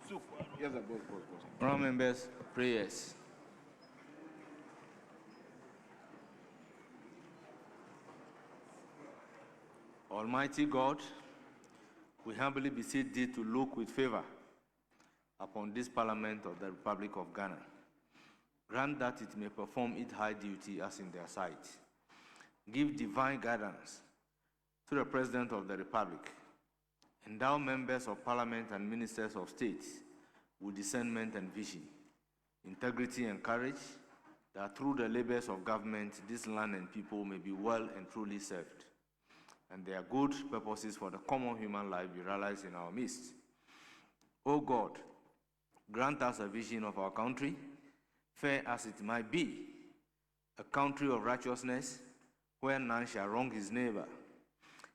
Yes, boss. Honourable members, prayers. Almighty God, we humbly beseech thee to look with favor upon this Parliament of the Republic of Ghana. Grant that it may perform its high duty as in their sight. Give divine guidance to the President of the Republic. Endow members of Parliament and ministers of state with discernment and vision, integrity and courage, that through the labors of government, this land and people may be well and truly served, and their good purposes for the common human life be realized in our midst. O God, grant us a vision of our country, fair as it might be, a country of righteousness, where none shall wrong his neighbor,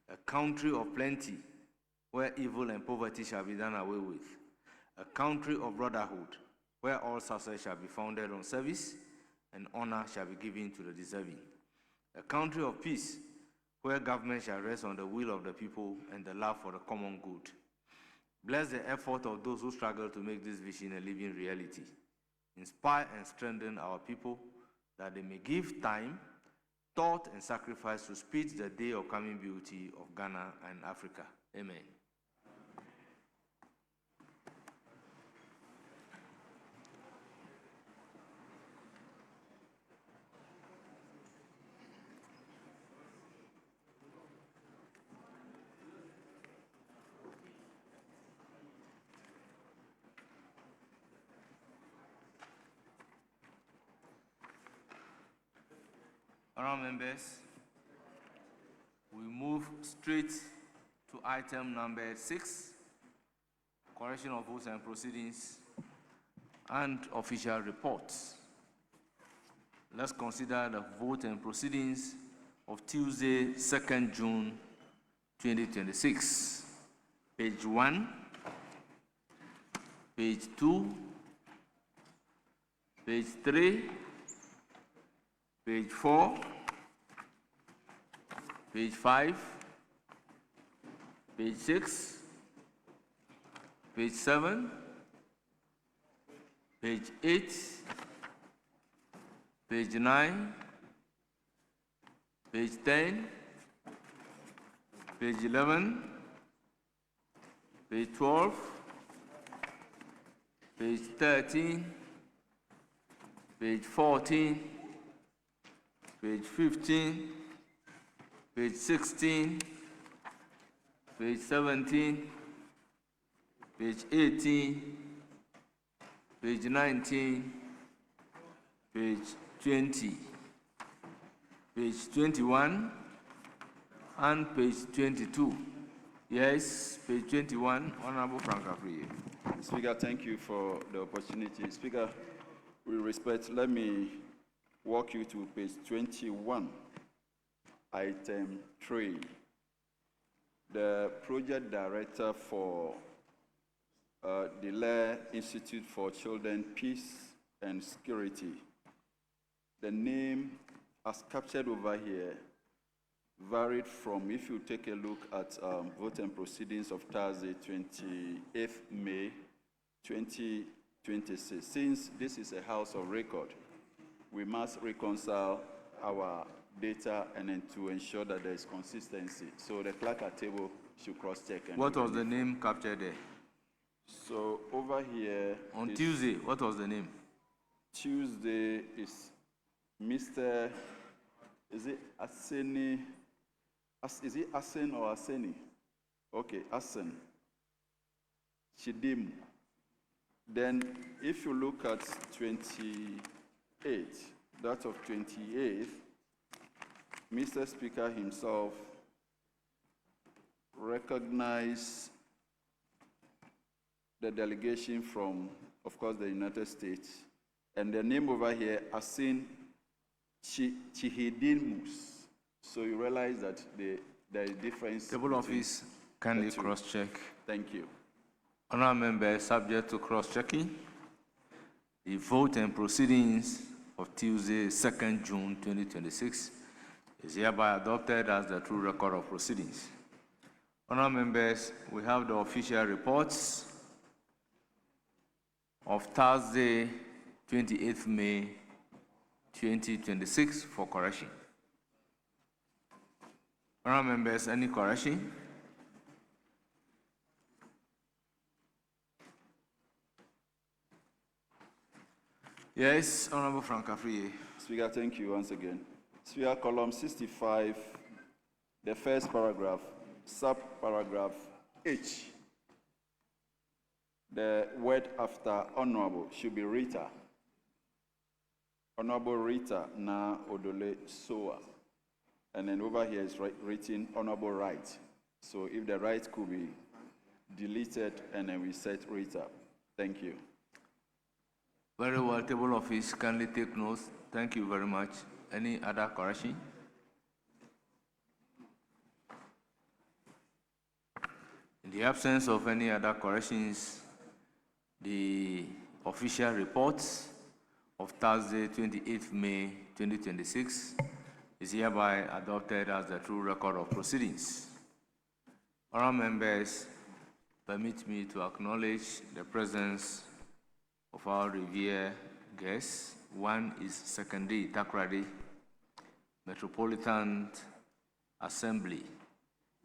a country of plenty, where evil and poverty shall be done away with, a country of brotherhood, where all success shall be founded on service, and honor shall be given to the deserving, a country of peace, where government shall rest on the will of the people and the love for the common good. Bless the effort of those who struggle to make this vision a living reality. Inspire and strengthen our people that they may give time, thought, and sacrifice to speed the day of coming beauty of Ghana and Africa. Amen. Honourable members, we move straight to item number 6, correction of votes and proceedings and official reports. Let's consider the vote and proceedings of Tuesday, 2nd June 2026. Page 1, page 2, page 3, page 4, page 5, page 6, page 7, page 8, page 9, page 10, page 11, page 12, page 13, page 14, page 15, page 16, page 17, page 18, page 19, page 20, page 21, and page 22. Yes, page 21, Honorable Frank Afriyie. Speaker, thank you for the opportunity. Speaker, with respect, let me walk you to page 21, item 3. The project director for the Lair Institute for Children, Peace and Security. The name as captured over here varied from, if you take a look at vote and proceedings of Thursday, 28th May 2026. Since this is a house of record, we must reconcile our data and then to ensure that there is consistency. So the clerk at table should cross-check. What was the name captured there? So over here... On Tuesday, what was the name? Tuesday is Mr. Is it Aseni? Is it Asen or Aseni? Okay, Asen. Chidim. Then if you look at 28, that of 28th, Mr. Speaker himself recognized the delegation from, of course, the United States. And the name over here, Asin Chihidinmus. So you realize that there is difference. Table office, kindly cross-check. Thank you. Honourable members, subject to cross-checking, the vote and proceedings of Tuesday, 2nd June 2026 is hereby adopted as the true record of proceedings. Honourable members, we have the official reports of Thursday, 28th May 2026 for correction. Honourable members, any correction? Yes, Honourable Frank Afriyie. Speaker, thank you once again. Speaker, column 65, the first paragraph, sub-paragraph H. The word after honorable should be Rita. Honorable Rita Na Odole Soa. And then over here is written honorable right. So if the right could be deleted and then we set Rita. Thank you. Very well, table office, kindly take notes. Thank you very much. Any other correction? In the absence of any other corrections, the official reports of Thursday, 28th May 2026 is hereby adopted as the true record of proceedings. Honourable members, permit me to acknowledge the presence of our revered guests. One is Sekande Takoradi, Metropolitan Assembly,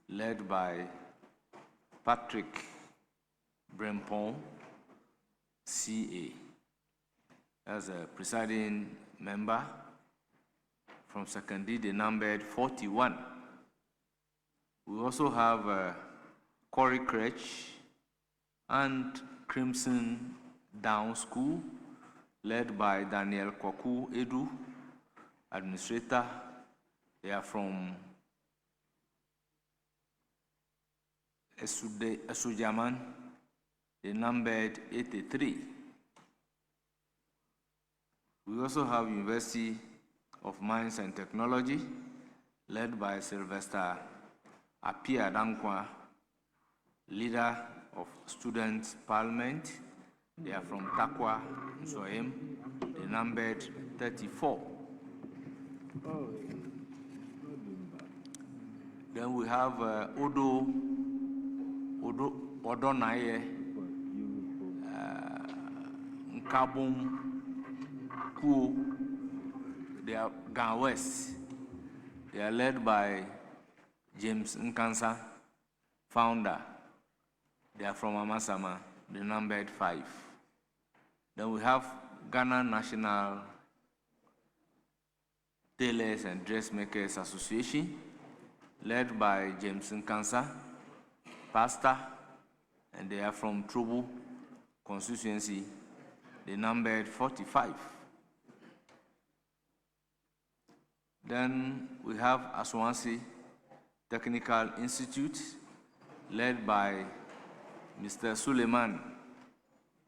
led by Patrick Brempong, CA, as a presiding member. From Sekande, they numbered 41. We also have Corey Cretch and Crimson Down School, led by Daniel Kwaku Edu, administrator. They are from Esujaman. They numbered 83. We also have University of Mines and Technology, led by Sylvester Apia Dankwa, leader of Student Parliament. They are from Takwa, Soem. They numbered 34. Then we have Odonaye, Nkabum, Kuo. They are Gan West. They are led by James Nkansa, founder. They are from Amasama. They numbered 5. Then we have Ghana National Tailors and Dressmakers Association, led by James Nkansa, pastor, and they are from Trobo constituency. They numbered 45. Then we have Aswansi Technical Institute, led by Mr. Suleiman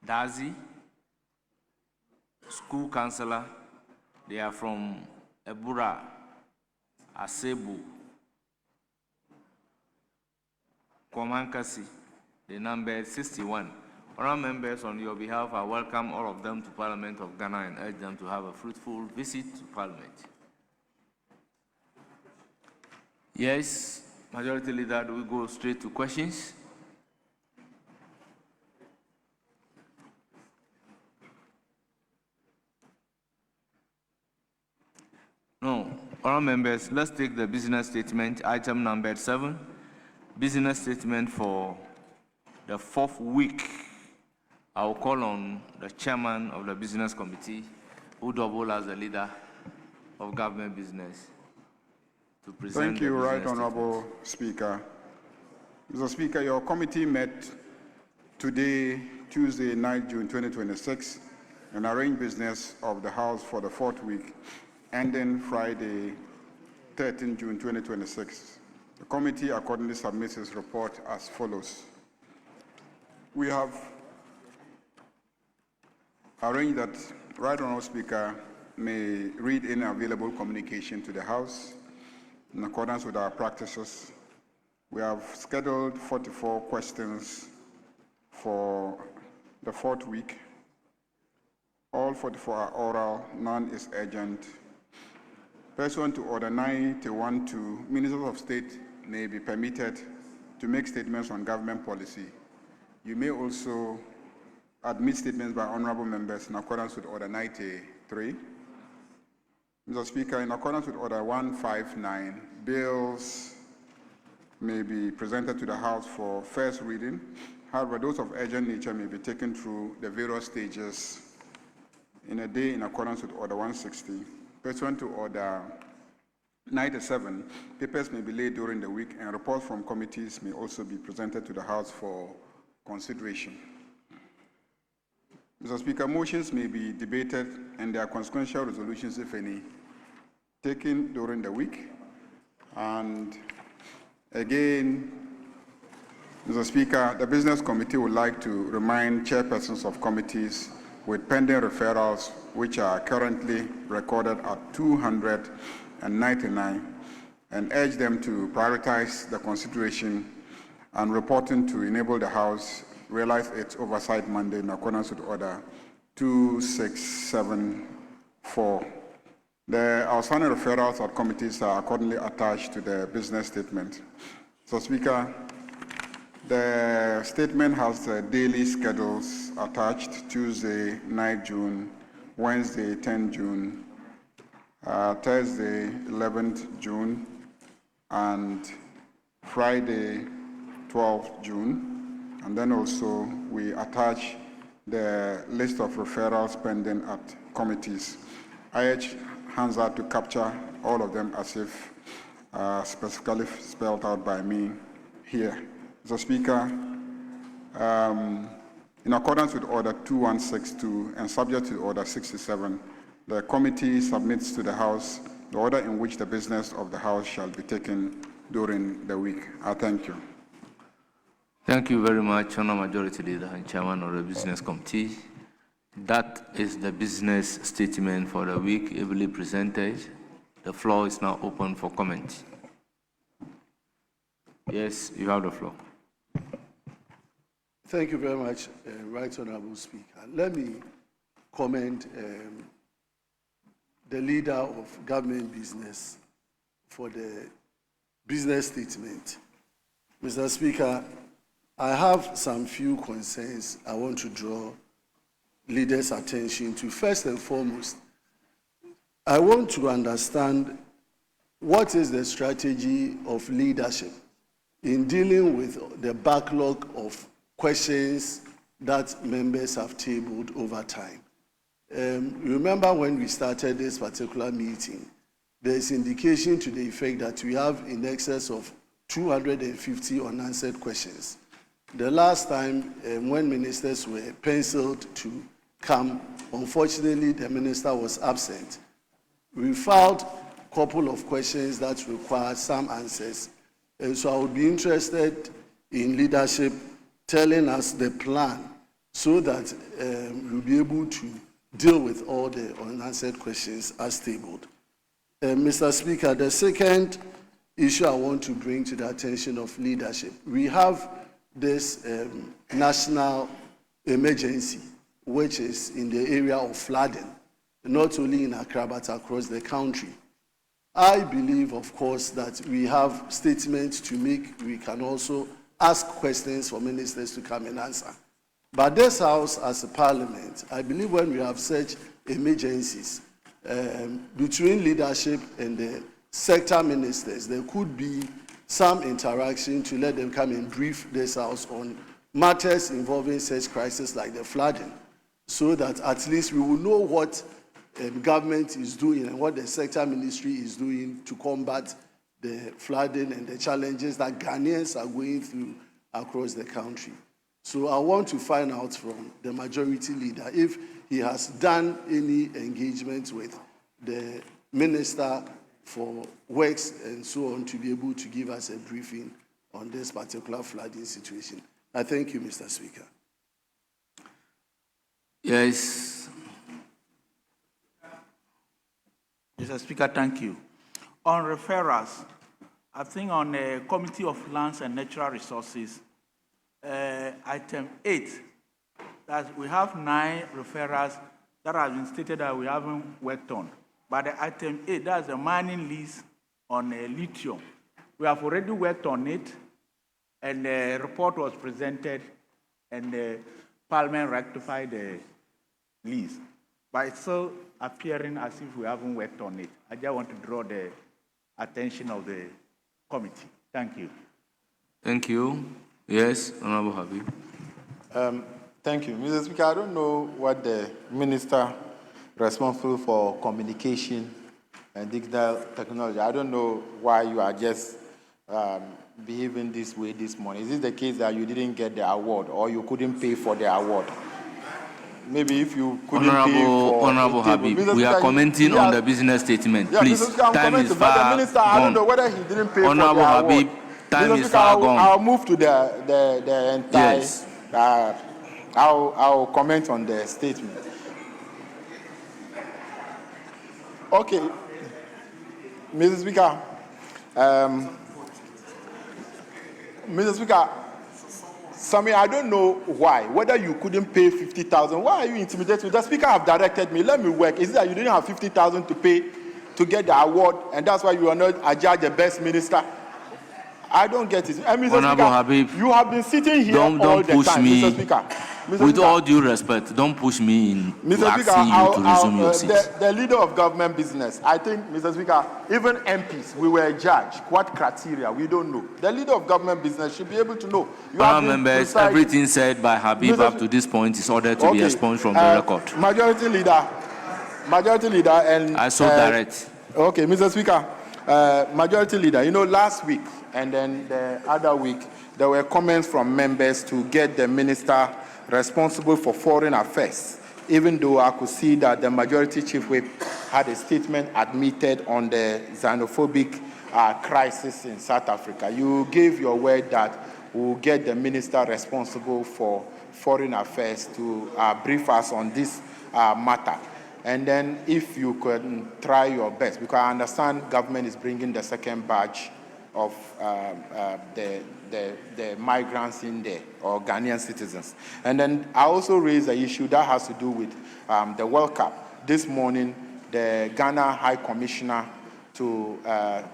Dazi, school counselor. They are from Ebura, Asebu, Kwamankasi. They numbered 61. Honourable members, on your behalf, I welcome all of them to Parliament of Ghana and urge them to have a fruitful visit to Parliament. Yes, Majority Leader, do we go straight to questions? No. Honourable members, let's take the business statement, item number 7. Business statement for the 4th week. I will call on the chairman of the business committee, who double as the leader of government business, to present. Thank you, Right Honourable Speaker. Mr. Speaker, your committee met today, Tuesday, 9 June 2026, and arranged business of the House for the 4th week, ending Friday, 13 June 2026. The committee accordingly submits its report as follows. We have arranged that Right Honourable Speaker may read any available communication to the House in accordance with our practices. We have scheduled 44 questions for the 4th week. All 44 are oral, none is urgent. Pursuant to Order 91-2, Ministers of State may be permitted to make statements on government policy. You may also admit statements by honorable members in accordance with Order 93. Mr. Speaker, in accordance with Order 159, bills may be presented to the House for first reading. However, those of urgent nature may be taken through the various stages in a day in accordance with Order 160. Pursuant to Order 97, papers may be laid during the week, and reports from committees may also be presented to the House for consideration. Mr. Speaker, motions may be debated and their consequential resolutions, if any, taken during the week. And again, Mr. Speaker, the Business Committee would like to remind chairpersons of committees with pending referrals, which are currently recorded at 299, and urge them to prioritize the consideration and reporting to enable the House realize its oversight mandate in accordance with Order 2674. The outstanding referrals at committees are accordingly attached to the business statement. So, Speaker, the statement has the daily schedules attached: Tuesday, 9 June, Wednesday, 10 June, Thursday, 11th June, and Friday, 12th June. And then also we attach the list of referrals pending at committees. I urge Hansa to capture all of them as if specifically spelled out by me here. Mr. Speaker, in accordance with Order 2162 and subject to Order 67, the committee submits to the House the order in which the business of the House shall be taken during the week. I thank you. Thank you very much, Honourable Majority Leader and Chairman of the Business Committee. That is the business statement for the week ably presented. The floor is now open for comment. Yes, you have the floor. Thank you very much, Right Honourable Speaker. Let me commend the leader of government business for the business statement. Mr. Speaker, I have some few concerns I want to draw leaders' attention to. First and foremost, I want to understand what is the strategy of leadership in dealing with the backlog of questions that members have tabled over time. Remember when we started this particular meeting, there's indication to the effect that we have in excess of 250 unanswered questions. The last time when ministers were penciled to come, unfortunately the minister was absent. We filed a couple of questions that require some answers. And so I would be interested in leadership telling us the plan so that we'll be able to deal with all the unanswered questions as tabled. Mr. Speaker, the second issue I want to bring to the attention of leadership, we have this national emergency, which is in the area of flooding, not only in Accra, but across the country. I believe, of course, that we have statements to make. We can also ask questions for ministers to come and answer. But this House, as a parliament, I believe when we have such emergencies, between leadership and the sector ministers, there could be some interaction to let them come and brief this House on matters involving such crises like the flooding, so that at least we will know what government is doing and what the sector ministry is doing to combat the flooding and the challenges that Ghanaians are going through across the country. So I want to find out from the majority leader if he has done any engagement with the Minister for Works and so on to be able to give us a briefing on this particular flooding situation. I thank you, Mr. Speaker. Yes. Mr. Speaker, thank you. On referrals, I think on the Committee of Lands and Natural Resources, item 8, that we have 9 referrals that have been stated that we haven't worked on. But the item 8, that's the mining lease on lithium. We have already worked on it, and the report was presented, and Parliament rectify the list, but it's still appearing as if we haven't worked on it. I just want to draw the attention of the committee. Thank you. Thank you. Yes, Honorable Habib. Thank you. Mr. Speaker, I don't know what the minister responsible for communication and digital technology, I don't know why you are just behaving this way this morning. Is it the case that you didn't get the award or you couldn't pay for the award? Maybe if you couldn't pay for Honorable a table. Habib, Mr. we are Speaker, commenting he on has- the business statement. Yeah, Please, Mr. Speaker, I'm time is commenting, but the far minister, I don't know gone. whether he didn't pay Honorable for the Habib, award. time Mr. is Speaker, far gone. I'll move to the entire. Yes. I'll comment on the statement. Okay, Mr. Speaker. Mr. Speaker, Sammy, I don't know why. Whether you couldn't pay 50,000, why are you intimidating? The Speaker have directed me. Let me work. Is it that you didn't have 50,000 to pay to get the award, and that's why you are not adjudged the best minister? I don't get it. And Mr. Honorable Speaker, Habib, you have been sitting here don't all the push time, me. Mr. Speaker. Mr. With Speaker, all due respect, don't push me in Mr. to Speaker, asking you to resume your seat. the leader of government business, I think, Mr. Speaker, even MPs, we were judged. What criteria? We don't know. The leader of government business should be able to know. You have Honourable been members, presiding- everything said by Habib Mr. up to this point is ordered to be expunged from the record. Majority leader, and I so direct. Okay, Mr. Speaker, Majority Leader, you know, last week and then the other week, there were comments from members to get the minister responsible for foreign affairs, even though I could see that the Majority Chief Whip had a statement admitted on the xenophobic crisis in South Africa. You gave your word that we'll get the minister responsible for foreign affairs to brief us on this matter. And then if you could try your best, because I understand government is bringing the second batch of the migrants in there, or Ghanaian citizens. And then I also raised an issue that has to do with the World Cup. This morning, the Ghana High Commissioner to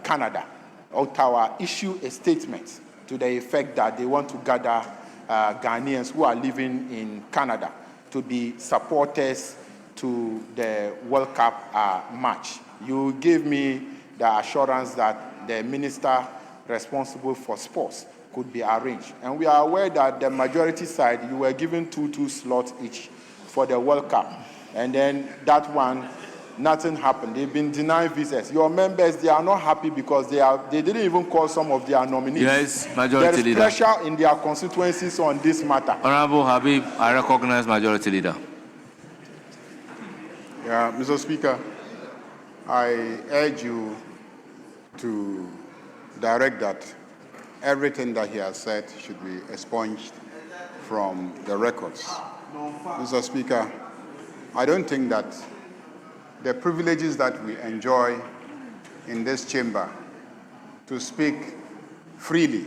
Canada, Ottawa, issued a statement to the effect that they want to gather Ghanaians who are living in Canada to be supporters to the World Cup match. You gave me the assurance that the minister responsible for sports could be arranged. And we are aware that the majority side, you were given two slots each for the World Cup. And then that one, nothing happened. They've been denied visas. Your members, they are not happy because they didn't even call some of their nominees. Yes, Majority Leader. There is pressure in their constituencies on this matter. Honourable Habib, I recognize Majority Leader. Yeah, Mr. Speaker, I urge you to direct that everything that he has said should be expunged from the records. Mr. Speaker, I don't think that the privileges that we enjoy in this chamber to speak freely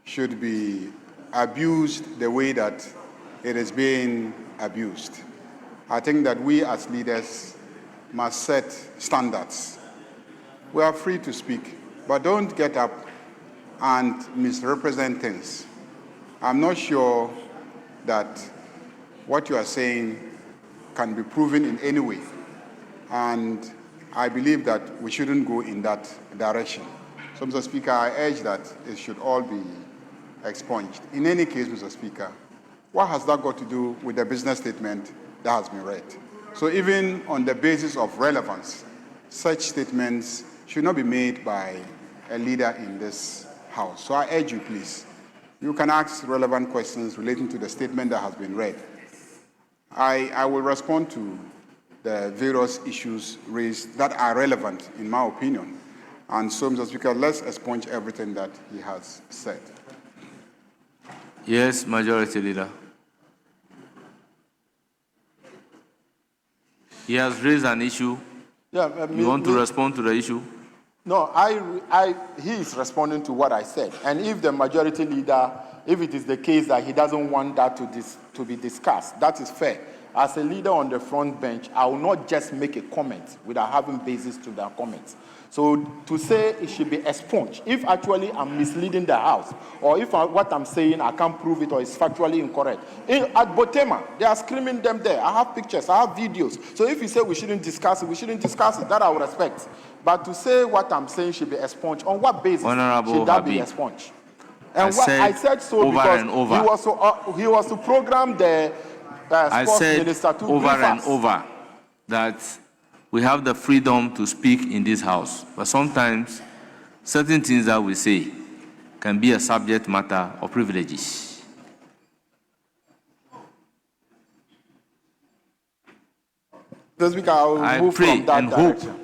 should be abused the way that it is being abused. I think that we as leaders must set standards. We are free to speak, but don't get up and misrepresent things. I'm not sure that what you are saying can be proven in any way, and I believe that we shouldn't go in that direction. So, Mr. Speaker, I urge that it should all be expunged. In any case, Mr. Speaker, what has that got to do with the business statement that has been read? So even on the basis of relevance, such statements should not be made by a leader in this House. So I urge you, please, you can ask relevant questions relating to the statement that has been read. I will respond to the various issues raised that are relevant, in my opinion. And so, Mr. Speaker, let's expunge everything that he has said. Yes, Majority Leader. He has raised an issue. Yeah, You want to respond to the issue? No, he is responding to what I said. And if the majority leader, if it is the case that he doesn't want that to be discussed, that is fair. as a leader on the front bench, I will not just make a comment without having basis to that comment. So to say it should be expunged, if actually I'm misleading the House, or if what I'm saying I can't prove it or it's factually incorrect. At Botema, they are screaming them there. I have pictures, I have videos. So if you say we shouldn't discuss it, we shouldn't discuss it. That I will respect. But to say what I'm saying should be expunged, on what basis Honorable should that be Habib, expunged? I said so over because and over. he was to program the I sports said minister to over brief and us. over that we have the freedom to speak in this house, but sometimes certain things that we say can be a subject matter of privileges. Mr. Speaker, I will I move pray from that and hope direction.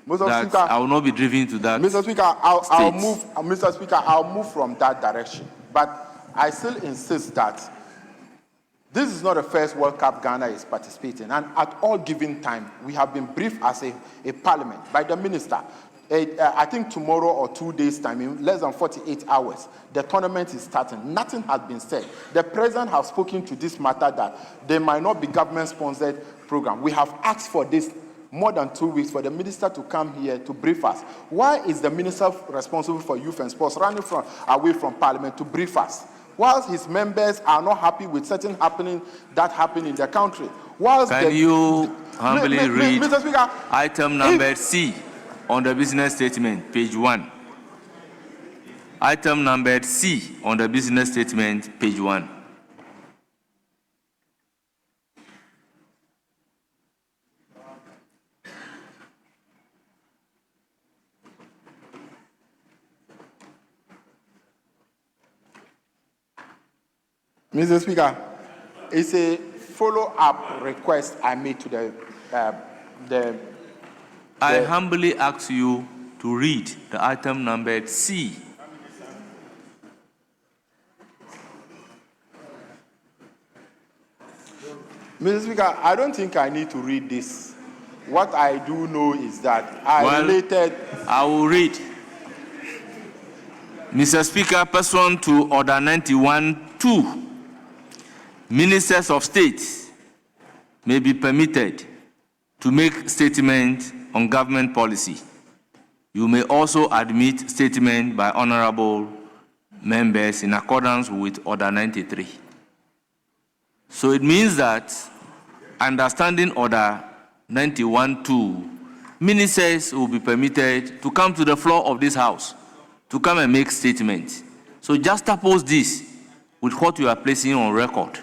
Mr. that Speaker, I will not be driven to that. Mr. Speaker, I'll state. move. Mr. Speaker, I'll move from that direction. But I still insist that this is not the first World Cup Ghana is participating, and at all given time, we have been briefed as a parliament by the minister. I think tomorrow or 2 days' time, in less than 48 hours, the tournament is starting. Nothing has been said. The president has spoken to this matter that there might not be government-sponsored program. We have asked for this more than 2 weeks for the minister to come here to brief us. Why is the minister responsible for youth and sports running away from parliament to brief us? Whilst his members are not happy with certain happening that happen in the country. Can you humbly read Mr. Speaker, item number C on the business statement, page 1? Item number C on the business statement, page 1. Mr. Speaker, it's a follow-up request I made to I humbly ask you to read the item number C. Mr. Speaker, I don't think I need to read this. What I do know is that I will read. Mr. Speaker, pursuant to Order 91-2, ministers of state may be permitted to make statements on government policy. You may also admit statement by honorable members in accordance with Order 93. So it means that, understanding Order 91-2, ministers will be permitted to come to the floor of this house to come and make statements. So just oppose this with what you are placing on record.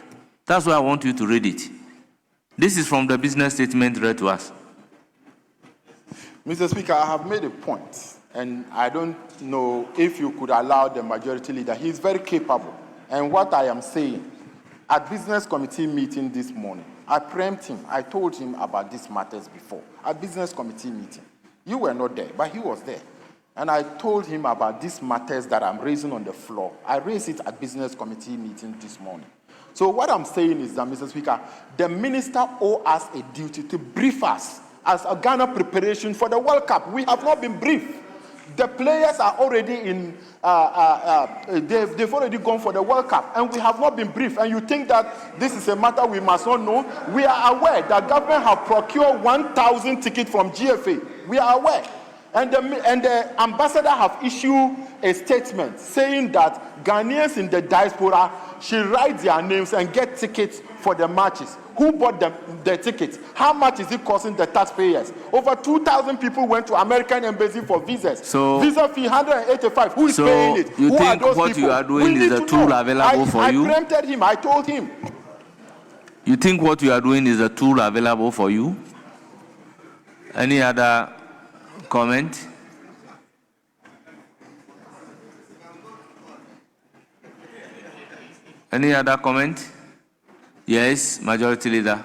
That's why I want you to read it. This is from the business statement read to us. Mr. Speaker, I have made a point, and I don't know if you could allow the majority leader. He's very capable. And what I am saying, at business committee meeting this morning, I preempted him. I told him about these matters before. At business committee meeting. You were not there, but he was there. And I told him about these matters that I'm raising on the floor. I raised it at business committee meeting this morning. So what I'm saying is that, Mr. Speaker, the minister owes us a duty to brief us as a Ghana preparation for the World Cup. We have not been briefed. The players are already in, they've already gone for the World Cup, and we have not been briefed. And you think that this is a matter we must not know? We are aware that government have procured 1,000 tickets from GFA. We are aware. And the ambassador have issued a statement saying that Ghanaians in the diaspora should write their names and get tickets for the matches. Who bought the tickets? How much is it costing the taxpayers? Over 2,000 people went to American embassy for visas. So, visa fee 185. Who is paying it? You Who think are those what people? you are doing is a tool available for you? I preempted him. I told him. You think what you are doing is a tool available for you? Any other comment? Any other comment? Yes, Majority Leader.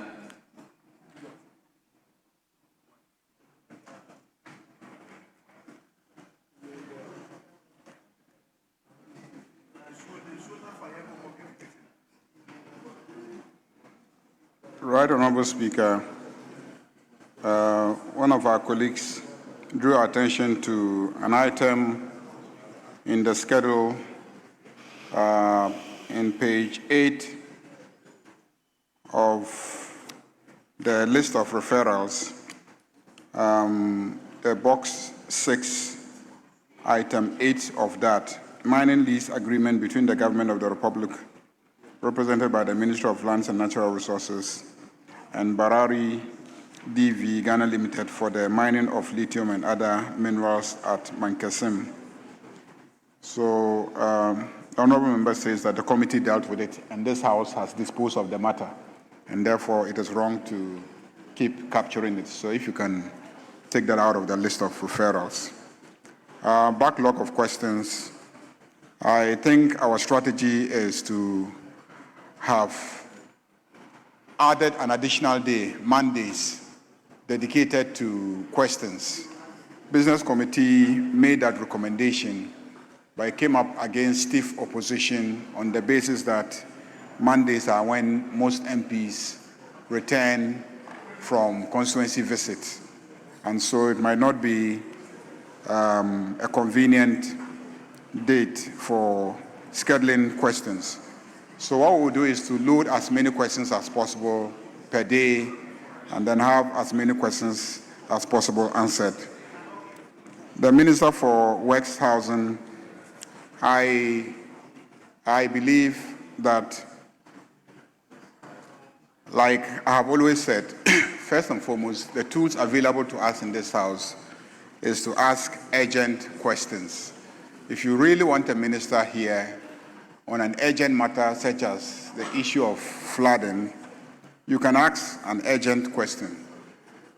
Right Honorable Speaker, one of our colleagues drew our attention to an item in the schedule in page 8 of the list of referrals, the box 6, item 8 of that, mining lease agreement between the government of the Republic, represented by the Ministry of Lands and Natural Resources, and Barari DV Ghana Limited for the mining of lithium and other minerals at Mankasim. So, the honorable member says that the committee dealt with it, and this House has disposed of the matter, and therefore it is wrong to keep capturing it. So, if you can take that out of the list of referrals. Backlog of questions. I think our strategy is to have added an additional day, Mondays, dedicated to questions. Business committee made that recommendation, but it came up against stiff opposition on the basis that Mondays are when most MPs return from constituency visits. And so it might not be a convenient date for scheduling questions. So what we'll do is to load as many questions as possible per day and then have as many questions as possible answered. The Minister for Works, Housing, I believe that, like I have always said, first and foremost, the tools available to us in this House is to ask urgent questions. If you really want a minister here on an urgent matter such as the issue of flooding, you can ask an urgent question.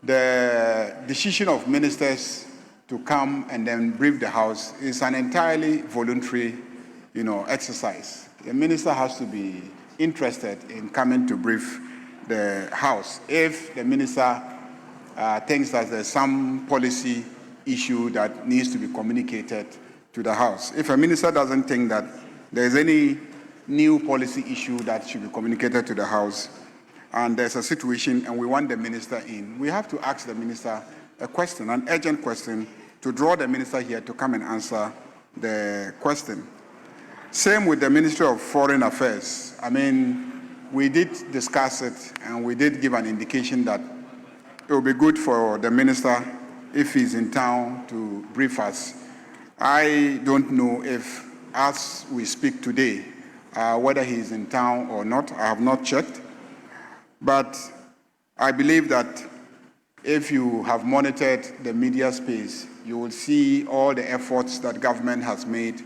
The decision of ministers to come and then brief the House is an entirely voluntary, exercise. The minister has to be interested in coming to brief the House. If the minister thinks that there's some policy issue that needs to be communicated to the House. If a minister doesn't think that there's any new policy issue that should be communicated to the House, and there's a situation and we want the minister in, we have to ask the minister a question, an urgent question, to draw the minister here to come and answer the question. Same with the Ministry of Foreign Affairs. I mean, we did discuss it and we did give an indication that it would be good for the minister, if he's in town, to brief us. I don't know if, as we speak today, whether he's in town or not. I have not checked. But I believe that if you have monitored the media space, you will see all the efforts that government has made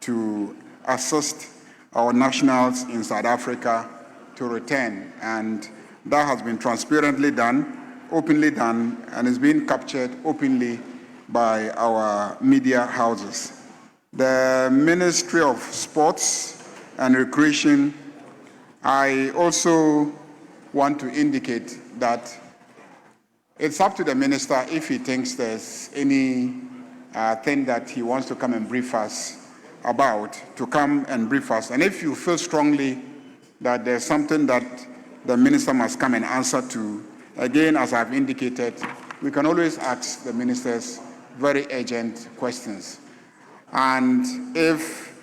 to assist our nationals in South Africa to return. And that has been transparently done, openly done, and is being captured openly by our media houses. The Ministry of Sports and Recreation, I also want to indicate that it's up to the minister if he thinks there's any thing that he wants to come and brief us about, to come and brief us. And if you feel strongly that there's something that the minister must come and answer to, again, as I've indicated, we can always ask the ministers very urgent questions. And if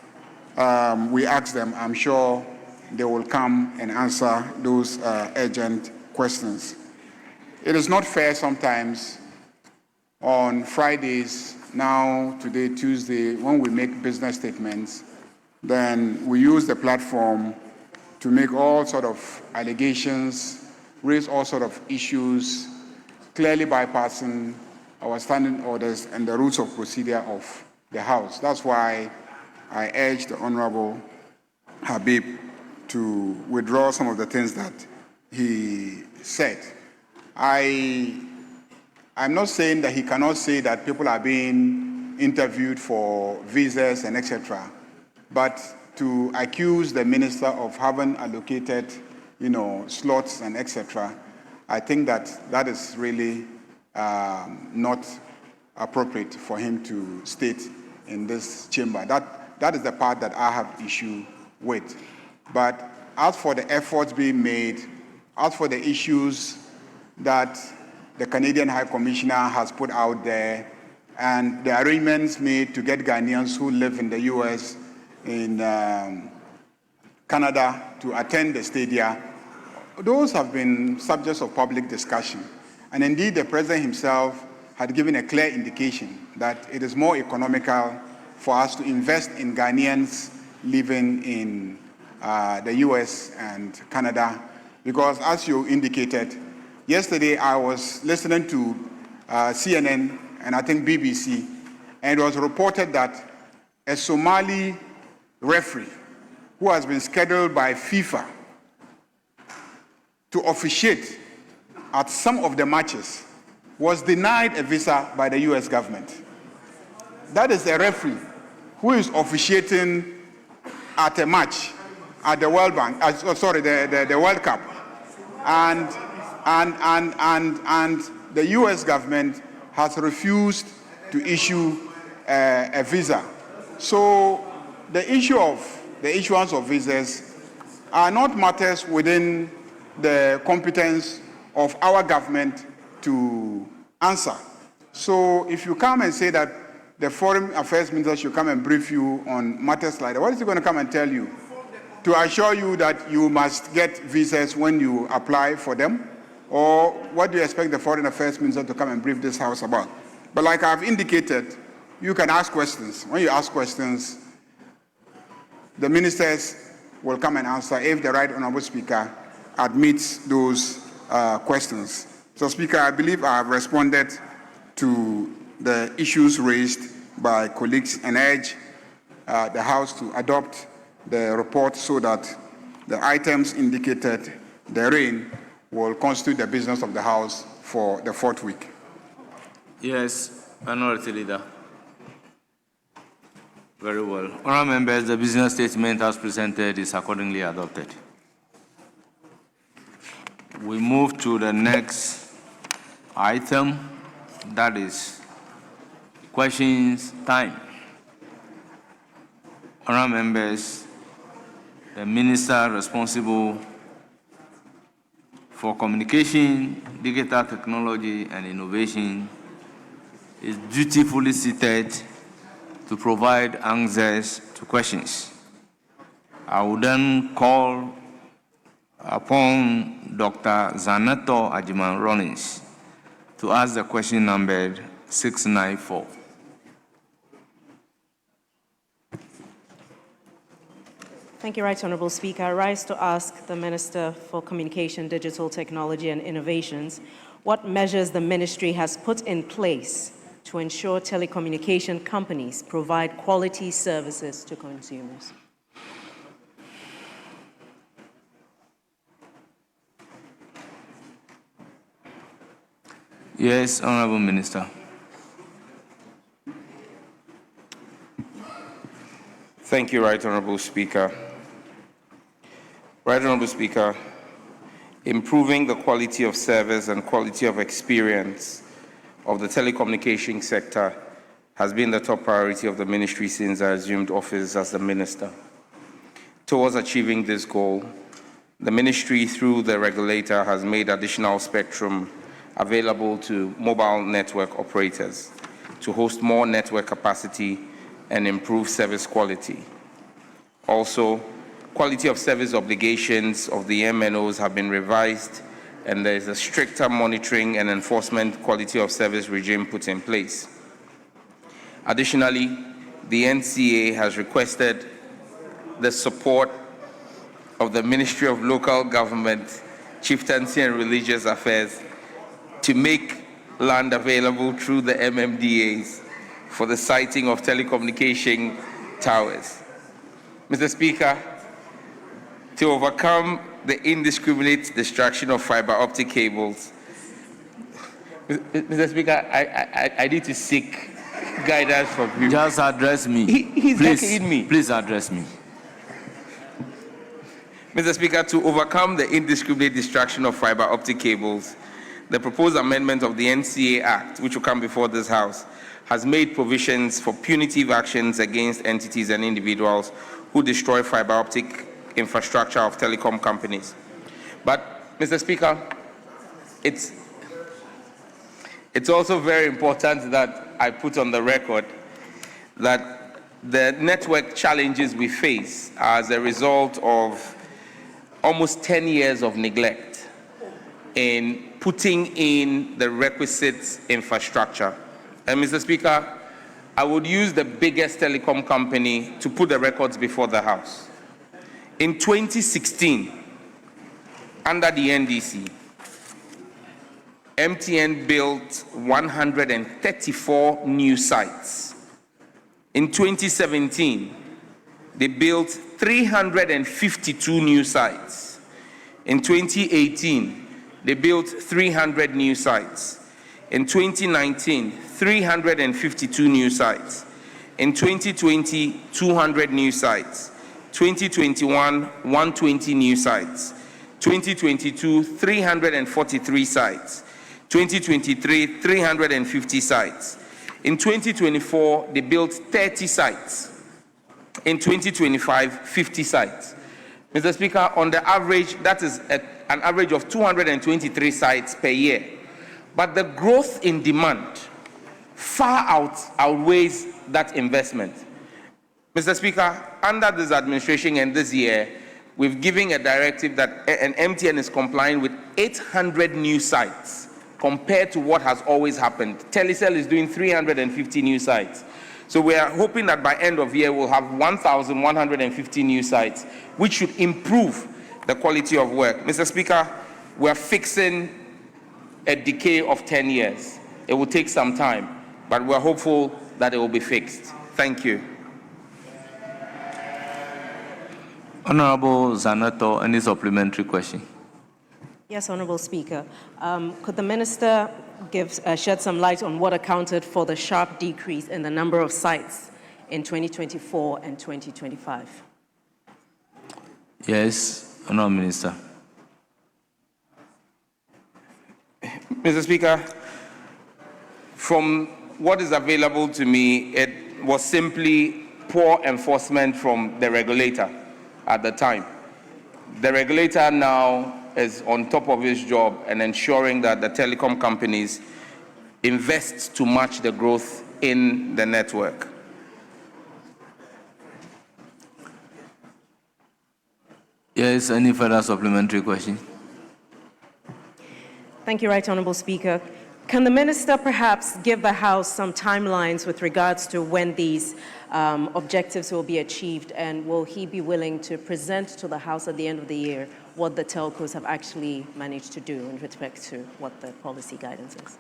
we ask them, I'm sure they will come and answer those urgent questions. It is not fair sometimes on Fridays, now, today, Tuesday, when we make business statements, then we use the platform to make all sort of allegations, raise all sort of issues, clearly bypassing our standing orders and the rules of procedure of the House. That's why I urge the Honorable Habib to withdraw some of the things that he said. I'm not saying that he cannot say that people are being interviewed for visas and etc., but to accuse the minister of having allocated, slots and etc., I think that is really not appropriate for him to state in this chamber. That is the part that I have issue with. But as for the efforts being made, as for the issues that the Canadian High Commissioner has put out there, and the arrangements made to get Ghanaians who live in the US, in Canada, to attend the stadia, those have been subjects of public discussion. And indeed, the president himself had given a clear indication that it is more economical for us to invest in Ghanaians living in the US and Canada, because as you indicated, yesterday I was listening to CNN and I think BBC, and it was reported that a Somali referee who has been scheduled by FIFA to officiate at some of the matches was denied a visa by the US government. That is a referee who is officiating at a match at the World Bank, the World Cup. And the US government has refused to issue a visa. So the issue of the issuance of visas are not matters within the competence of our government to answer. So if you come and say that the Foreign Affairs Minister should come and brief you on matters like that, what is he going to come and tell you? To assure you that you must get visas when you apply for them? Or what do you expect the Foreign Affairs Minister to come and brief this House about? But like I've indicated, you can ask questions. When you ask questions, the ministers will come and answer if the Right Honourable Speaker admits those questions. So, Speaker, I believe I have responded to the issues raised by colleagues and urge the House to adopt the report so that the items indicated therein will constitute the business of the House for the fourth week. Yes, Minority Leader. Very well. Honourable members, the business statement as presented is accordingly adopted. We move to the next item, that is questions time. Honourable members, the Minister responsible for Communication, Digital Technology and Innovation is dutifully seated to provide answers to questions. I will then call upon Dr. Zanato Ajiman Rollins to ask the question numbered 694. Thank you, Right Honourable Speaker. I rise to ask the Minister for Communication, Digital Technology and Innovations what measures the ministry has put in place to ensure telecommunication companies provide quality services to consumers. Yes, Honourable Minister. Thank you, Right Honourable Speaker. Right Honourable Speaker, improving the quality of service and quality of experience of the telecommunications sector has been the top priority of the ministry since I assumed office as the minister. Towards achieving this goal, the ministry, through the regulator, has made additional spectrum available to mobile network operators to host more network capacity and improve service quality. Also, quality of service obligations of the MNOs have been revised, and there is a stricter monitoring and enforcement quality of service regime put in place. Additionally, the NCA has requested the support of the Ministry of Local Government, Chieftaincy and Religious Affairs to make land available through the MMDAs for the siting of telecommunication towers. Mr. Speaker, to overcome the indiscriminate destruction of fiber optic cables, Mr. Speaker, I need to seek guidance from you. Just address me. He's blocking me. Please address me. Mr. Speaker, to overcome the indiscriminate destruction of fiber optic cables, the proposed amendment of the NCA Act, which will come before this House, has made provisions for punitive actions against entities and individuals who destroy fiber optic infrastructure of telecom companies. But, Mr. Speaker, it's also very important that I put on the record that the network challenges we face are as a result of almost 10 years of neglect in putting in the requisite infrastructure. And Mr. Speaker, I would use the biggest telecom company to put the records before the House. In 2016, under the NDC, MTN built 134 new sites. In 2017, they built 352 new sites. In 2018, they built 300 new sites. In 2019, 352 new sites. In 2020, 200 new sites. 2021, 120 new sites. 2022, 343 sites. 2023, 350 sites. In 2024, they built 30 sites. In 2025, 50 sites. Mr. Speaker, on the average, that is an average of 223 sites per year. But the growth in demand far outweighs that investment. Mr. Speaker, under this administration and this year, we've given a directive that an MTN is complying with 800 new sites compared to what has always happened. Telecel is doing 350 new sites. So we are hoping that by end of year, we'll have 1,150 new sites, which should improve the quality of work. Mr. Speaker, we're fixing a decay of 10 years. It will take some time, but we're hopeful that it will be fixed. Thank you. Honorable Zanato, any supplementary question? Yes, Honorable Speaker. Could the Minister shed some light on what accounted for the sharp decrease in the number of sites in 2024 and 2025? Yes, Honorable Minister. Mr. Speaker, from what is available to me, it was simply poor enforcement from the regulator at the time. The regulator now is on top of his job and ensuring that the telecom companies invest to match the growth in the network. Yes, any further supplementary question? Thank you, Right Honorable Speaker. Can the Minister perhaps give the House some timelines with regards to when these objectives will be achieved, and will he be willing to present to the House at the end of the year what the telcos have actually managed to do in respect to what the policy guidance is?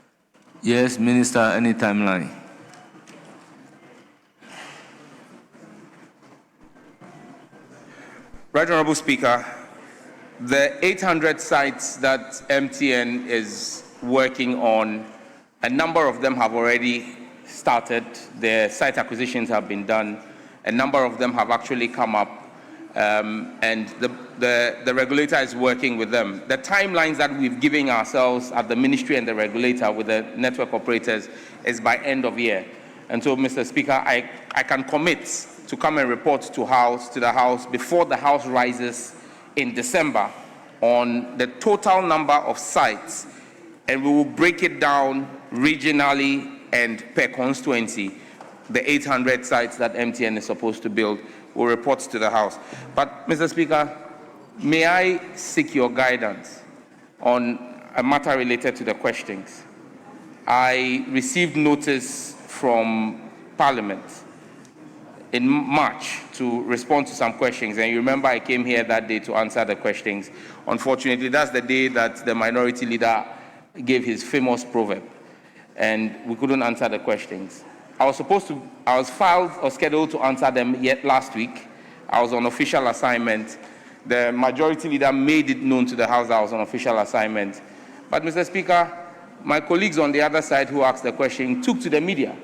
Yes, Minister, any timeline? Right Honorable Speaker, the 800 sites that MTN is working on, a number of them have already started. Their site acquisitions have been done. A number of them have actually come up, and the regulator is working with them. The timelines that we've given ourselves at the ministry and the regulator with the network operators is by end of year. And so, Mr. Speaker, I can commit to come and report to the House before the House rises in December on the total number of sites, and we will break it down regionally and per constituency. The 800 sites that MTN is supposed to build will report to the House. But, Mr. Speaker, may I seek your guidance on a matter related to the questions? I received notice from Parliament in March to respond to some questions, and you remember I came here that day to answer the questions. Unfortunately, that's the day that the minority leader gave his famous proverb, and we couldn't answer the questions. I was filed or scheduled to answer them yet last week. I was on official assignment. The majority leader made it known to the House that I was on official assignment. But, Mr. Speaker, my colleagues on the other side who asked the question took to the media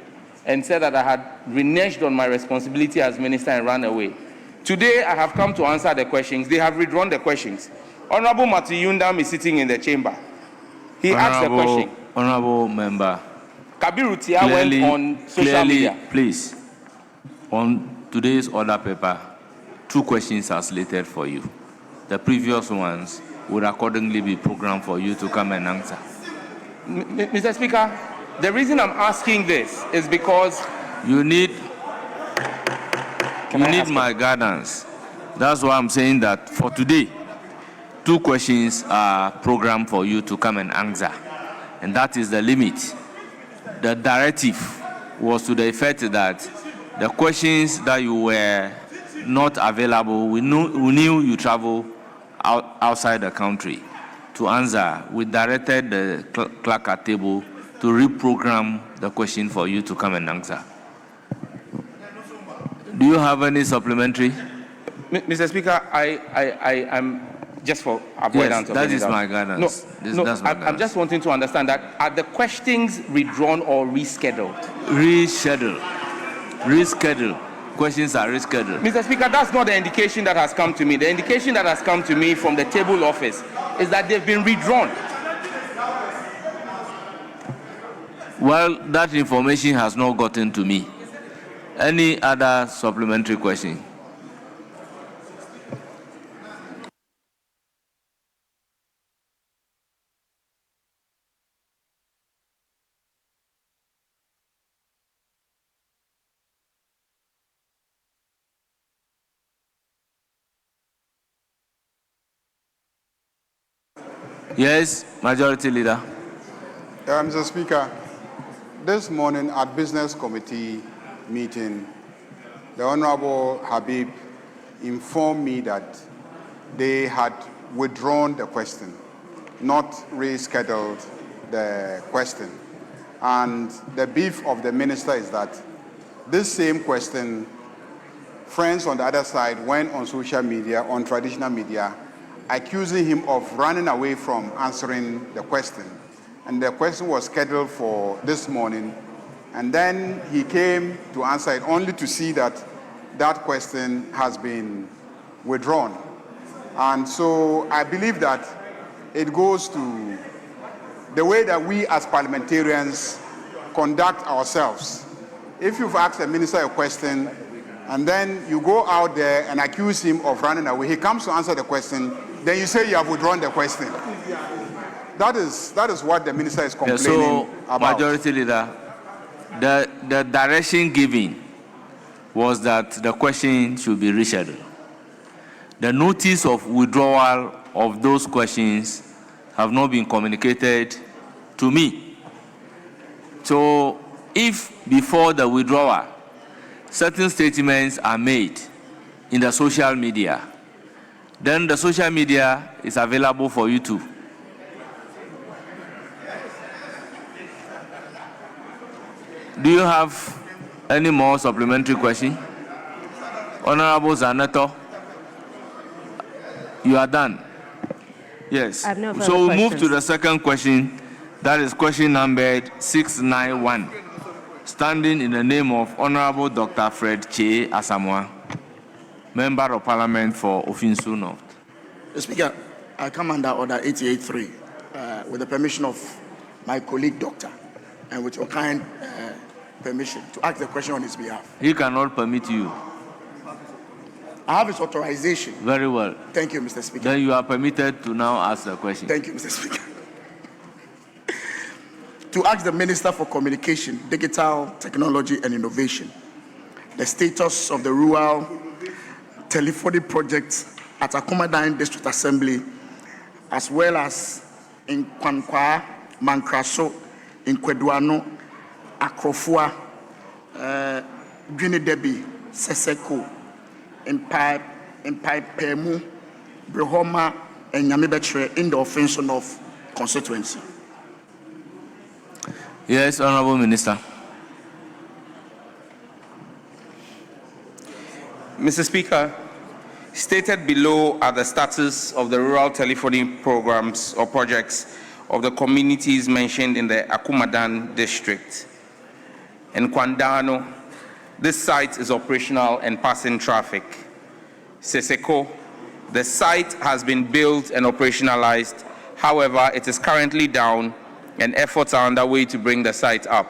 and said that I had reneged on my responsibility as minister and ran away. Today, I have come to answer the questions. They have redrawn the questions. Honorable Matuyundam is sitting in the chamber. He asked the question. Honorable member. Kabiru Tia went on social media. Please, on today's order paper, 2 questions are slated for you. The previous ones would accordingly be programmed for you to come and answer. Mr. Speaker, the reason I'm asking this is because you need my guidance. That's why I'm saying that for today, 2 questions are programmed for you to come and answer, and that is the limit. The directive was to the effect that the questions that you were not available, we knew you travel outside the country to answer. We directed the clerk at table to reprogram the question for you to come and answer. Do you have any supplementary? Mr. Speaker, I'm just for avoidance of that any is doubt. my guidance. That's my I'm guidance. just wanting to understand that are the questions withdrawn or rescheduled? Reschedule. Questions are rescheduled. Mr. Speaker, that's not the indication that has come to me. The indication that has come to me from the table office is that they've been withdrawn. Well, that information has not gotten to me. Any other supplementary question? Yes, Majority Leader. Mr. Speaker, this morning at Business Committee meeting, the Honorable Habib informed me that they had withdrawn the question, not rescheduled the question. And the beef of the minister is that this same question, friends on the other side went on social media, on traditional media, accusing him of running away from answering the question. And the question was scheduled for this morning. And then he came to answer it only to see that that question has been withdrawn. And so I believe that it goes to the way that we as parliamentarians conduct ourselves. If you've asked a minister a question and then you go out there and accuse him of running away, he comes to answer the question, then you say you have withdrawn the question. That is what the minister is complaining about. Majority Leader, the direction given was that the question should be rescheduled. The notice of withdrawal of those questions have not been communicated to me. So if before the withdrawal, certain statements are made in the social media, then the social media is available for you to. Do you have any more supplementary question? Honorable Zaneto, you are done. Yes. I have no further So we move to questions. the second question. That is question numbered 691. Standing in the name of Honorable Dr. Fred Che Asamoah, Member of Parliament for Ofinsu North. Mr. Speaker, I come under Order 88.3 with the permission of my colleague, Doctor, and with your kind permission to ask the question on his behalf. He cannot permit you. I have his authorization. Very well. Thank you, Mr. Speaker. Then you are permitted to now ask the question. Thank you, Mr. Speaker. To ask the Minister for Communication, Digital Technology and Innovation the status of the rural telephony project at Akumadan District Assembly, as well as in Kwankwa, Mankraso, in Kweduano, Akrofua, Guinea Debi, Seseko, in Pemu, Brehoma, and Yamibetre in the Ofinsu North constituency. Yes, Honorable Minister. Mr. Speaker, stated below are the status of the rural telephony programs or projects of the communities mentioned in the Akumadan district. In Kwandano, this site is operational and passing traffic. Seseko, the site has been built and operationalized. However, it is currently down and efforts are underway to bring the site up.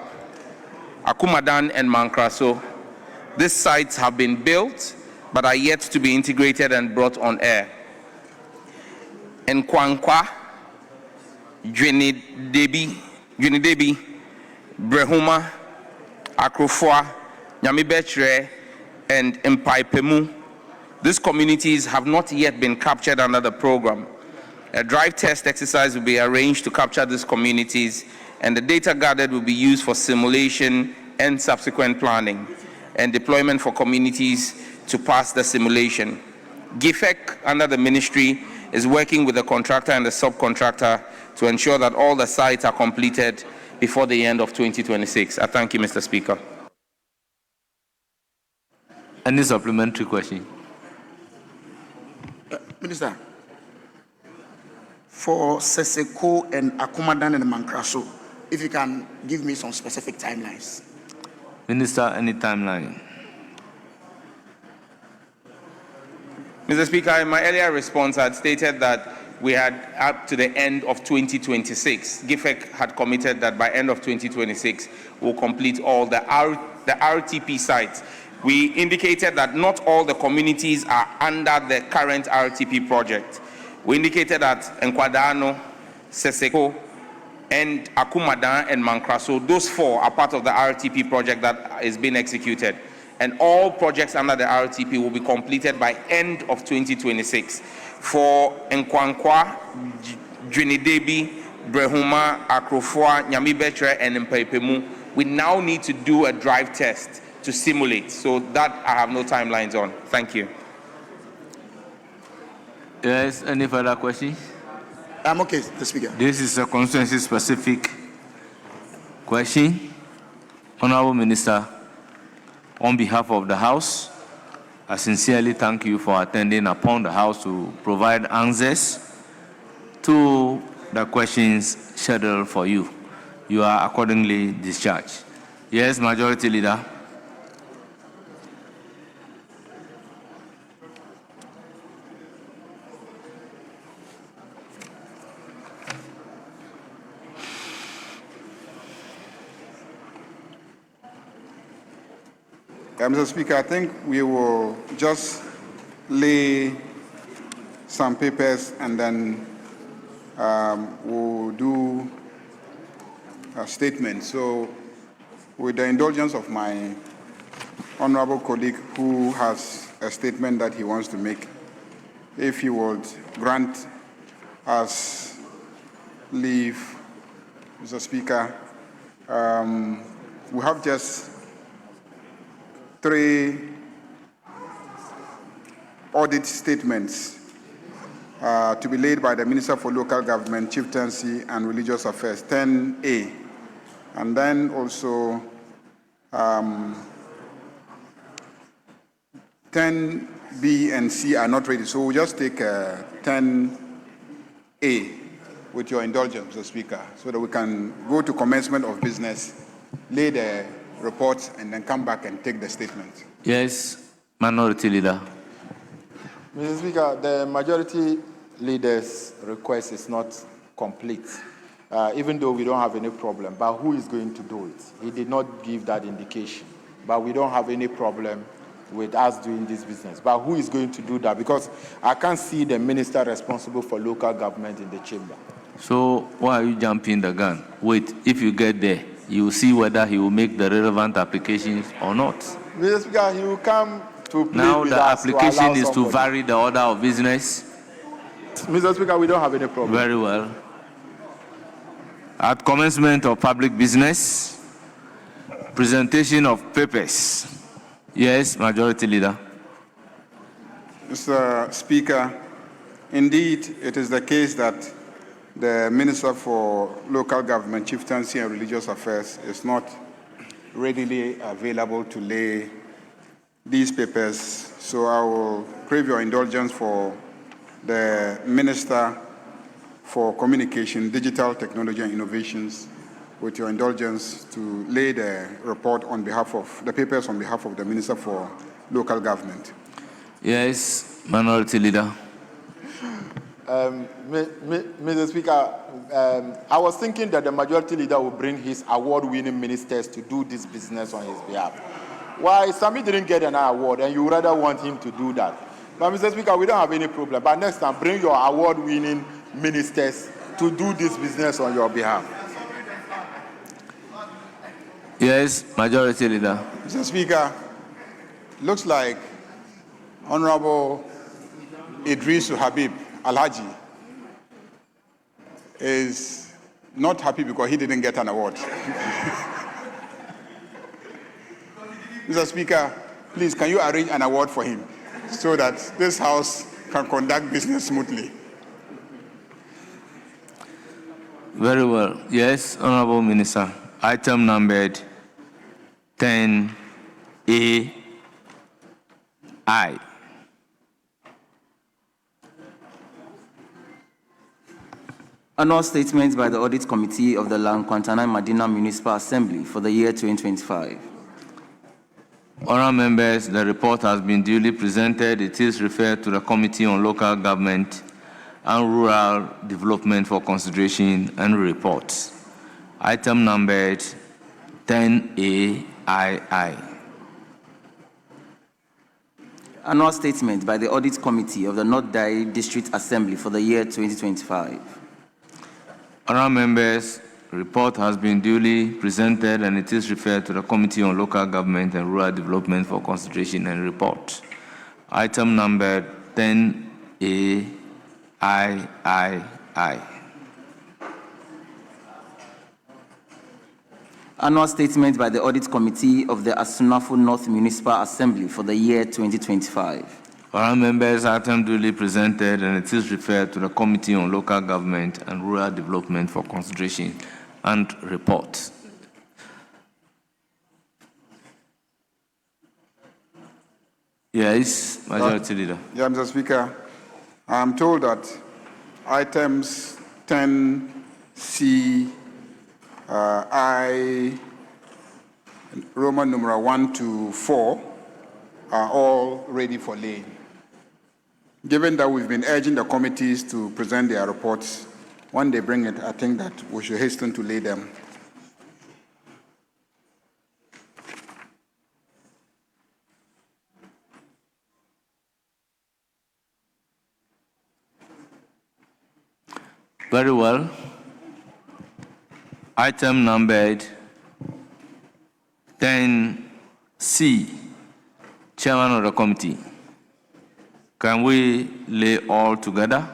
Akumadan and Mankraso, these sites have been built but are yet to be integrated and brought on air. In Kwankwa, Jwinidebi, Brehoma, Akrofua, Nyamibetre, and Mpaipemu, these communities have not yet been captured under the program. A drive test exercise will be arranged to capture these communities, and the data gathered will be used for simulation and subsequent planning and deployment for communities to pass the simulation. GIFEC, under the ministry, is working with the contractor and the subcontractor to ensure that all the sites are completed before the end of 2026. I thank you, Mr. Speaker. Any supplementary question? Minister, for Seseko and Akumadan and Mankraso, if you can give me some specific timelines. Minister, any timeline? Mr. Speaker, in my earlier response, I had stated that we had up to the end of 2026. GIFEC had committed that by end of 2026, we'll complete all the RTP sites. We indicated that not all the communities are under the current RTP project. We indicated that Nkwadano, Seseko, and Akumadan and Mankraso, those four are part of the RTP project that is being executed. And all projects under the RTP will be completed by end of 2026. For Nkwankwa, Dwinidebi, Brehuma, Akrofua, Nyamibetre, and Mpaipemu, we now need to do a drive test to simulate. So that I have no timelines on. Thank you. Yes, any further questions? I'm okay, the Speaker. This is a constituency-specific question. Honorable Minister, on behalf of the House, I sincerely thank you for attending upon the House to provide answers to the questions scheduled for you. You are accordingly discharged. Yes, Majority Leader. Mr. Speaker, I think we will just lay some papers and then we'll do a statement. So, with the indulgence of my honorable colleague who has a statement that he wants to make, if he would grant us leave, Mr. Speaker, we have just 3 audit statements to be laid by the Minister for Local Government, Chieftaincy and Religious Affairs, 10A. And then also 10B and C are not ready. So we'll just take 10A with your indulgence, Mr. Speaker, so that we can go to commencement of business, lay the reports, and then come back and take the statement. Yes, Minority Leader. Mr. Speaker, the Majority Leader's request is not complete, even though we don't have any problem. But who is going to do it? He did not give that indication. But we don't have any problem with us doing this business. But who is going to do that? Because I can't see the minister responsible for local government in the chamber. So why are you jumping the gun? Wait, if you get there, you will see whether he will make the relevant applications or not. Mr. Speaker, he will come to plead Now with the us application to is to vary the order of business. Mr. Speaker, we don't have any problem. Very well. At commencement of public business, presentation of papers. Yes, Majority Leader. Mr. Speaker, indeed, it is the case that the Minister for Local Government, Chieftaincy and Religious Affairs is not readily available to lay these papers. So I will crave your indulgence for the Minister for Communication, Digital Technology and Innovations, with your indulgence to lay the report on behalf of, the papers on behalf of the Minister for Local Government. Yes, Minority Leader. Mr. Speaker, I was thinking that the Majority Leader will bring his award-winning ministers to do this business on his behalf. Why Sami didn't get an award and you rather want him to do that? But Mr. Speaker, we don't have any problem. But next time, bring your award-winning ministers to do this business on your behalf. Yes, Majority Leader. Mr. Speaker, looks like Honorable Idrisu Habib Alhaji is not happy because he didn't get an award. Mr. Speaker, please, can you arrange an award for him so that this House can conduct business smoothly? Very well. Yes, Honorable Minister. Item numbered 10A I. Annual statement by the Audit Committee of the Lankwantana Madina Municipal Assembly for the year 2025. Honourable members, the report has been duly presented. It is referred to the Committee on Local Government and Rural Development for consideration and report. Item numbered 10A II. Annual statement by the Audit Committee of the North Dai District Assembly for the year 2025. Honourable members, the report has been duly presented and it is referred to the Committee on Local Government and Rural Development for consideration and report. Item number 10A III. Annual statement by the Audit Committee of the Asunafo North Municipal Assembly for the year 2025. Honourable members, item duly presented and it is referred to the Committee on Local Government and Rural Development for consideration and report. Yes, Majority Leader. Yeah, Mr. Speaker, I'm told that items 10C, I, Roman numeral 1 to 4 are all ready for laying. Given that we've been urging the committees to present their reports, when they bring it, I think that we should hasten to lay them. Very well. Item numbered 10C, Chairman of the Committee. Can we lay all together?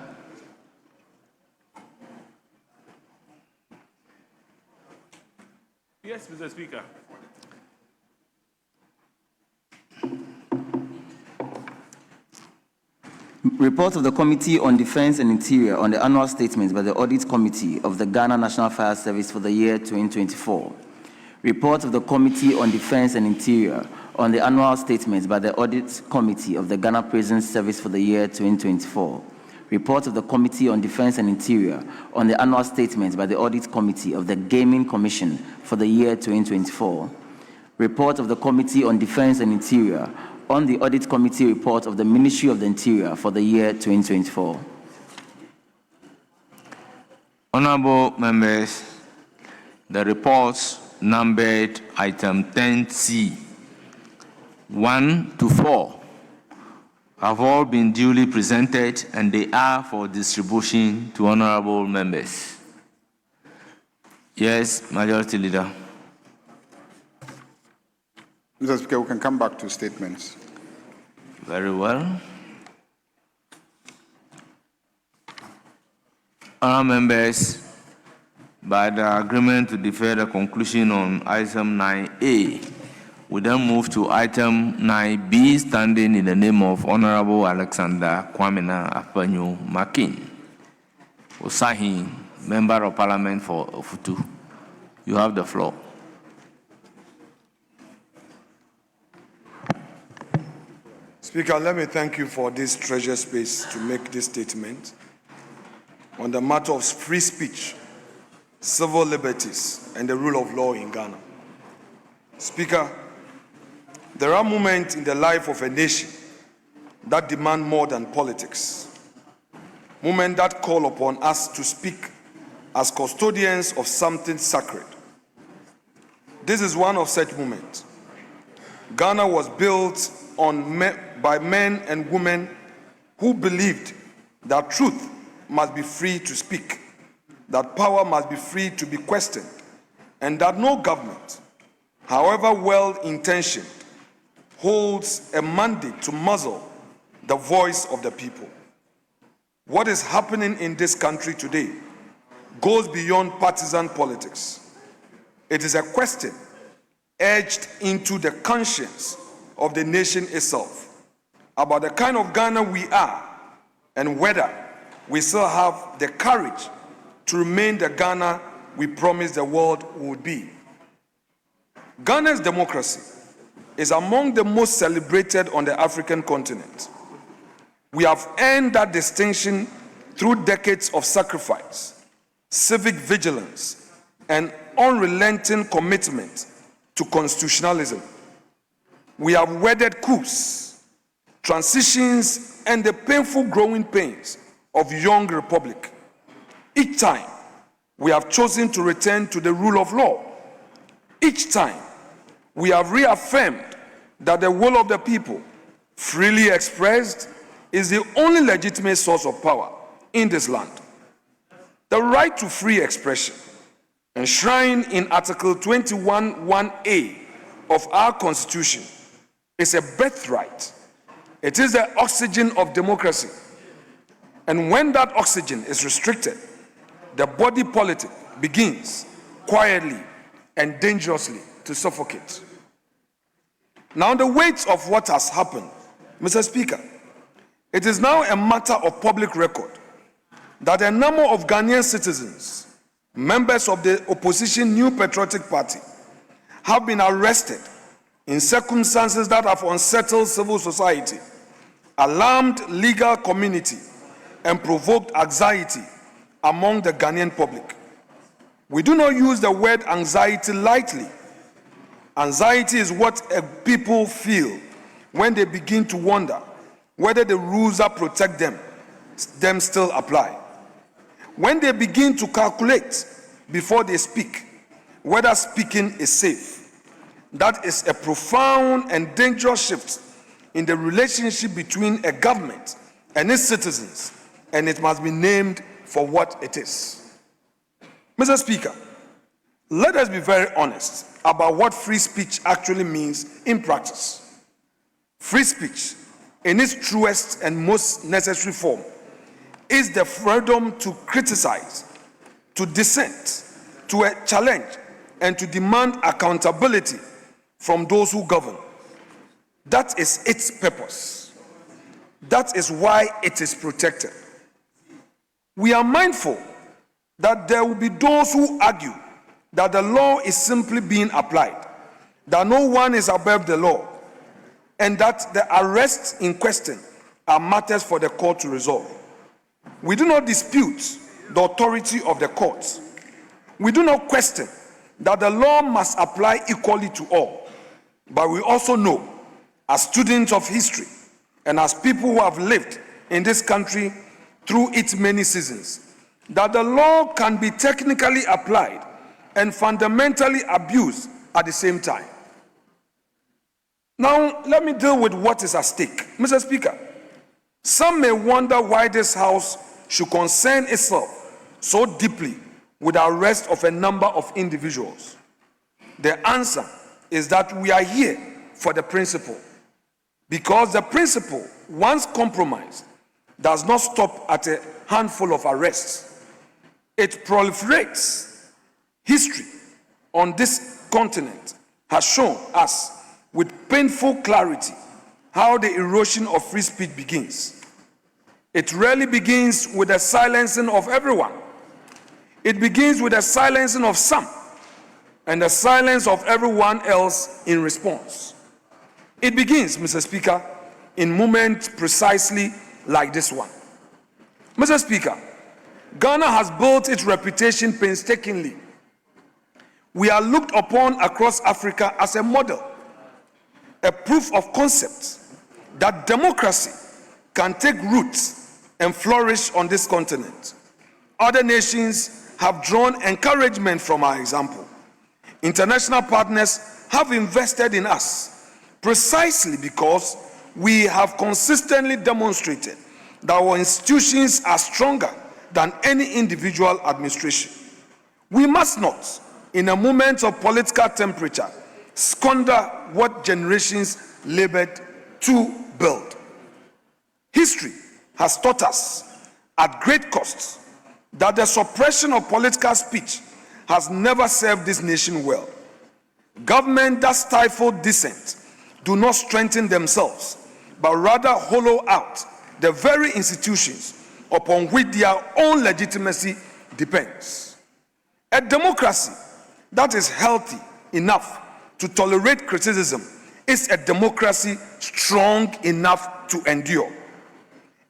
Yes, Mr. Speaker. Report of the Committee on Defense and Interior on the annual statement by the Audit Committee of the Ghana National Fire Service for the year 2024. Report of the Committee on Defense and Interior on the annual statement by the Audit Committee of the Ghana Prison Service for the year 2024. Report of the Committee on Defense and Interior on the annual statement by the Audit Committee of the Gaming Commission for the year 2024. Report of the Committee on Defense and Interior on the Audit Committee report of the Ministry of the Interior for the year 2024. Honorable members, the reports numbered item 10C, 1 to 4, have all been duly presented and they are for distribution to honorable members. Yes, Majority Leader. Mr. Speaker, we can come back to statements. Very well. Honourable members, by the agreement to defer the conclusion on item 9A, we then move to item 9B, standing in the name of Honourable Alexander Kwamena Apanyo Makin, Osahin, Member of Parliament for Ofutu. You have the floor. Speaker, let me thank you for this treasure space to make this statement on the matter of free speech, civil liberties, and the rule of law in Ghana. Speaker, there are moments in the life of a nation that demand more than politics, moments that call upon us to speak as custodians of something sacred. This is one of such moments. Ghana was built by men and women who believed that truth must be free to speak, that power must be free to be questioned, and that no government, however well-intentioned, holds a mandate to muzzle the voice of the people. What is happening in this country today goes beyond partisan politics. It is a question edged into the conscience of the nation itself about the kind of Ghana we are and whether we still have the courage to remain the Ghana we promised the world would be. Ghana's democracy is among the most celebrated on the African continent. We have earned that distinction through decades of sacrifice, civic vigilance, and unrelenting commitment to constitutionalism. We have weathered coups, transitions, and the painful growing pains of young republic. Each time, we have chosen to return to the rule of law. Each time, we have reaffirmed that the will of the people, freely expressed, is the only legitimate source of power in this land. The right to free expression, enshrined in Article 21(1)(a) of our Constitution, is a birthright. It is the oxygen of democracy. And when that oxygen is restricted, the body politic begins quietly and dangerously to suffocate. Now, the weight of what has happened, Mr. Speaker, it is now a matter of public record that a number of Ghanaian citizens, members of the opposition New Patriotic Party, have been arrested in circumstances that have unsettled civil society, alarmed legal community, and provoked anxiety among the Ghanaian public. We do not use the word anxiety lightly. Anxiety is what people feel when they begin to wonder whether the rules that protect them still apply. When they begin to calculate before they speak whether speaking is safe. That is a profound and dangerous shift in the relationship between a government and its citizens, and it must be named for what it is. Mr. Speaker, let us be very honest about what free speech actually means in practice. Free speech, in its truest and most necessary form, is the freedom to criticize, to dissent, to challenge, and to demand accountability from those who govern. That is its purpose. That is why it is protected. We are mindful that there will be those who argue that the law is simply being applied, that no one is above the law, and that the arrests in question are matters for the court to resolve. We do not dispute the authority of the courts. We do not question that the law must apply equally to all. But we also know, as students of history and as people who have lived in this country through its many seasons, that the law can be technically applied and fundamentally abused at the same time. Now, let me deal with what is at stake. Mr. Speaker, some may wonder why this House should concern itself so deeply with the arrest of a number of individuals. The answer is that we are here for the principle, because the principle, once compromised, does not stop at a handful of arrests. It proliferates. History on this continent has shown us with painful clarity how the erosion of free speech begins. It rarely begins with the silencing of everyone. It begins with the silencing of some and the silence of everyone else in response. It begins, Mr. Speaker, in moments precisely like this one. Mr. Speaker, Ghana has built its reputation painstakingly. We are looked upon across Africa as a model, a proof of concept that democracy can take roots and flourish on this continent. Other nations have drawn encouragement from our example. International partners have invested in us precisely because we have consistently demonstrated that our institutions are stronger than any individual administration. We must not, in a moment of political temperature, squander what generations labored to build. History has taught us at great cost that the suppression of political speech has never served this nation well. Government that stifle dissent do not strengthen themselves, but rather hollow out the very institutions upon which their own legitimacy depends. A democracy that is healthy enough to tolerate criticism is a democracy strong enough to endure.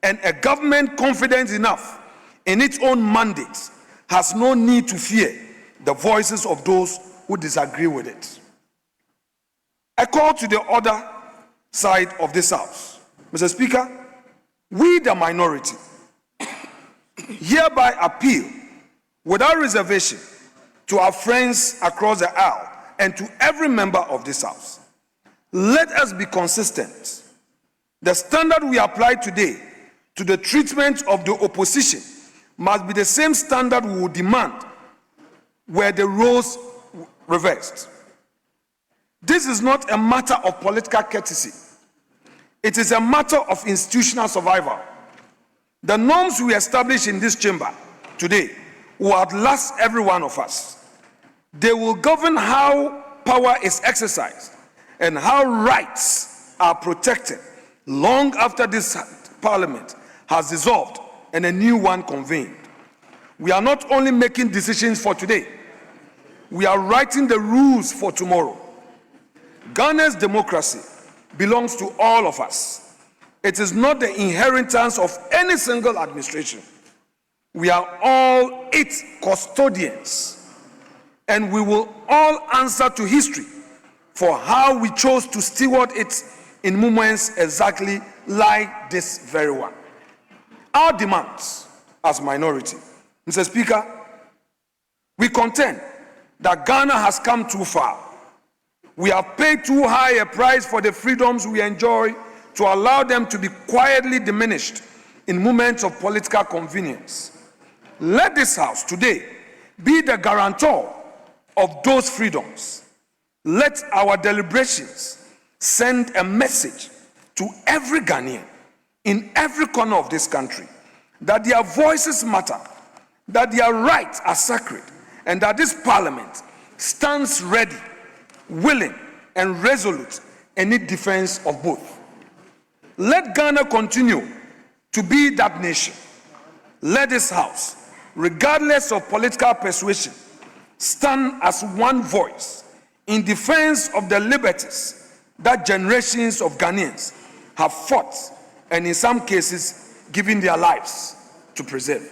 And a government confident enough in its own mandates has no need to fear the voices of those who disagree with it. I call to the other side of this House. Mr. Speaker, we, the minority, hereby appeal without reservation to our friends across the aisle and to every member of this House. Let us be consistent. The standard we apply today to the treatment of the opposition must be the same standard we will demand were the roles reversed. This is not a matter of political courtesy. It is a matter of institutional survival. The norms we establish in this chamber today will outlast every one of us. They will govern how power is exercised and how rights are protected long after this parliament has dissolved and a new one convened. We are not only making decisions for today, we are writing the rules for tomorrow. Ghana's democracy belongs to all of us. It is not the inheritance of any single administration. We are all its custodians, and we will all answer to history for how we chose to steward it in moments exactly like this very one. Our demands as minority, Mr. Speaker, we contend that Ghana has come too far. We have paid too high a price for the freedoms we enjoy to allow them to be quietly diminished in moments of political convenience. Let this House today be the guarantor of those freedoms. Let our deliberations send a message to every Ghanaian in every corner of this country that their voices matter, that their rights are sacred, and that this parliament stands ready, willing, and resolute in its defense of both. Let Ghana continue to be that nation. Let this House, regardless of political persuasion, stand as one voice in defense of the liberties that generations of Ghanaians have fought and in some cases given their lives to preserve.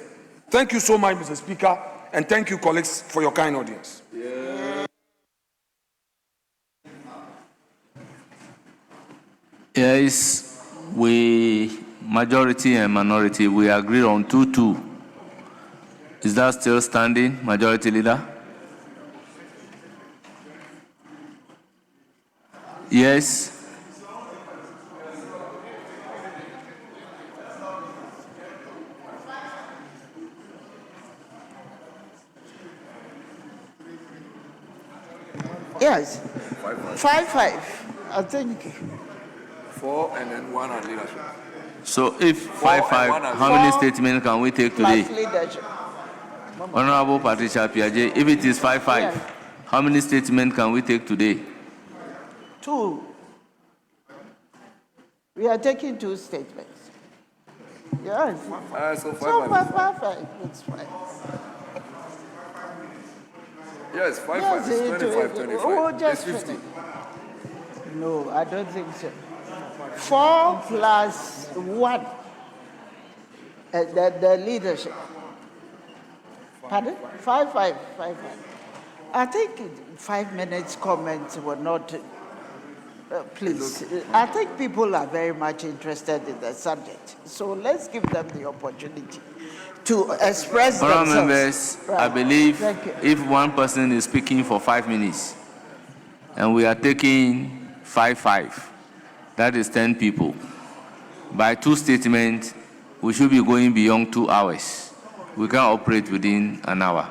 Thank you so much, Mr. Speaker, and thank you, colleagues, for your kind audience. Yes, we, majority and minority, we agree on 2-2. Is that still standing, Majority Leader? Yes. Yes. 5-5. I think. 4 and then 1 on leadership. So if 5-5, how many statements can we take today? Plus leadership. Honorable Patricia Piaget, if it is 5-5, Yeah. how many statements can we take today? 2. We are taking 2 statements. Yes. So 5 So and 5-5. It's fine. yes, 5 Yes, is it- 25, it- 25. oh, It's just 50. No, I don't think so. 4 plus 1. The leadership. Pardon? 5-5. I think 5 minutes comments were not. Please, I think people are very much interested in the subject. So let's give them the opportunity to express Honorable themselves. members, I believe Thank you. if one person is speaking for 5 minutes and we are taking 5-5, that is 10 people. By 2 statements, we should be going beyond 2 hours. We can operate within an hour.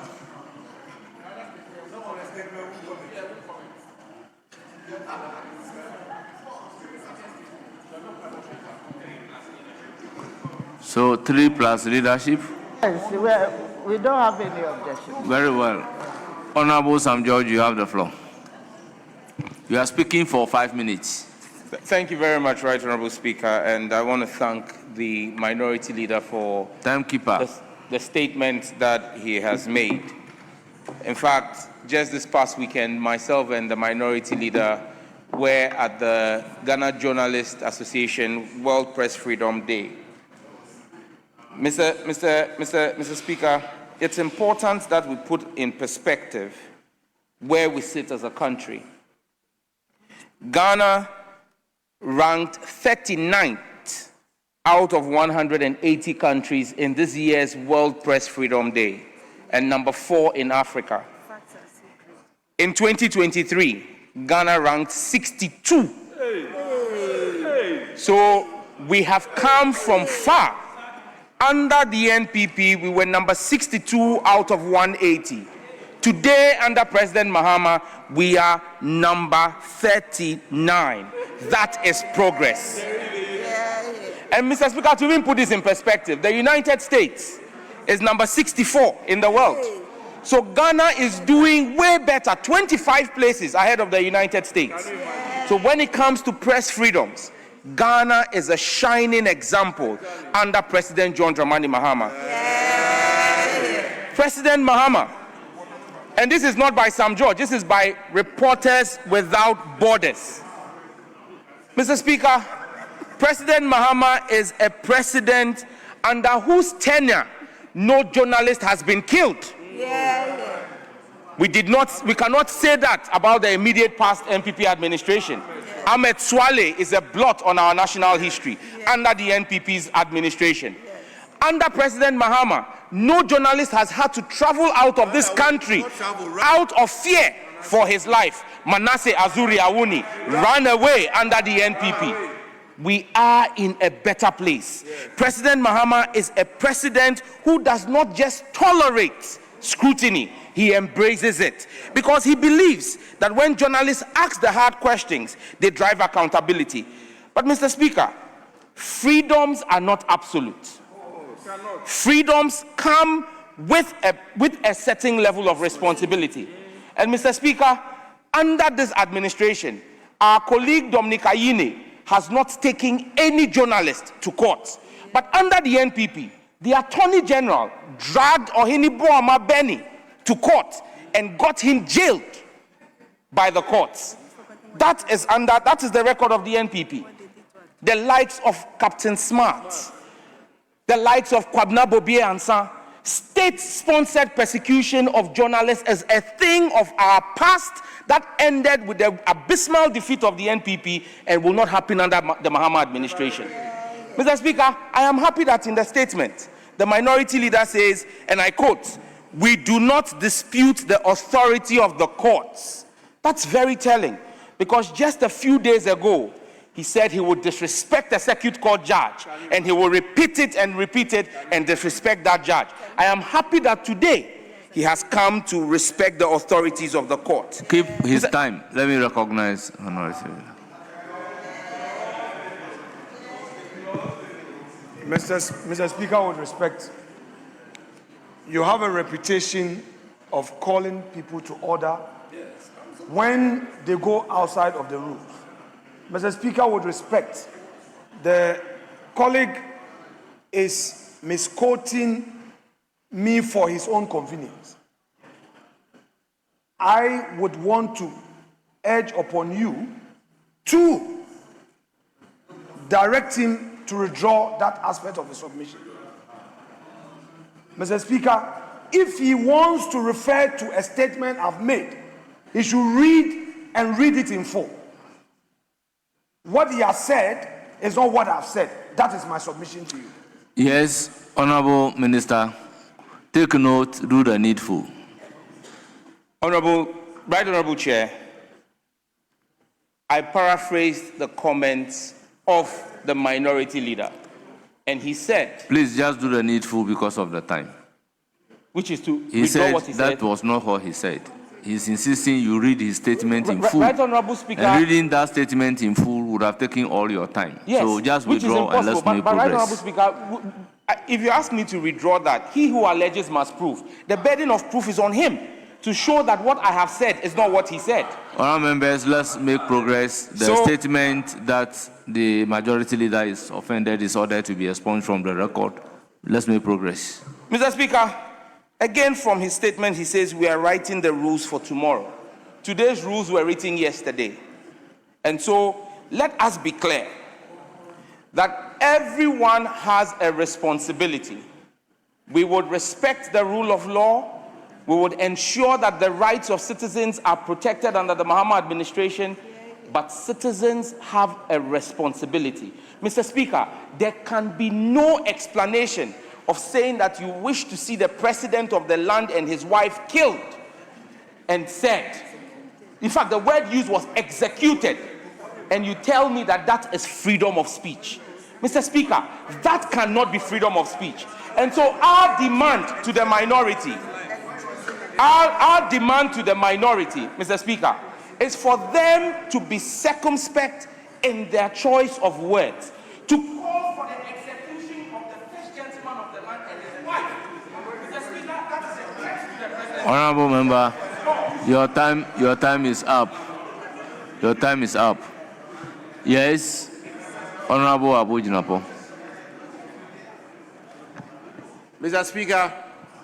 So 3 plus leadership. Yes, We don't have any objection. Very well. Honorable Sam George, you have the floor. You are speaking for 5 minutes. Thank you very much, Right Honorable Speaker, and I want to thank the Minority Leader for Timekeeper. the statement that he has made. In fact, just this past weekend, myself and the Minority Leader were at the Ghana Journalists Association World Press Freedom Day. Mr. Speaker, it's important that we put in perspective where we sit as a country. Ghana ranked 39th out of 180 countries in this year's World Press Freedom Day, and number 4 in Africa. In 2023, Ghana ranked 62. So we have come from far. Under the NPP, we were number 62 out of 180. Today, under President Mahama, we are number 39. That is progress. And Mr. Speaker, to even put this in perspective, the United States is number 64 in the world. So Ghana is doing way better, 25 places ahead of the United States. So when it comes to press freedoms, Ghana is a shining example under President John Dramani Mahama. President Mahama, and this is not by Sam George, this is by Reporters Without Borders. Mr. Speaker, President Mahama is a president under whose tenure no journalist has been killed. We cannot say that about the immediate past NPP administration. Ahmed Swale is a blot on our national history under the NPP's administration. Under President Mahama, no journalist has had to travel out of this country out of fear for his life. Manasseh Azuri Awuni ran away under the NPP. We are in a better place. President Mahama is a president who does not just tolerate scrutiny, he embraces it, because he believes that when journalists ask the hard questions, they drive accountability. But Mr. Speaker, freedoms are not absolute. Freedoms come with a certain level of responsibility. And Mr. Speaker, under this administration, our colleague Dominic Ayine has not taken any journalist to court. But under the NPP, the Attorney General dragged Ohini Boama Beni to court and got him jailed by the courts. That is the record of the NPP. The likes of Captain Smart, the likes of Kwabna Bobie Ansa, state-sponsored persecution of journalists is a thing of our past that ended with the abysmal defeat of the NPP and will not happen under the Mahama administration. Mr. Speaker, I am happy that in the statement, the Minority Leader says, and I quote, "We do not dispute the authority of the courts." That's very telling, because just a few days ago, he said he would disrespect a circuit court judge, and he will repeat it and disrespect that judge. I am happy that today he has come to respect the authorities of the court. Keep his time. Let me recognize Honorable. Mr. Speaker, with respect, you have a reputation of calling people to order when they go outside of the rules. Mr. Speaker, with respect, the colleague is misquoting me for his own convenience. I would want to urge upon you to direct him to withdraw that aspect of the submission. Mr. Speaker, if he wants to refer to a statement I've made, he should read it in full. What he has said is not what I've said. That is my submission to you. Yes, Honorable Minister, take note, do the needful. Right Honorable Chair, I paraphrased the comments of the Minority Leader, and he said, please just do the needful because of the time. Which is to he withdraw said what he said. that was not what he said. He's insisting you read his statement in Right, full. Right Honorable Speaker, and reading that statement in full would have taken all your time. yes, So just which is withdraw and impossible. let's make but Right progress. Honorable Speaker, If you ask me to withdraw that, he who alleges must prove. The burden of proof is on him to show that what I have said is not what he said. Honourable members, let's make progress. The statement that the majority leader is offended is ordered to be expunged from the record. Let's make progress. Mr. Speaker, again from his statement, he says we are writing the rules for tomorrow. Today's rules were written yesterday. And so let us be clear that everyone has a responsibility. We would respect the rule of law. We would ensure that the rights of citizens are protected under the Mahama administration, but citizens have a responsibility. Mr. Speaker, there can be no explanation of saying that you wish to see the president of the land and his wife killed and said, in fact, the word used was executed, and you tell me that that is freedom of speech. Mr. Speaker, that cannot be freedom of speech. And so our demand to the minority, our demand to the minority, Mr. Speaker, is for them to be circumspect in their choice of words, to call for the execution of the first gentleman of the land and his wife. Mr. Speaker, that is a threat to the president. Honourable member, your time is up. Your time is up. Yes, Honourable Abu Jinapo. Mr. Speaker,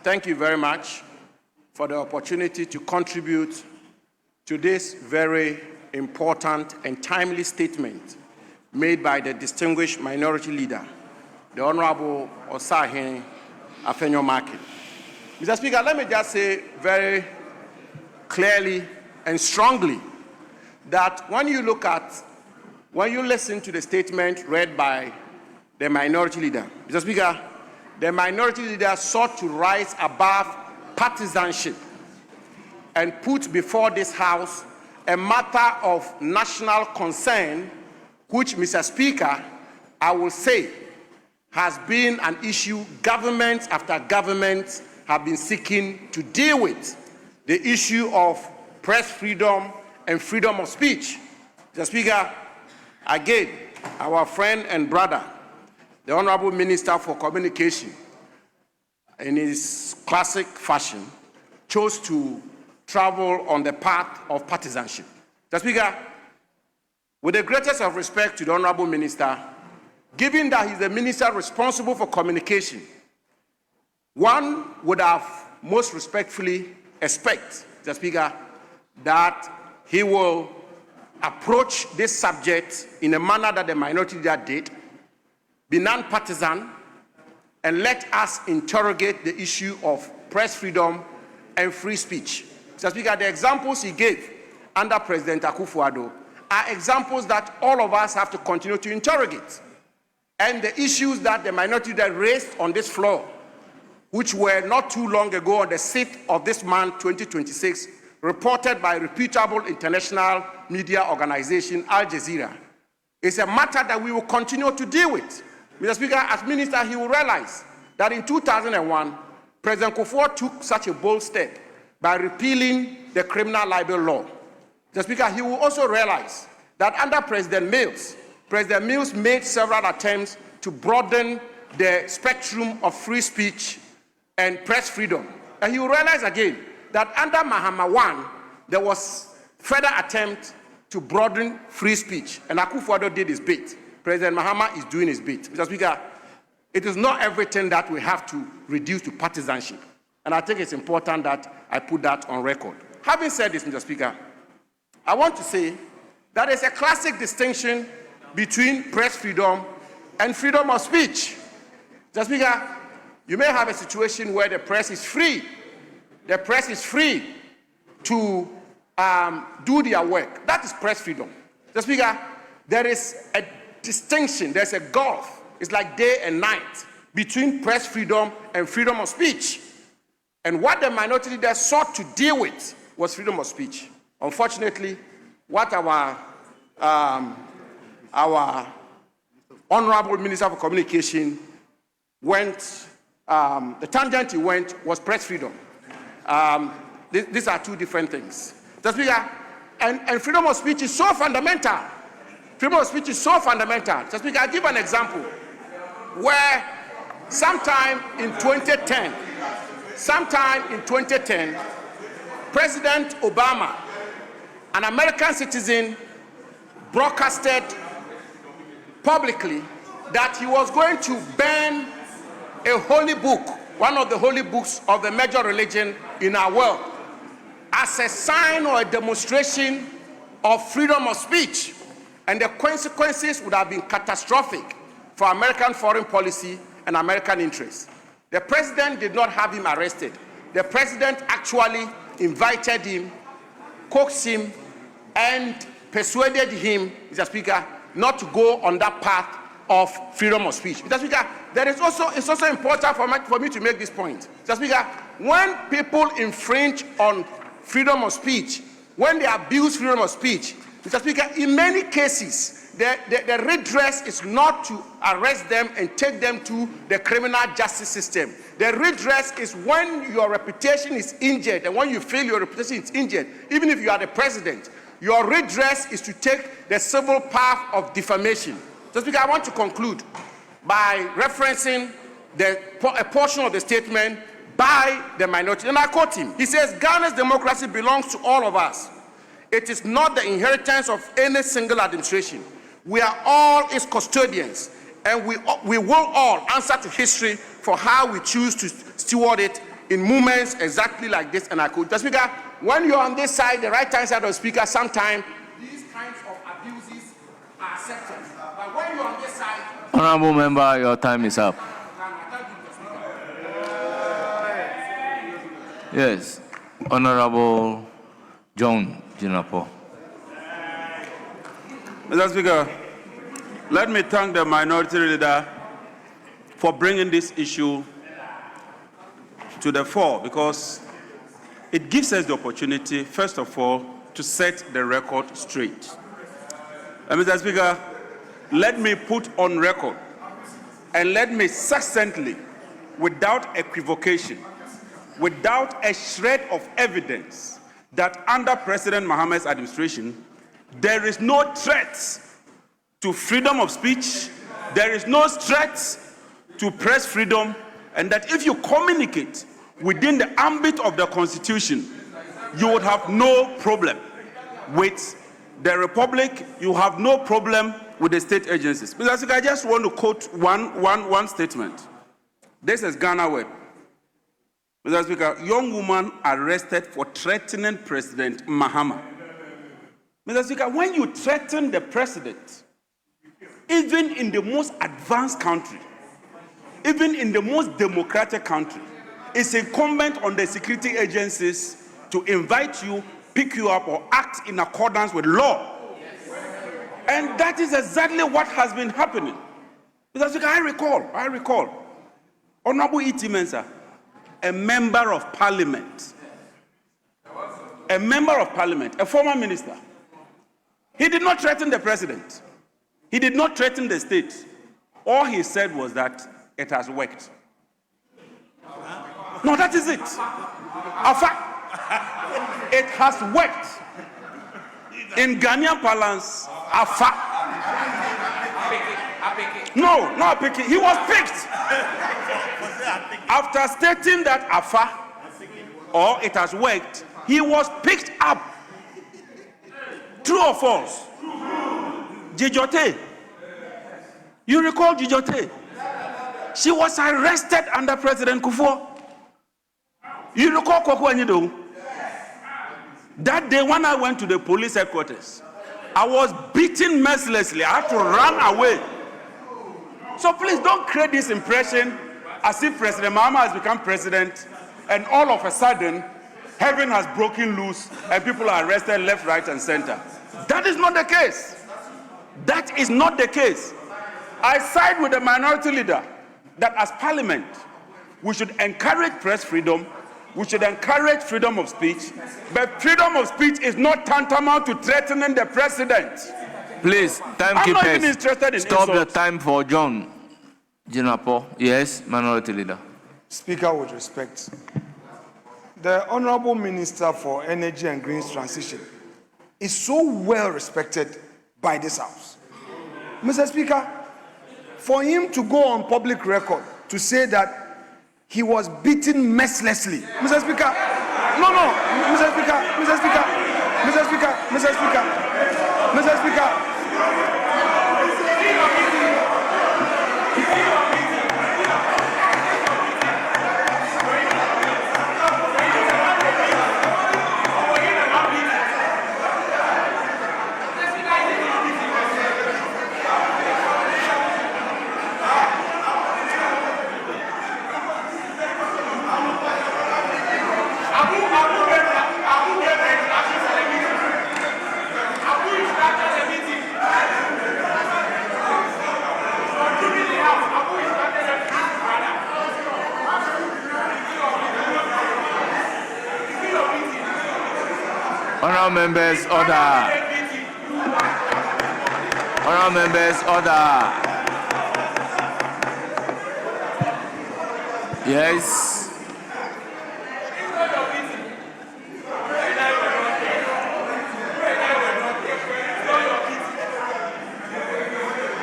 thank you very much for the opportunity to contribute to this very important and timely statement made by the distinguished minority leader, the Honorable Osahin Afenyo-Markin. Mr. Speaker, let me just say very clearly and strongly that when you listen to the statement read by the minority leader, Mr. Speaker, the minority leader sought to rise above partisanship and put before this House a matter of national concern, which, Mr. Speaker, I will say has been an issue government after government have been seeking to deal with, the issue of press freedom and freedom of speech. Mr. Speaker, again, our friend and brother, the Honorable Minister for Communication, in his classic fashion, chose to travel on the path of partisanship. Mr. Speaker, with the greatest of respect to the Honorable Minister, given that he's the minister responsible for communication, one would have most respectfully expect, Mr. Speaker, that he will approach this subject in a manner that the minority leader did, be non-partisan, and let us interrogate the issue of press freedom and free speech. Mr. Speaker, the examples he gave under President Akufo-Addo are examples that all of us have to continue to interrogate. And the issues that the minority leader raised on this floor, which were not too long ago on the 6th of this month, 2026, reported by reputable international media organization Al Jazeera, is a matter that we will continue to deal with. Mr. Speaker, as minister, he will realize that in 2001, President Kufuor took such a bold step by repealing the criminal libel law. Mr. Speaker, he will also realize that under President Mills made several attempts to broaden the spectrum of free speech and press freedom. And he will realize again that under Mahama I, there was further attempt to broaden free speech, and Akufo-Addo did his bit. President Mahama is doing his bit. Mr. Speaker, it is not everything that we have to reduce to partisanship, and I think it's important that I put that on record. Having said this, Mr. Speaker, I want to say that there's a classic distinction between press freedom and freedom of speech. Mr. Speaker, you may have a situation where the press is free. The press is free to do their work. That is press freedom. Mr. Speaker, there is a distinction, there's a gulf. It's like day and night between press freedom and freedom of speech. And what the minority leader sought to deal with was freedom of speech. Unfortunately, what our Honorable Minister for Communication went, the tangent he went was press freedom. These are two different things. Mr. Speaker, and freedom of speech is so fundamental. Freedom of speech is so fundamental. Mr. Speaker, I'll give an example where sometime in 2010, President Obama, an American citizen, broadcasted publicly that he was going to ban a holy book, one of the holy books of the major religion in our world, as a sign or a demonstration of freedom of speech, and the consequences would have been catastrophic for American foreign policy and American interests. The president did not have him arrested. The president actually invited him, coaxed him, and persuaded him, Mr. Speaker, not to go on that path of freedom of speech. Mr. Speaker, it's also important for me to make this point. Mr. Speaker, when people infringe on freedom of speech, when they abuse freedom of speech, Mr. Speaker, in many cases, the redress is not to arrest them and take them to the criminal justice system. The redress is when your reputation is injured, and when you feel your reputation is injured, even if you are the president, your redress is to take the civil path of defamation. So, Speaker, I want to conclude by referencing a portion of the statement by the minority, and I quote him. He says, "Ghana's democracy belongs to all of us. It is not the inheritance of any single administration. We are all its custodians, and we will all answer to history for how we choose to steward it in moments exactly like this." And I quote, the Speaker, when you're on this side, the right-hand side of the Speaker, sometimes these kinds of abuses are accepted. But when you're on this side... Honorable member, your time is up. Yes, Honorable John Jinapor. Mr. Speaker, let me thank the minority leader for bringing this issue to the fore, because it gives us the opportunity, first of all, to set the record straight. And Mr. Speaker, let me put on record and let me succinctly, without equivocation, without a shred of evidence, that under President Mohammed's administration, there is no threat to freedom of speech, there is no threat to press freedom, and that if you communicate within the ambit of the Constitution, you would have no problem with the Republic, you have no problem with the state agencies. Mr. Speaker, I just want to quote one statement. This is Ghana Web. Mr. Speaker, young woman arrested for threatening President Mahama. Mr. Speaker, when you threaten the president, even in the most advanced country, even in the most democratic country, it's incumbent on the security agencies to invite you, pick you up, or act in accordance with law. And that is exactly what has been happening. Mr. Speaker, I recall, Honorable E.T. Mensah, a member of parliament, a former minister. He did not threaten the president. He did not threaten the state. All he said was that it has worked. No, that is it. It has worked. In Ghanaian parlance, No, not picking. He was picked. After stating that or it has worked, he was picked up. True or false? Jijote. You recall Jijote? She was arrested under President Kufuor. You recall Kwaku Anyido? That day when I went to the police headquarters, I was beaten mercilessly. I had to run away. So please don't create this impression as if President Mahama has become president and all of a sudden heaven has broken loose and people are arrested left, right, and center. That is not the case. That is not the case. I side with the minority leader that as parliament, we should encourage press freedom, we should encourage freedom of speech, but freedom of speech is not tantamount to threatening the president. Please, I'm not even interested in stop the insults. time for John Jinapor. Yes, minority leader. Speaker, with respect, the Honorable Minister for Energy and Green Transition is so well respected by this House. Mr. Speaker, for him to go on public record to say that he was beaten mercilessly. Mr. Speaker, no, Mr. Speaker, Mr. Speaker, Mr. Speaker, Mr. Speaker, Mr. Speaker. Honourable members, order. Honourable members, order. Yes.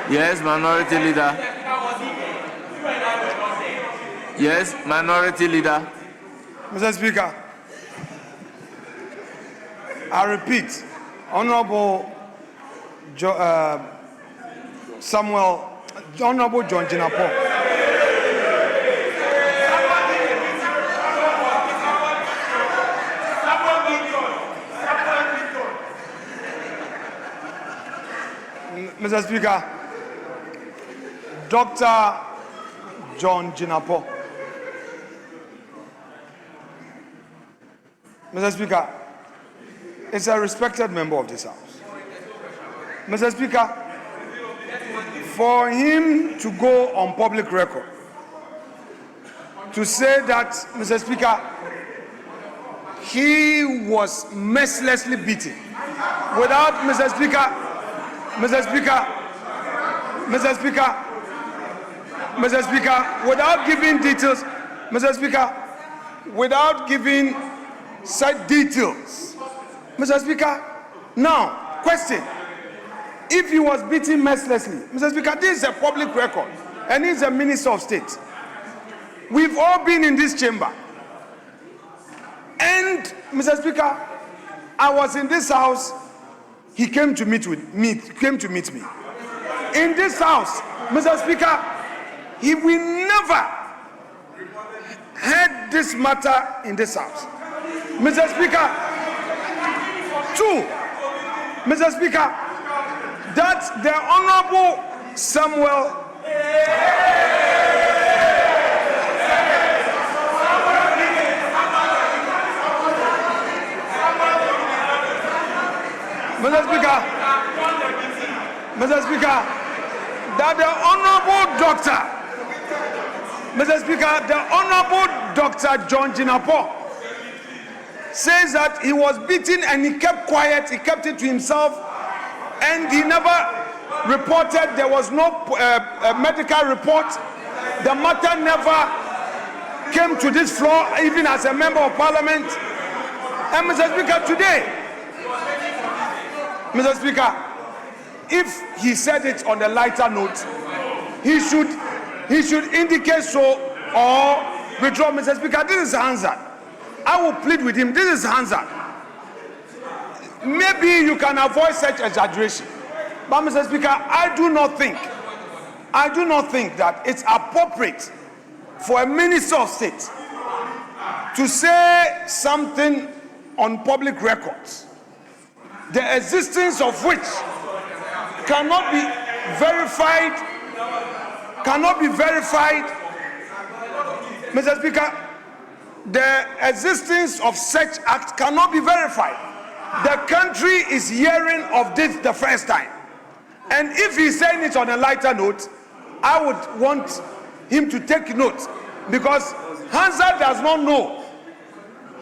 Yes, minority leader. Yes, minority leader. Mr. Speaker, I repeat, Honorable Honorable John Jinapor. Mr. Speaker, Dr. John Jinapor. Mr. Speaker, is a respected member of this House. Mr. Speaker, for him to go on public record to say that, Mr. Speaker, he was mercilessly beaten without, Mr. Speaker, without giving details, Mr. Speaker, without giving such details. Mr. Speaker, now, question. If he was beaten mercilessly, Mr. Speaker, this is a public record, and he's a Minister of State. We've all been in this chamber. And, Mr. Speaker, I was in this house, he came to meet me. In this house, Mr. Speaker, we never had this matter in this house. Mr. Speaker, two, Mr. Speaker, that the Honorable Samuel Mr. Speaker, that the Honorable Dr. John Jinapor says that he was beaten and he kept quiet, he kept it to himself, and he never reported. There was no medical report. The matter never came to this floor, even as a member of parliament. And Mr. Speaker, today, Mr. Speaker, if he said it on a lighter note, he should indicate so or withdraw. Mr. Speaker, this is Hansard. I will plead with him. This is Hansard. Maybe you can avoid such exaggeration. But Mr. Speaker, I do not think that it's appropriate for a Minister of State to say something on public records, the existence of which cannot be verified. Mr. Speaker, the existence of such act cannot be verified. The country is hearing of this the first time. And if he's saying it on a lighter note, I would want him to take note, because Hansard does not know.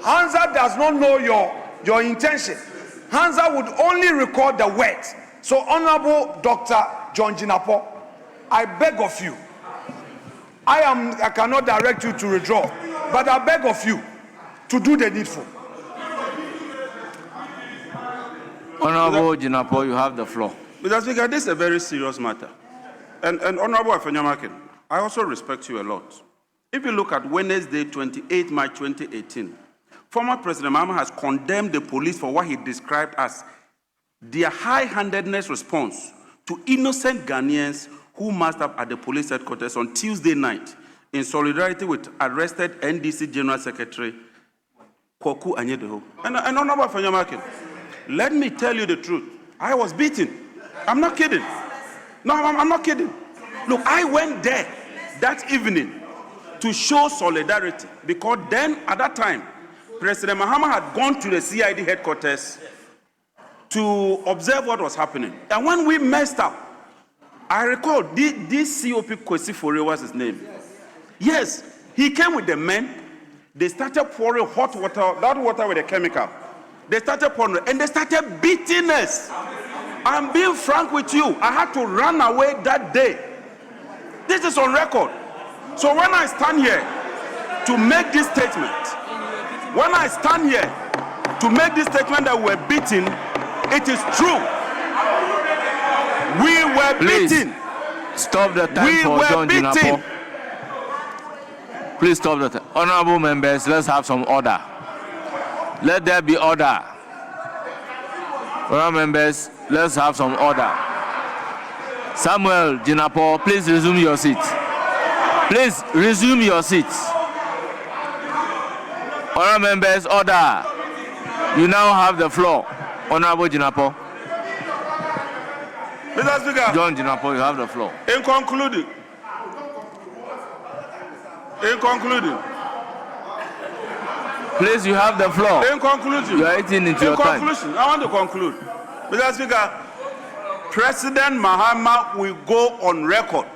Hansard does not know your intention. Hansard would only record the words. So, Honorable Dr. John Jinapor, I beg of you, I cannot direct you to withdraw, but I beg of you to do the needful. Honorable Jinapor, you have the floor. Mr. Speaker, this is a very serious matter. And Honorable Afenyomakin, I also respect you a lot. If you look at Wednesday, 28 March 2018, former President Mahama has condemned the police for what he described as their high-handedness response to innocent Ghanaians who massed up at the police headquarters on Tuesday night in solidarity with arrested NDC General Secretary Kwaku Anyedeho. And Honorable Fanyamakin, let me tell you the truth. I was beaten. I'm not kidding. No, I'm not kidding. Look, I went there that evening to show solidarity because then, at that time, President Mahama had gone to the CID headquarters to observe what was happening. And when we messed up, I recall this COP Kwesi Fore was his name. Yes, he came with the men. They started pouring hot water, that water with a chemical. They started pouring, and they started beating us. I'm being frank with you. I had to run away that day. This is on record. So when I stand here to make this statement, that we're beaten, it is true. We were beaten. Stop the time for John Jinapo. Please stop the time. Honorable members, let's have some order. Let there be order. Honorable members, let's have some order. Samuel Jinapo, please resume your seat. Please resume your seats. Honorable members, order. You now have the floor. Honorable Jinapo. Mr. Speaker. John Jinapo, you have the floor. In concluding, please, you have the floor. In conclusion, you are eating into your time. I want to conclude. Mr. Speaker, President Mahama will go on record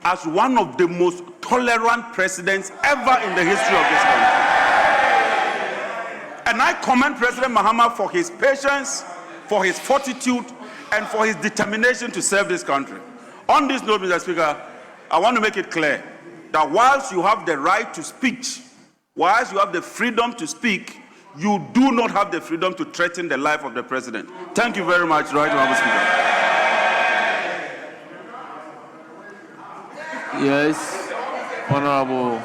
as one of the most tolerant presidents ever in the history of this country. And I commend President Mahama for his patience, for his fortitude, and for his determination to serve this country. On this note, Mr. Speaker, I want to make it clear that whilst you have the right to speech, whilst you have the freedom to speak, you do not have the freedom to threaten the life of the president. Thank you very much, Right Honorable Speaker. Yes, Honorable.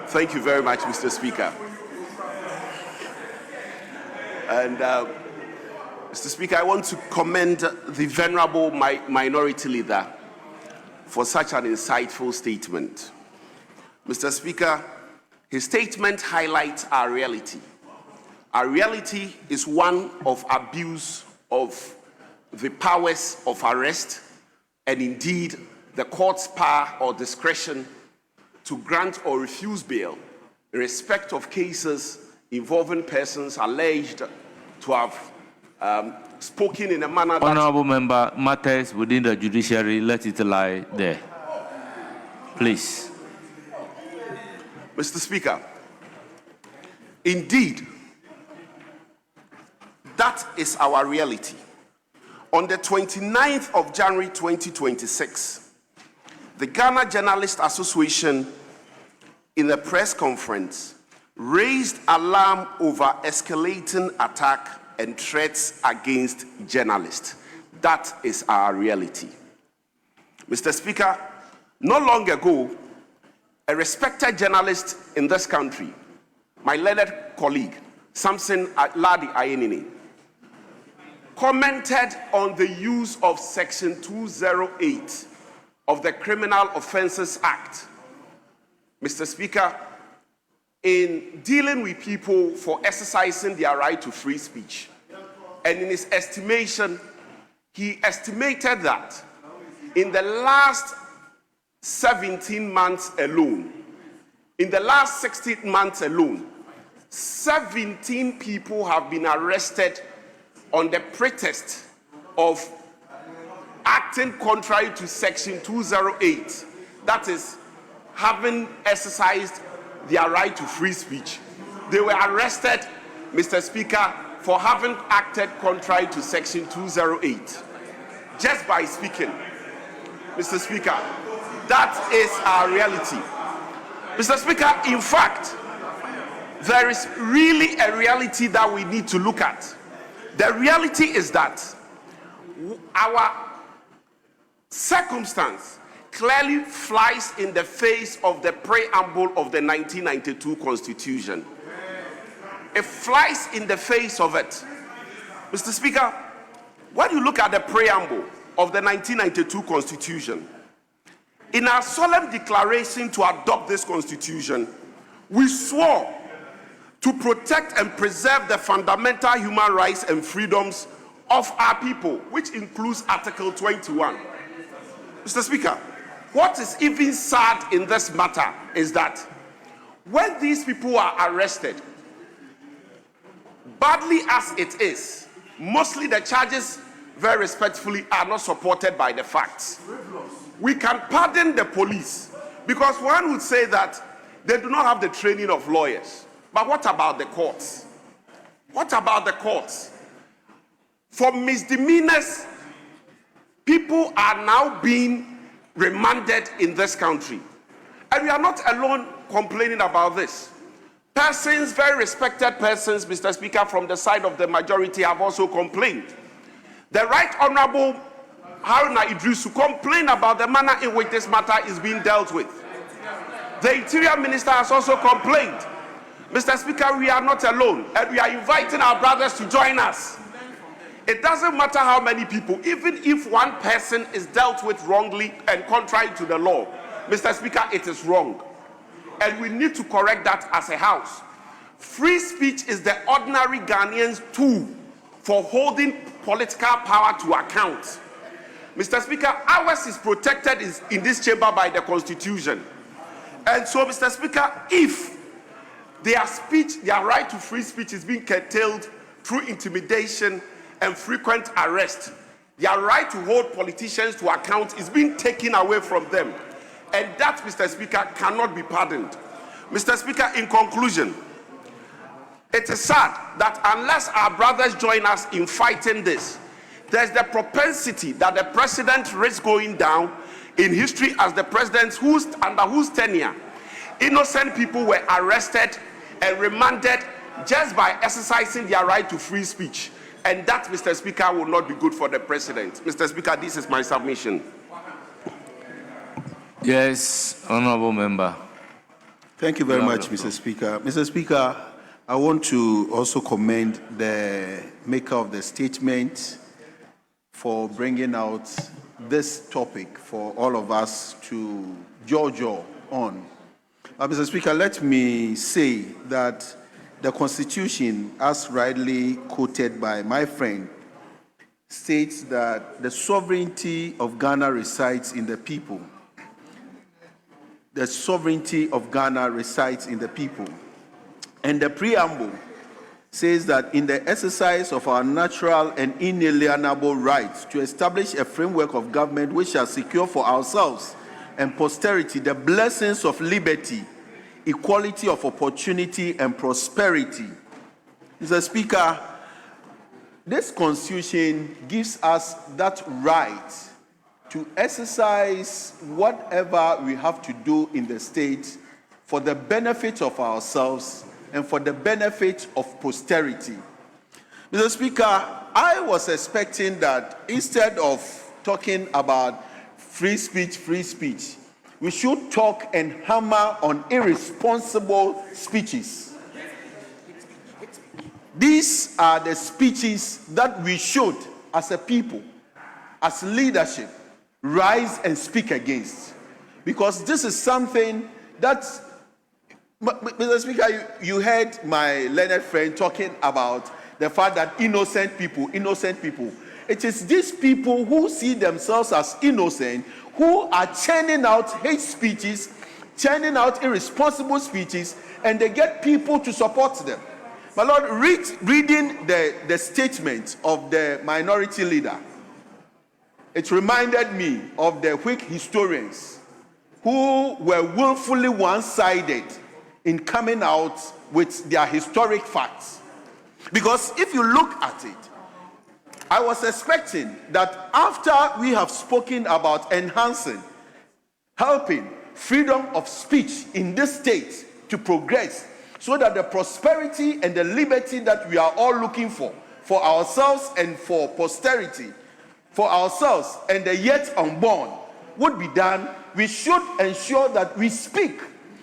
Thank you very much, Mr. Speaker. And Mr. Speaker, I want to commend the venerable minority leader for such an insightful statement. Mr. Speaker, his statement highlights our reality. Our reality is one of abuse of the powers of arrest and indeed the court's power or discretion to grant or refuse bail in respect of cases involving persons alleged to have spoken in a manner that... Honorable member, matters within the judiciary, let it lie there. Please. Mr. Speaker, indeed, that is our reality. On the 29th of January 2026, the Ghana Journalists Association, in a press conference, raised alarm over escalating attack and threats against journalists. That is our reality. Mr. Speaker, not long ago, a respected journalist in this country, my learned colleague, Samson Ladi Ayenini, commented on the use of Section 208 of the Criminal Offences Act, Mr. Speaker, in dealing with people for exercising their right to free speech. And in his estimation, he estimated that in the last 17 months alone, in the last 16 months alone, 17 people have been arrested on the pretext of acting contrary to Section 208, that is, having exercised their right to free speech. They were arrested, Mr. Speaker, for having acted contrary to Section 208, just by speaking. Mr. Speaker, that is our reality. Mr. Speaker, in fact, there is really a reality that we need to look at. The reality is that our circumstance clearly flies in the face of the preamble of the 1992 Constitution. It flies in the face of it. Mr. Speaker, when you look at the preamble of the 1992 Constitution, in our solemn declaration to adopt this Constitution, we swore to protect and preserve the fundamental human rights and freedoms of our people, which includes Article 21. Mr. Speaker, what is even sad in this matter is that when these people are arrested, badly as it is, mostly the charges, very respectfully, are not supported by the facts. We can pardon the police because one would say that they do not have the training of lawyers. But what about the courts? What about the courts? For misdemeanors, people are now being remanded in this country. And we are not alone complaining about this. Persons, very respected persons, Mr. Speaker, from the side of the majority have also complained. The Right Honorable Haruna Idrisu complained about the manner in which this matter is being dealt with. The Interior Minister has also complained. Mr. Speaker, we are not alone, and we are inviting our brothers to join us. It doesn't matter how many people, even if one person is dealt with wrongly and contrary to the law, Mr. Speaker, it is wrong. And we need to correct that as a house. Free speech is the ordinary Ghanaian's tool for holding political power to account. Mr. Speaker, ours is protected in this chamber by the Constitution. And so, Mr. Speaker, if their speech, their right to free speech is being curtailed through intimidation and frequent arrest, their right to hold politicians to account is being taken away from them. And that, Mr. Speaker, cannot be pardoned. Mr. Speaker, in conclusion, it is sad that unless our brothers join us in fighting this, there's the propensity that the president risks going down in history as the president under whose tenure innocent people were arrested and remanded just by exercising their right to free speech. And that, Mr. Speaker, will not be good for the president. Mr. Speaker, this is my submission. Yes, honorable member. Thank you very much, Mr. Speaker. Mr. Speaker, I want to also commend the maker of the statement for bringing out this topic for all of us to jaw on. Mr. Speaker, let me say that the Constitution, as rightly quoted by my friend, states that the sovereignty of Ghana resides in the people. The sovereignty of Ghana resides in the people. And the preamble says that in the exercise of our natural and inalienable rights to establish a framework of government which shall secure for ourselves and posterity the blessings of liberty, equality of opportunity, and prosperity. Mr. Speaker, this Constitution gives us that right to exercise whatever we have to do in the state for the benefit of ourselves and for the benefit of posterity. Mr. Speaker, I was expecting that instead of talking about free speech, we should talk and hammer on irresponsible speeches. These are the speeches that we should, as a people, as leadership, rise and speak against. Because this is something that, Mr. Speaker, you heard my learned friend talking about the fact that innocent people. It is these people who see themselves as innocent who are churning out hate speeches, churning out irresponsible speeches, and they get people to support them. My Lord, reading the statement of the minority leader, it reminded me of the Whig historians who were willfully one-sided in coming out with their historic facts. Because if you look at it, I was expecting that after we have spoken about enhancing, helping freedom of speech in this state to progress so that the prosperity and the liberty that we are all looking for ourselves and for posterity, for ourselves and the yet unborn would be done, we should ensure that we speak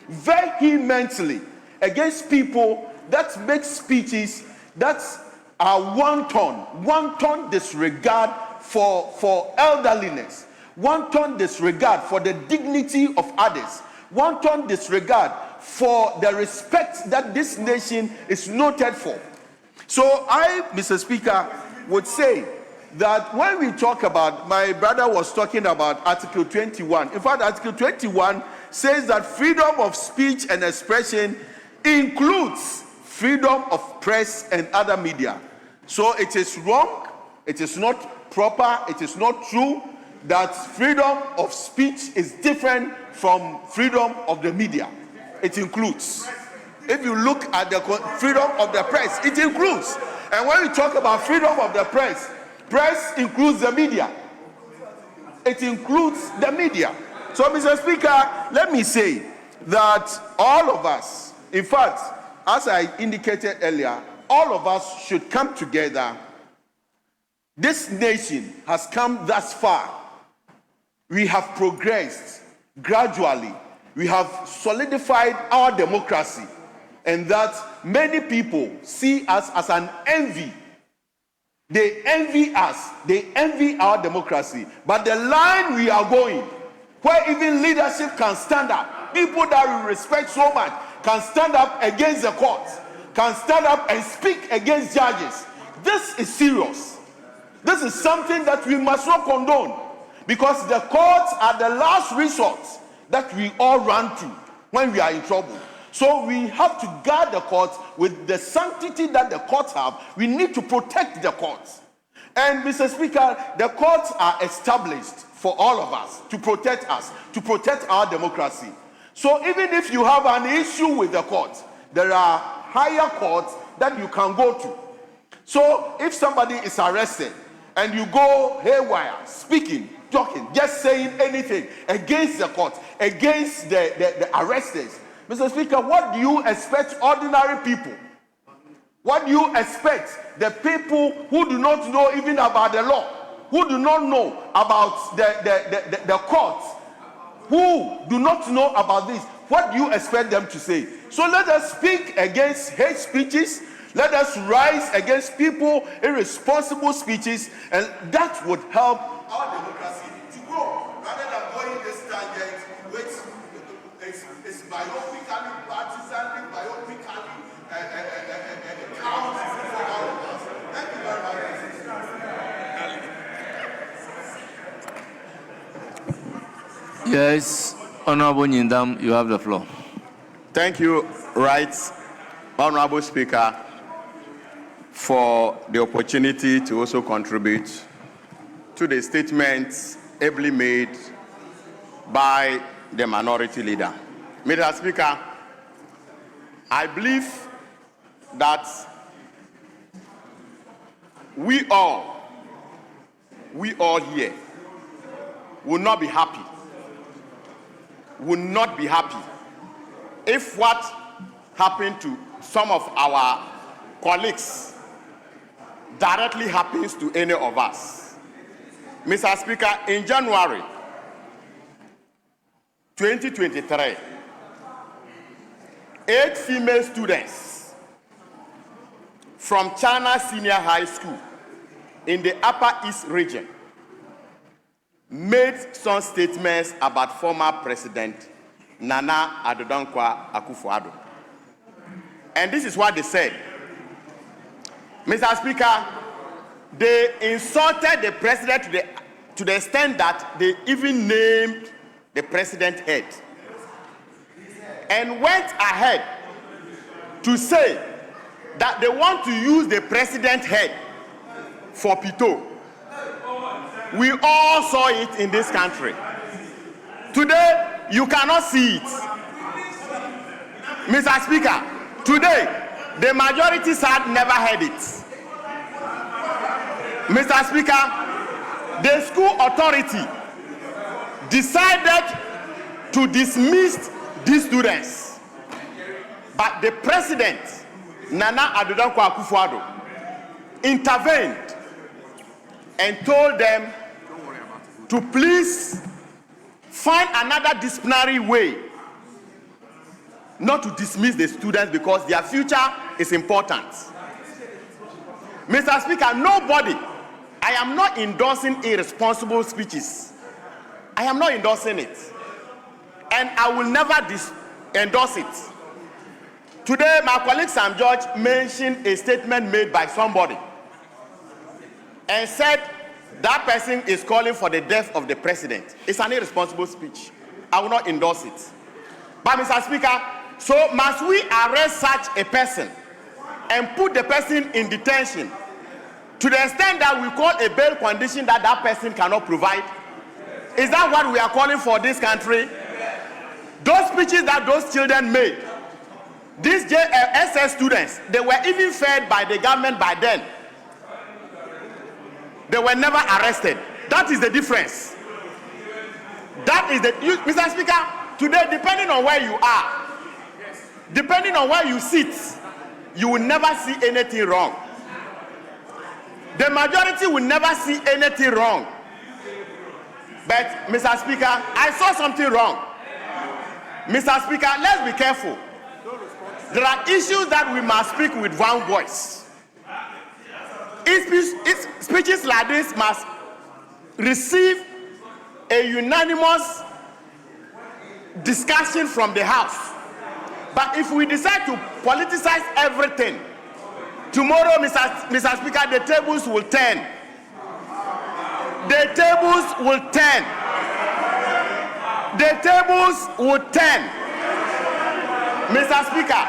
vehemently against people that make speeches that are wanton disregard for elderliness, wanton disregard for the dignity of others, wanton disregard for the respect that this nation is noted for. So I, Mr. Speaker, would say that when we talk about, my brother was talking about Article 21. In fact, Article 21 says that freedom of speech and expression includes freedom of press and other media. So it is wrong, it is not proper, it is not true that freedom of speech is different from freedom of the media. It includes. If you look at the freedom of the press, it includes. And when we talk about freedom of the press includes the media. It includes the media. So, Mr. Speaker, let me say that all of us, in fact, as I indicated earlier, all of us should come together. This nation has come thus far. We have progressed gradually. We have solidified our democracy, and that many people see us as an envy. They envy us. They envy our democracy. But the line we are going, where even leadership can stand up, people that we respect so much can stand up against the courts, can stand up and speak against judges. This is serious. This is something that we must not condone, because the courts are the last resort that we all run to when we are in trouble. So we have to guard the courts with the sanctity that the courts have. We need to protect the courts. And Mr. Speaker, the courts are established for all of us, to protect our democracy. So even if you have an issue with the courts, there are higher courts that you can go to. So if somebody is arrested and you go haywire, speaking, talking, just saying anything against the court, against the arresters, Mr. Speaker, what do you expect ordinary people? What do you expect the people who do not know even about the law, who do not know about the courts, who do not know about this? What do you expect them to say? So let us speak against hate speeches. Let us rise against people, irresponsible speeches, and that would help our democracy to grow, rather than going this tangent, which is myopically partisan, myopically counts for all of us. Thank you very much. Yes, Honorable Nyindam, you have the floor. Thank you, Right Honorable Speaker, for the opportunity to also contribute to the statements ably made by the minority leader. Mr. Speaker, I believe that we all here will not be happy, if what happened to some of our colleagues directly happens to any of us. Mr. Speaker, in January 2023, 8 female students from China Senior High School in the Upper East region made some statements about former President Nana Addo Dankwa Akufo-Addo. And this is what they said. Mr. Speaker, they insulted the president to the extent that they even named the president's head, and went ahead to say that they want to use the president's head for Pito. We all saw it in this country. Today, you cannot see it. Mr. Speaker, today, the majority side never heard it. Mr. Speaker, the school authority decided to dismiss these students. But the president, Nana Addo Dankwa Akufo-Addo, intervened and told them to please find another disciplinary way not to dismiss the students because their future is important. Mr. Speaker, nobody, I am not endorsing irresponsible speeches. I am not endorsing it. And I will never endorse it. Today, my colleague Sam George mentioned a statement made by somebody and said that person is calling for the death of the president. It's an irresponsible speech. I will not endorse it. But Mr. Speaker, so must we arrest such a person and put the person in detention to the extent that we call a bail condition that that person cannot provide? Is that what we are calling for this country? Those speeches that those children made, these SS students, they were even fed by the government by then. They were never arrested. That is the difference. That is the, Mr. Speaker, today, depending on where you are, depending on where you sit, you will never see anything wrong. The majority will never see anything wrong. But, Mr. Speaker, I saw something wrong. Mr. Speaker, let's be careful. There are issues that we must speak with one voice. Speeches like this must receive a unanimous discussion from the House. But if we decide to politicize everything, tomorrow, Mr. Speaker, the tables will turn. The tables will turn. The tables will turn. Mr. Speaker,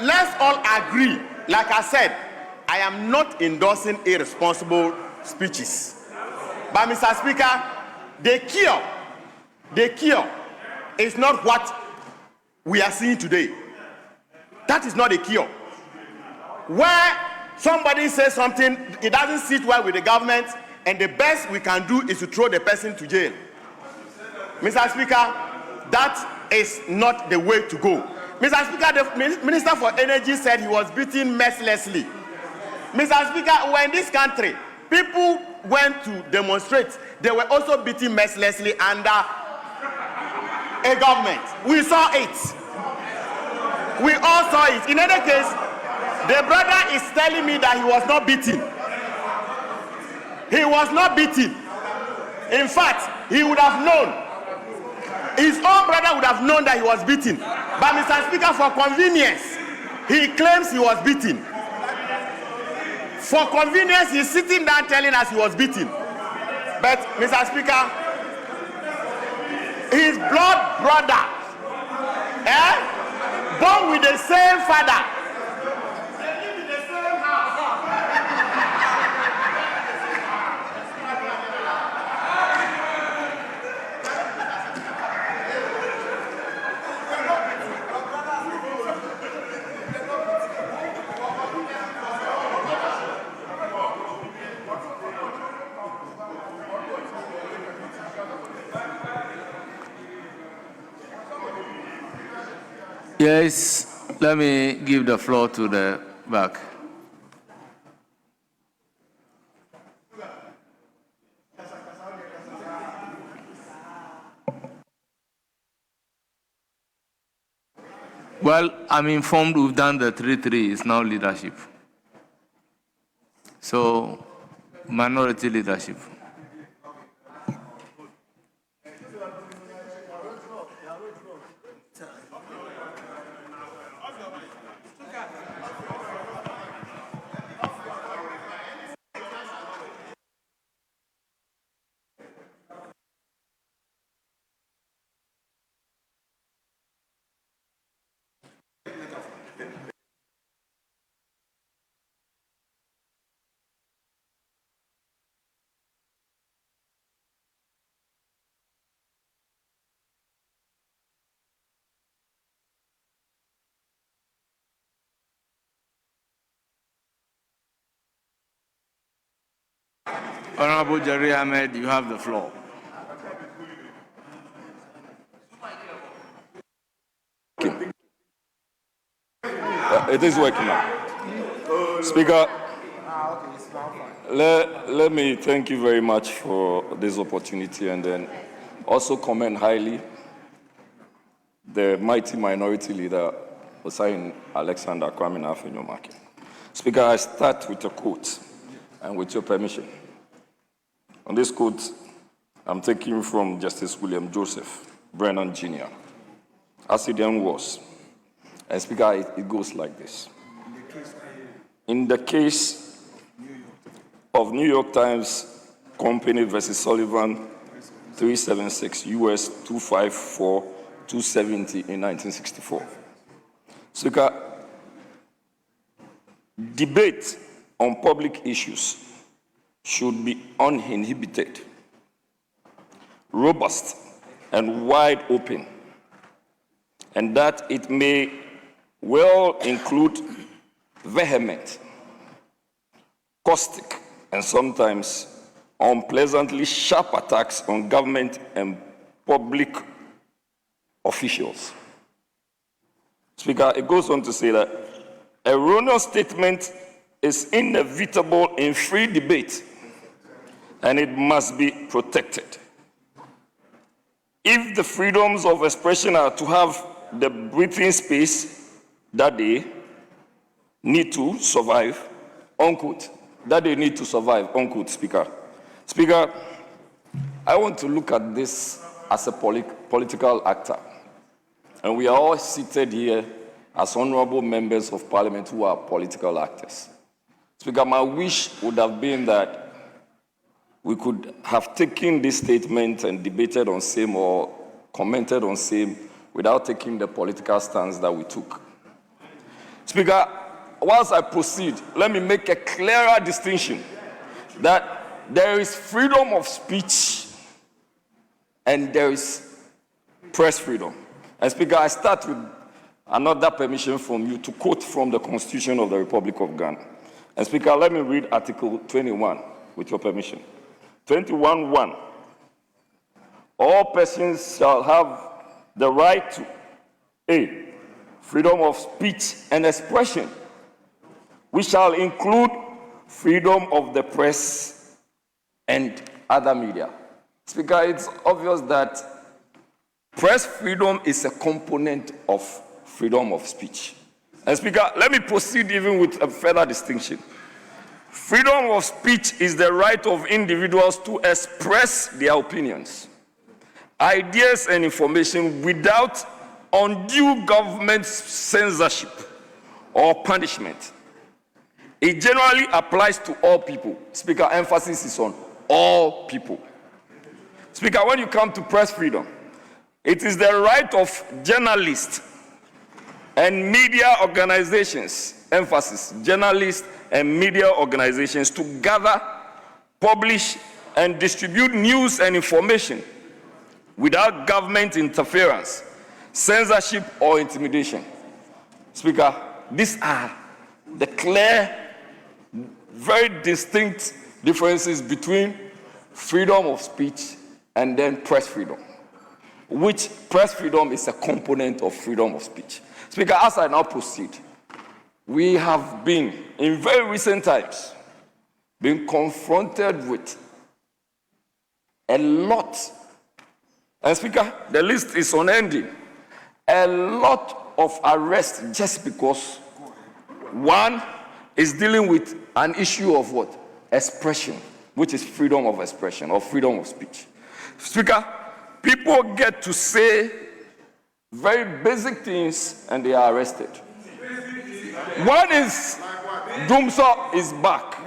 let's all agree. Like I said, I am not endorsing irresponsible speeches. But Mr. Speaker, the cure is not what we are seeing today. That is not a cure. Where somebody says something, it doesn't sit well with the government, and the best we can do is to throw the person to jail. Mr. Speaker, that is not the way to go. Mr. Speaker, the Minister for Energy said he was beaten mercilessly. Mr. Speaker, when this country, people went to demonstrate, they were also beaten mercilessly under a government. We saw it. We all saw it. In any case, the brother is telling me that he was not beaten. He was not beaten. In fact, he would have known. His own brother would have known that he was beaten. But Mr. Speaker, for convenience, he claims he was beaten. For convenience, he's sitting down telling us he was beaten. But Mr. Speaker, his blood brother, born with the same father, Yes, let me give the floor to the back. Well, I'm informed we've done the 3-3, it's now leadership. So, minority leadership. Honorable Jerry Ahmed, you have the floor. It is working now. Speaker, let me thank you very much for this opportunity and then also commend highly the mighty minority leader, Osayin Alexander Kwame Afenyo-Markin. Speaker, I start with a quote, and with your permission. On this quote, I'm taking from Justice William Joseph Brennan Jr., as it then was. And Speaker, it goes like this. In the case of New York Times Company versus Sullivan 376 US 254 270 in 1964. Speaker, debate on public issues should be uninhibited, robust, and wide open, and that it may well include vehement, caustic, and sometimes unpleasantly sharp attacks on government and public officials. Speaker, it goes on to say that erroneous statement is inevitable in free debate, and it must be protected. If the freedoms of expression are to have the breathing space that they need to survive, unquote, that they need to survive, unquote, Speaker. Speaker, I want to look at this as a political actor. And we are all seated here as honorable members of parliament who are political actors. Speaker, my wish would have been that we could have taken this statement and debated on same or commented on same without taking the political stance that we took. Speaker, whilst I proceed, let me make a clearer distinction that there is freedom of speech and there is press freedom. And Speaker, I start with another permission from you to quote from the Constitution of the Republic of Ghana. And Speaker, let me read Article 21, with your permission. 21(1). All persons shall have the right to A, freedom of speech and expression, which shall include freedom of the press and other media. Speaker, it's obvious that press freedom is a component of freedom of speech. And Speaker, let me proceed even with a further distinction. Freedom of speech is the right of individuals to express their opinions, ideas, and information without undue government censorship or punishment. It generally applies to all people. Speaker, emphasis is on all people. Speaker, when you come to press freedom, it is the right of journalists and media organizations, emphasis, journalists and media organizations to gather, publish, and distribute news and information without government interference, censorship, or intimidation. Speaker, these are the clear, very distinct differences between freedom of speech and then press freedom, which press freedom is a component of freedom of speech. Speaker, as I now proceed, we have been, in very recent times, been confronted with a lot, and Speaker, the list is unending, a lot of arrests just because one is dealing with an issue of what? Expression, which is freedom of expression or freedom of speech. Speaker, people get to say very basic things and they are arrested. One is Dumso is back.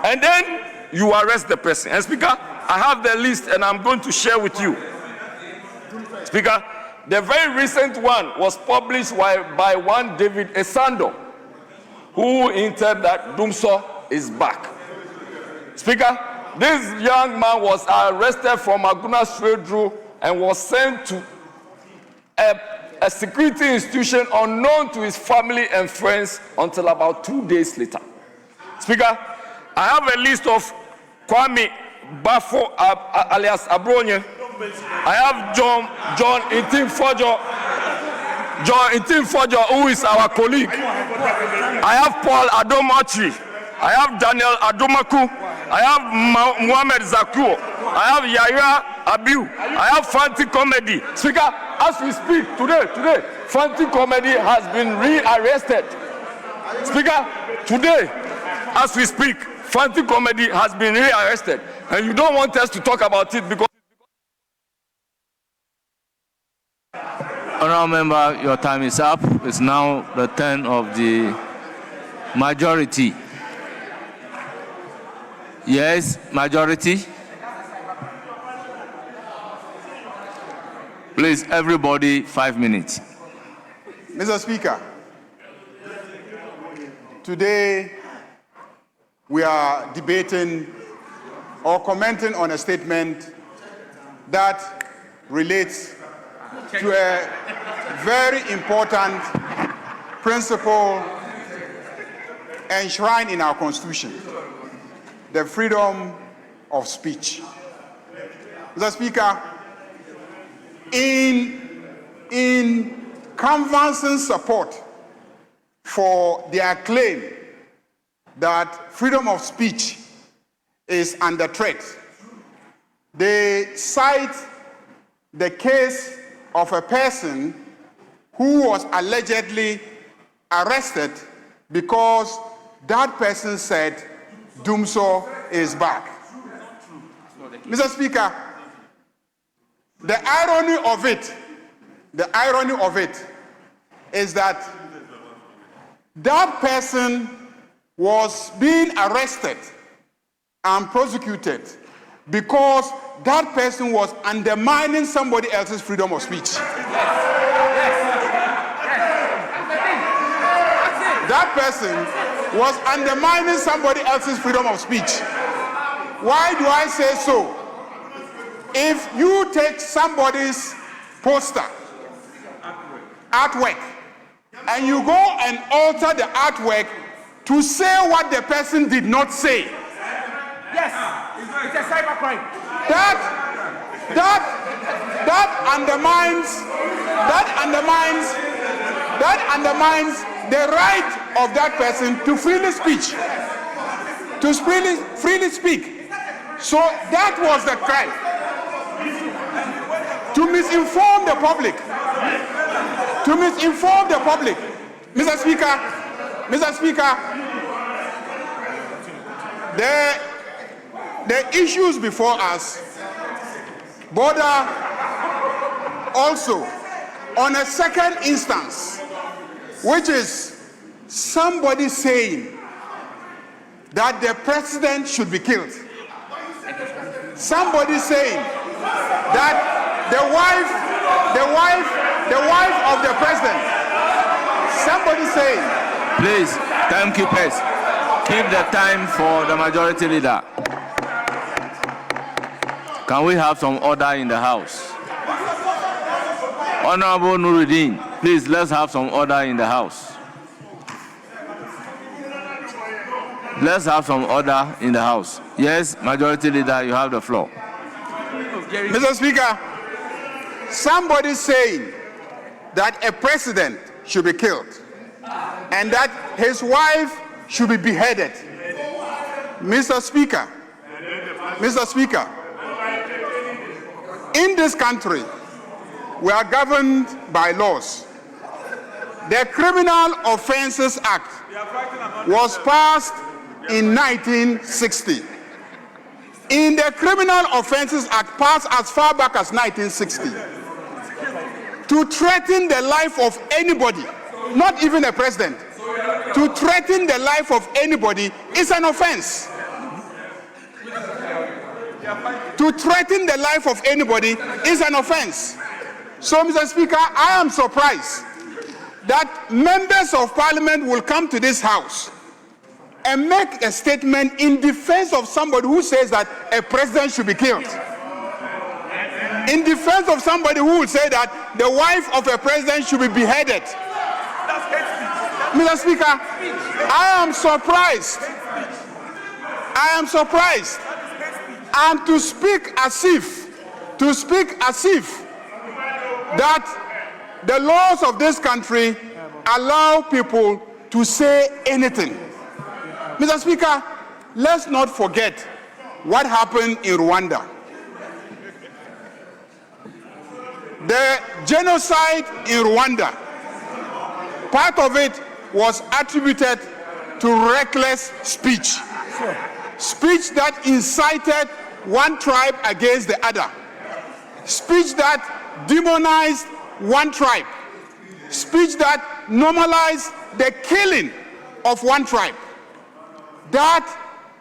And then you arrest the person. And Speaker, I have the list and I'm going to share with you. Speaker, the very recent one was published by one David Esando, who hinted that Dumso is back. Speaker, this young man was arrested from Aguna Stradru and was sent to a security institution unknown to his family and friends until about 2 days later. Speaker, I have a list of Kwame Bafo alias Abronye. I have John Itim Fojo. John Intimfojo, who is our colleague. I have Paul Adomachi. I have Daniel Adomaku. I have Mohamed Zakuo. I have Yaya Abiu. I have Fanti Comedy. Speaker, as we speak today, Fanti Comedy has been rearrested. Speaker, today, as we speak, Fanti Comedy has been rearrested. And you don't want us to talk about it because... Honourable member, your time is up. It's now the turn of the majority. Yes, majority. Please, everybody, 5 minutes. Mr. Speaker, today we are debating or commenting on a statement that relates to a very important principle enshrined in our Constitution, the freedom of speech. Mr. Speaker, in canvassing support for their claim that freedom of speech is under threat, they cite the case of a person who was allegedly arrested because that person said Dumso is back. Mr. Speaker, the irony of it is that that person was being arrested and prosecuted because that person was undermining somebody else's freedom of speech. That person was undermining somebody else's freedom of speech. Why do I say so? If you take somebody's poster, artwork, and you go and alter the artwork to say what the person did not say, Yes, it's a cybercrime. that undermines the right of that person to freely speak. So that was the crime. To misinform the public. Mr. Speaker, the issues before us border also on a second instance, which is somebody saying that the president should be killed. Somebody saying that the wife of the president. Somebody saying. Please, timekeepers, keep the time for the majority leader. Can we have some order in the house? Honorable Nuruddin, please, let's have some order in the house. Let's have some order in the house. Yes, majority leader, you have the floor. Mr. Speaker, somebody saying that a president should be killed and that his wife should be beheaded. Mr. Speaker, in this country, we are governed by laws. The Criminal Offences Act was passed in 1960. In the Criminal Offences Act, passed as far back as 1960, to threaten the life of anybody, not even a president, to threaten the life of anybody is an offense. To threaten the life of anybody is an offense. So, Mr. Speaker, I am surprised that members of parliament will come to this house and make a statement in defense of somebody who says that a president should be killed. In defense of somebody who would say that the wife of a president should be beheaded. Mr. Speaker, I am surprised. And to speak as if that The laws of this country allow people to say anything. Mr. Speaker, let's not forget what happened in Rwanda. The genocide in Rwanda, part of it was attributed to reckless speech. Speech that incited one tribe against the other. Speech that demonized one tribe. Speech that normalized the killing of one tribe. That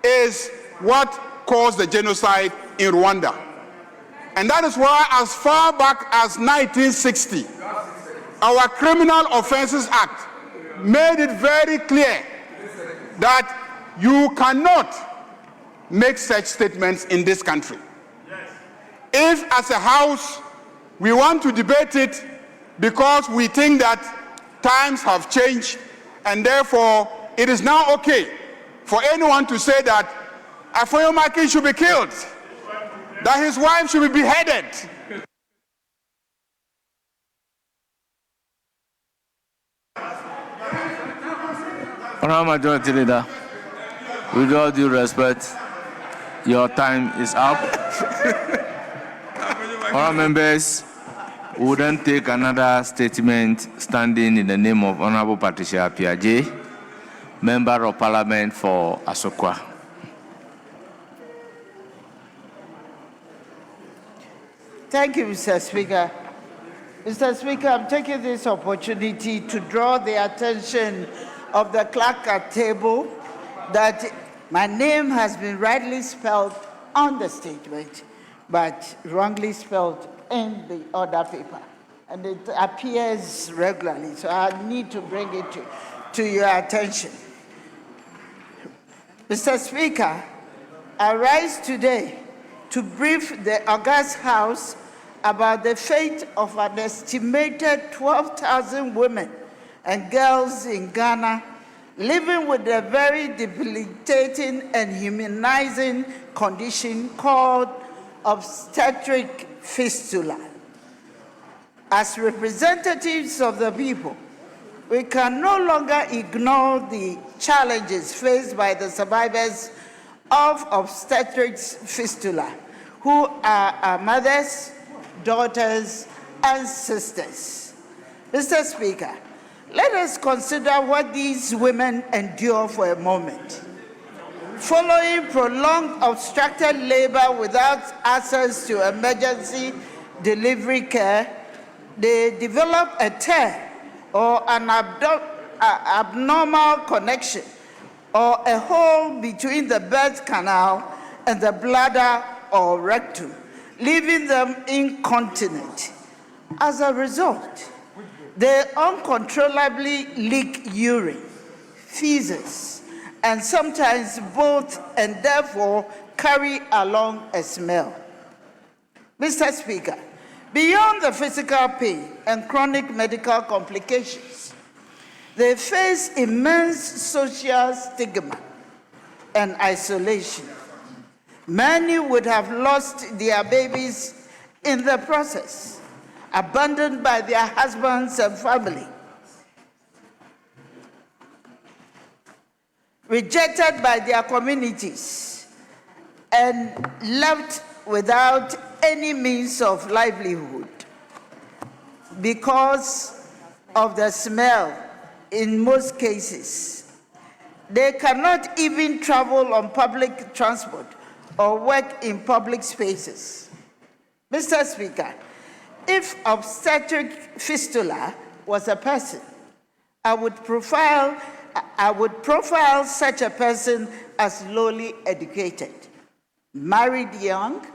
is what caused the genocide in Rwanda. And that is why, as far back as 1960, our Criminal Offences Act made it very clear that you cannot make such statements in this country. If, as a House, we want to debate it because we think that times have changed and therefore it is now okay for anyone to say that Afonyo Makin should be killed, that his wife should be beheaded. Honourable Majority Leader, with all due respect, your time is up. Honourable members, we will then take another statement standing in the name of Honourable Patricia Piaget, Member of Parliament for Asokwa. Thank you, Mr. Speaker. Mr. Speaker, I'm taking this opportunity to draw the attention of the clerk at table that my name has been rightly spelled on the statement, but wrongly spelled in the other paper. And it appears regularly, so I need to bring it to your attention. Mr. Speaker, I rise today to brief the August House about the fate of an estimated 12,000 women and girls in Ghana living with a very debilitating and humanizing condition called obstetric fistula. As representatives of the people, we can no longer ignore the challenges faced by the survivors of obstetric fistula, who are our mothers, daughters, and sisters. Mr. Speaker, let us consider what these women endure for a moment. Following prolonged obstructed labor without access to emergency delivery care, they develop a tear or an abnormal connection or a hole between the birth canal and the bladder or rectum, leaving them incontinent. As a result, they uncontrollably leak urine, feces, and sometimes both, and therefore carry along a smell. Mr. Speaker, beyond the physical pain and chronic medical complications, they face immense social stigma and isolation. Many would have lost their babies in the process, abandoned by their husbands and family, rejected by their communities, and left without any means of livelihood because of the smell in most cases. They cannot even travel on public transport or work in public spaces. Mr. Speaker, if obstetric fistula was a person, I would profile such a person as lowly educated, married young,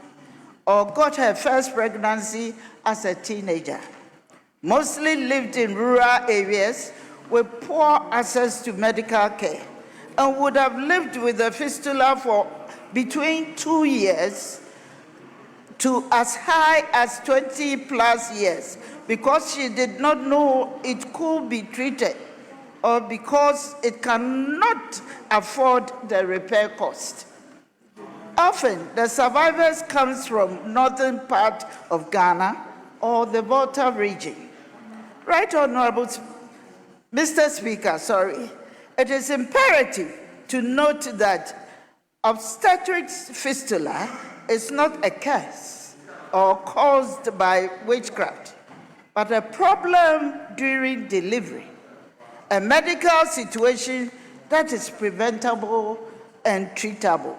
or got her first pregnancy as a teenager, mostly lived in rural areas with poor access to medical care, and would have lived with a fistula for between 2 years to as high as 20 plus years because she did not know it could be treated or because it cannot afford the repair cost. Often, the survivors comes from northern part of Ghana or the Volta region. Right Honorable Mr. Speaker, it is imperative to note that obstetrics fistula is not a curse or caused by witchcraft, but a problem during delivery, a medical situation that is preventable and treatable.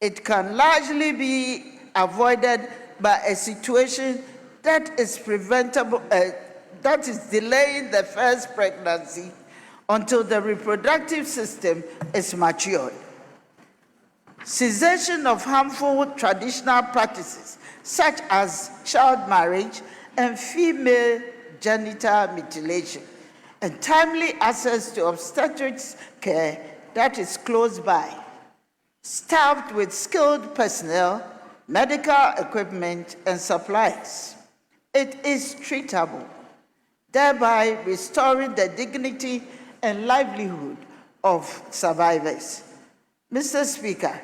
It can largely be avoided by a situation that is preventable, that is delaying the first pregnancy until the reproductive system is matured. Cessation of harmful traditional practices such as child marriage and female genital mutilation, and timely access to obstetrics care that is close by, staffed with skilled personnel, medical equipment, and supplies. It is treatable, thereby restoring the dignity and livelihood of survivors. Mr. Speaker,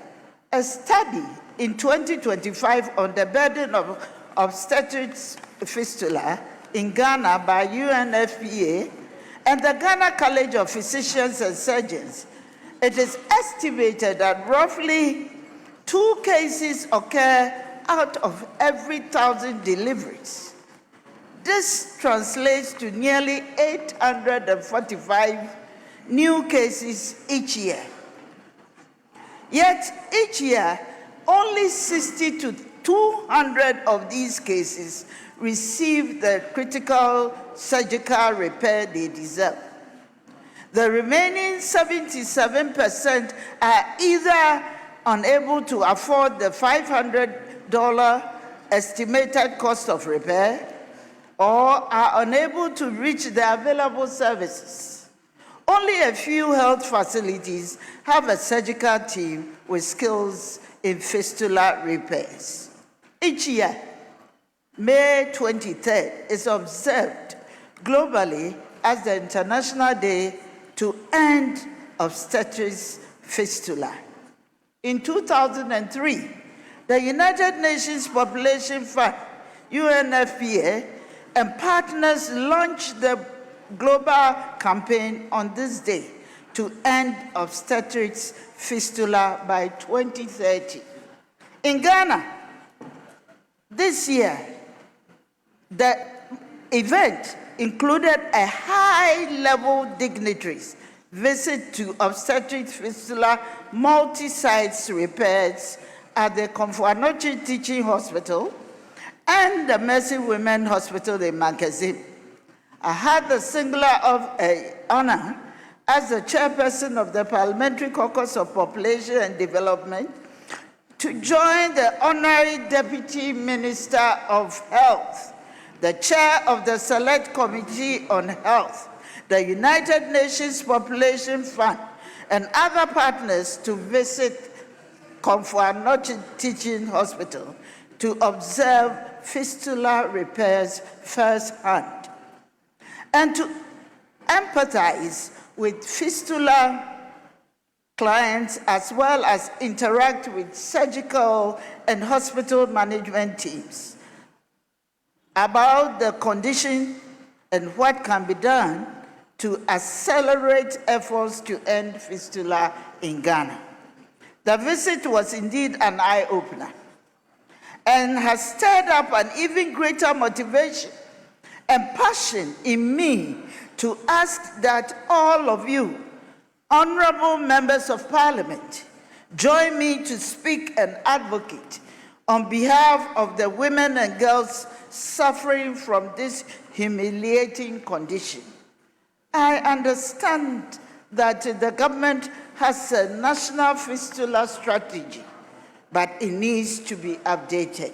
a study in 2025 on the burden of obstetrics fistula in Ghana by UNFPA and the Ghana College of Physicians and Surgeons, it is estimated that roughly 2 cases occur out of every 1,000 deliveries. This translates to nearly 845 new cases each year. Yet each year, only 60 to 200 of these cases receive the critical surgical repair they deserve. The remaining 77% are either unable to afford the $500 estimated cost of repair or are unable to reach the available services. Only a few health facilities have a surgical team with skills in fistula repairs. Each year, May 23rd is observed globally as the International Day to End Obstetrics Fistula. In 2003, the United Nations Population Fund, UNFPA, and partners launched the global campaign on this day to end obstetrics fistula by 2030. In Ghana, this year, the event included a high-level dignitaries visit to obstetric fistula multi-sites repairs at the Komfo-Anokye Teaching Hospital and the Mercy Women Hospital in Mankazim. I had the singular honor as the chairperson of the Parliamentary Caucus of Population and Development to join the Honorary Deputy Minister of Health, the chair of the Select Committee on Health, the United Nations Population Fund, and other partners to visit Komfo-Anokye Teaching Hospital to observe fistula repairs firsthand and to empathize with fistula clients as well as interact with surgical and hospital management teams about the condition and what can be done to accelerate efforts to end fistula in Ghana. The visit was indeed an eye-opener and has stirred up an even greater motivation and passion in me to ask that all of you, honorable members of parliament, join me to speak and advocate on behalf of the women and girls suffering from this humiliating condition. I understand that the government has a national fistula strategy, but it needs to be updated.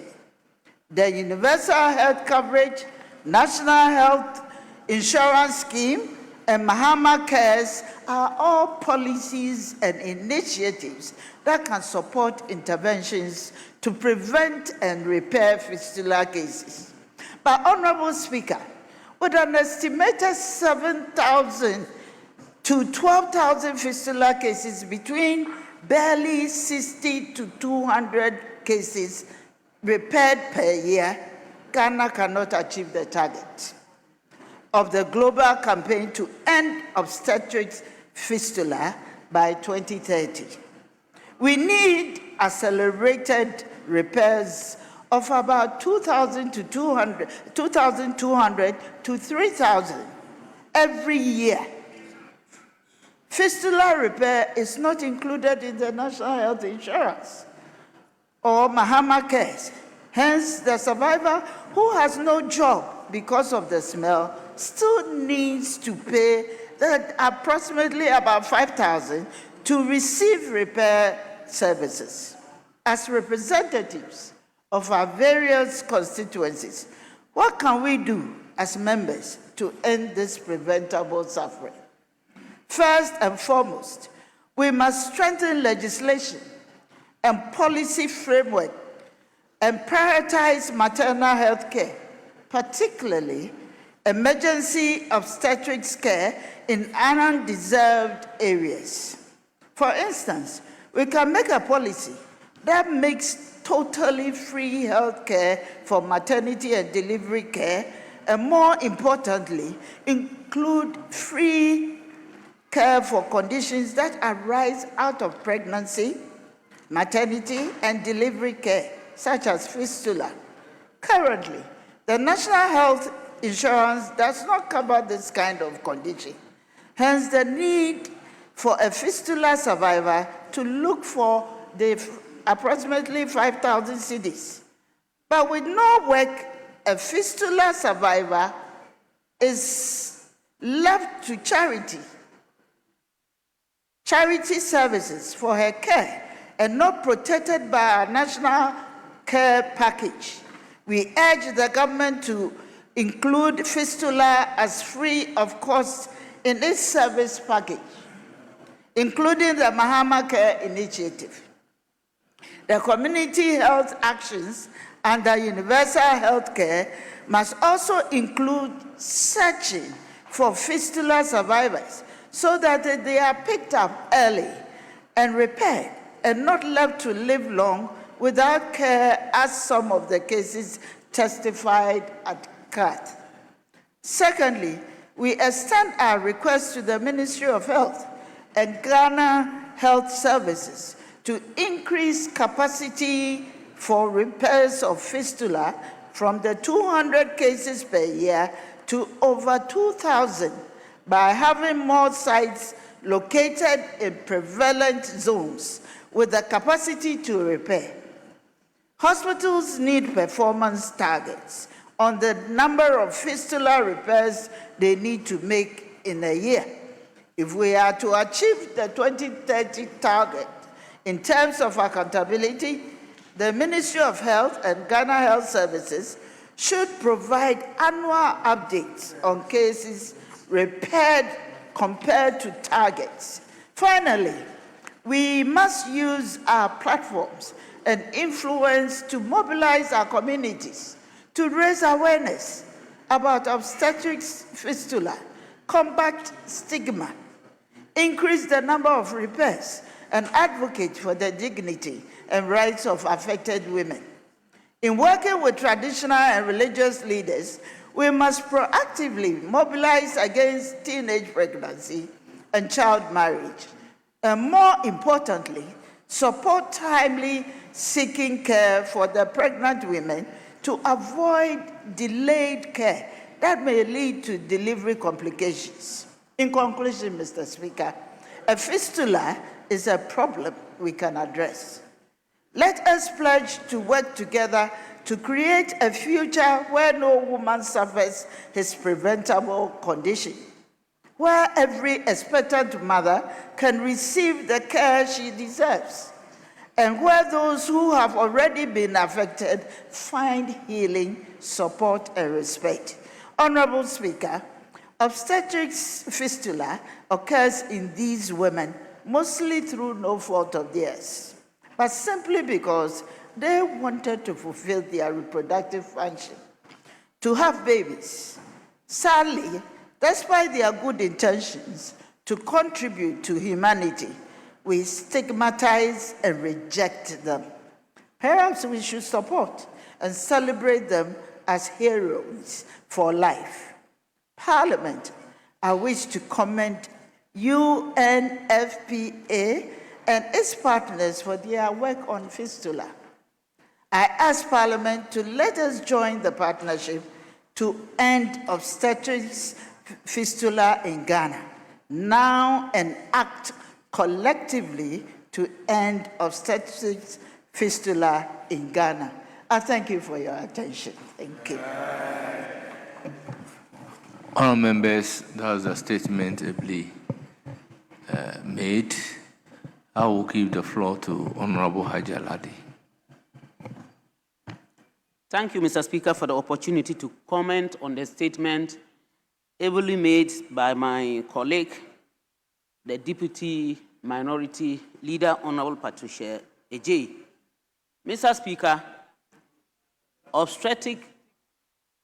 The Universal Health Coverage, National Health Insurance Scheme, and Mahama Cares are all policies and initiatives that can support interventions to prevent and repair fistula cases. But, Honorable Speaker, with an estimated 7,000 to 12,000 fistula cases between barely 60 to 200 cases repaired per year, Ghana cannot achieve the target. of the global campaign to end obstetrics fistula by 2030. We need accelerated repairs of about 2,200 to 3,000 every year. Fistula repair is not included in the National Health Insurance or Mahama Cares. Hence, the survivor who has no job because of the smell still needs to pay approximately about 5,000 to receive repair services. As representatives of our various constituencies, what can we do as members to end this preventable suffering? First and foremost, we must strengthen legislation and policy framework and prioritize maternal health care, particularly emergency obstetrics care in undeserved areas. For instance, we can make a policy that makes totally free health care for maternity and delivery care, and more importantly, include free care for conditions that arise out of pregnancy, maternity, and delivery care, such as fistula. Currently, the National Health Insurance does not cover this kind of condition. Hence, the need for a fistula survivor to look for the approximately 5,000 cedis. But with no work, a fistula survivor is left to charity services for her care and not protected by our national care package. We urge the government to include fistula as free of cost in its service package, including the Mahama Care Initiative. The community health actions under universal health care must also include searching for fistula survivors so that they are picked up early and repaired and not left to live long without care, as some of the cases testified at CAT. Secondly, we extend our request to the Ministry of Health and Ghana Health Services to increase capacity for repairs of fistula from the 200 cases per year to over 2,000 by having more sites located in prevalent zones with the capacity to repair. Hospitals need performance targets on the number of fistula repairs they need to make in a year. If we are to achieve the 2030 target in terms of accountability, the Ministry of Health and Ghana Health Services should provide annual updates on cases repaired compared to targets. Finally, we must use our platforms and influence to mobilize our communities to raise awareness about obstetrics fistula, combat stigma, increase the number of repairs, and advocate for the dignity and rights of affected women. In working with traditional and religious leaders, we must proactively mobilize against teenage pregnancy and child marriage, and more importantly, support timely seeking care for the pregnant women to avoid delayed care that may lead to delivery complications. In conclusion, Mr. Speaker, a fistula is a problem we can address. Let us pledge to work together to create a future where no woman suffers his preventable condition, where every expectant mother can receive the care she deserves, and where those who have already been affected find healing, support, and respect. Honorable Speaker, obstetrics fistula occurs in these women mostly through no fault of theirs, but simply because they wanted to fulfill their reproductive function, to have babies. Sadly, despite their good intentions to contribute to humanity, we stigmatize and reject them. Perhaps we should support and celebrate them as heroes for life. Parliament, I wish to commend UNFPA and its partners for their work on fistula. I ask Parliament to let us join the partnership to end obstetrics fistula in Ghana now and act collectively to end obstetrics fistula in Ghana. I thank you for your attention. Thank you. Honourable members, that was a statement ably made. I will give the floor to Honourable Haji Aladi. Thank you, Mr. Speaker, for the opportunity to comment on the statement ably made by my colleague, the Deputy Minority Leader, Honourable Patricia Ejei. Mr. Speaker, obstetric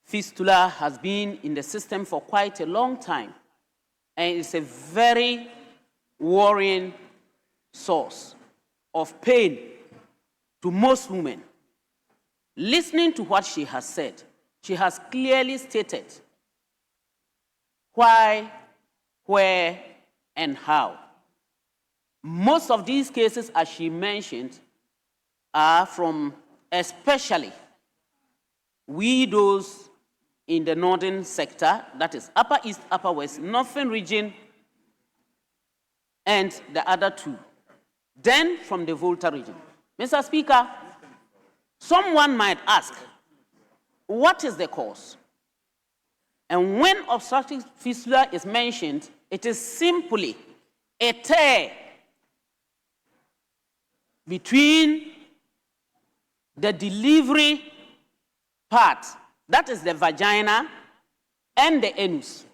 fistula has been in the system for quite a long time, and it's a very worrying source of pain to most women. Listening to what she has said, she has clearly stated why, where, and how. Most of these cases, as she mentioned, are from especially widows in the northern sector, that is Upper East, Upper West, Northern region, and the other two. Then from the Volta region. Mr. Speaker, someone might ask, what is the cause? And when obstetric fistula is mentioned, it is simply a tear between the delivery part, that is the vagina, and the anus.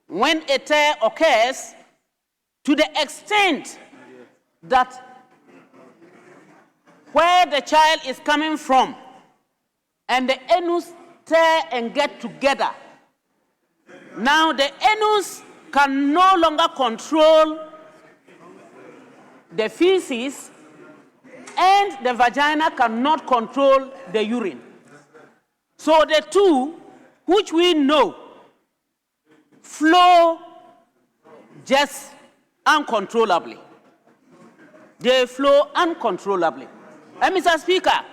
When a tear occurs, to the extent that where the child is coming from and the anus tear and get together, now the anus can no longer control the feces and the vagina cannot control the urine. So the two, which we know, flow just uncontrollably. They flow uncontrollably. And Mr. Speaker,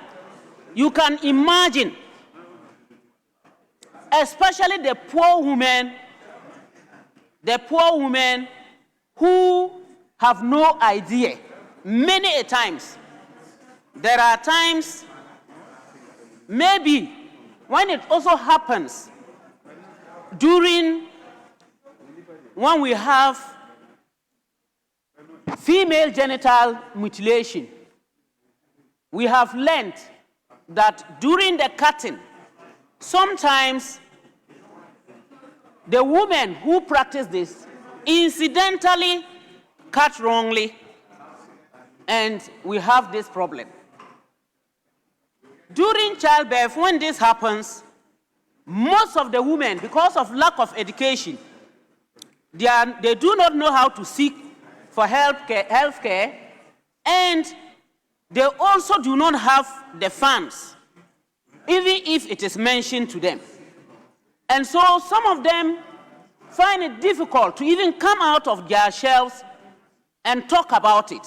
you can imagine, especially the poor women who have no idea. Many a times, there are times, maybe when it also happens during when we have female genital mutilation. We have learned that during the cutting, sometimes the women who practice this incidentally cut wrongly, and we have this problem. During childbirth, when this happens, most of the women, because of lack of education, they do not know how to seek for health care, and they also do not have the funds, even if it is mentioned to them. And so some of them find it difficult to even come out of their shells and talk about it.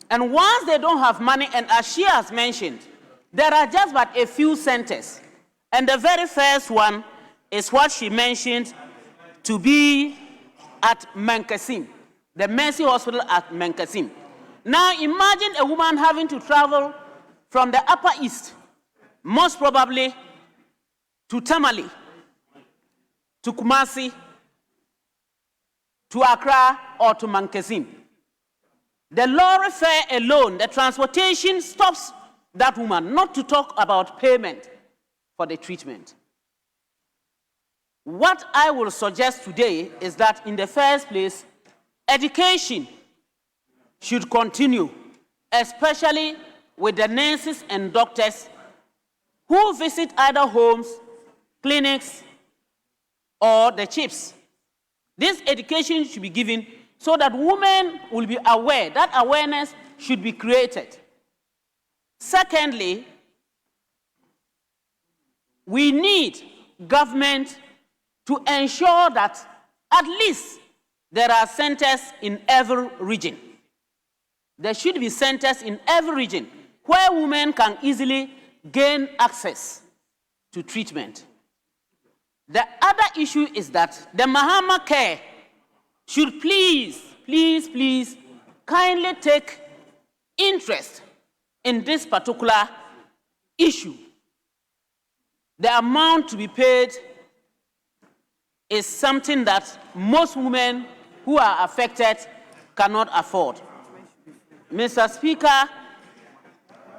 And once they don't have money, and as she has mentioned, there are just but a few centers. And the very first one is what she mentioned to be at Mankasim, the Mercy Hospital at Mankasim. Now imagine a woman having to travel from the Upper East, most probably to Tamale, to Kumasi, to Accra, or to Mankasim. The lorry fare alone, the transportation stops that woman, not to talk about payment for the treatment. What I will suggest today is that in the first place, education should continue, especially with the nurses and doctors who visit either homes, clinics, or the CHIPS. This education should be given so that women will be aware. That awareness should be created. Secondly, we need government to ensure that at least there are centers in every region. There should be centers in every region where women can easily gain access to treatment. The other issue is that the Mahama Care should please kindly take interest in this particular issue. The amount to be paid is something that most women who are affected cannot afford. Mr. Speaker,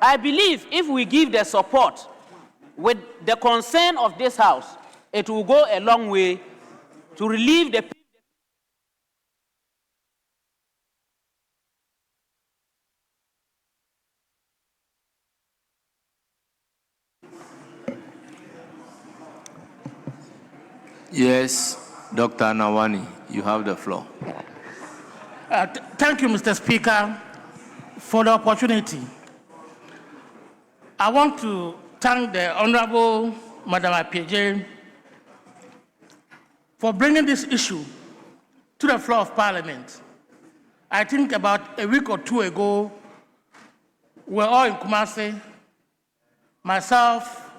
I believe if we give the support with the concern of this House, it will go a long way to relieve the Yes, Dr. Nawani, you have the floor. Thank you, Mr. Speaker, for the opportunity. I want to thank the Honorable Madam Appiagyei for bringing this issue to the floor of Parliament. I think about a week or two ago, we were all in Kumasi, myself,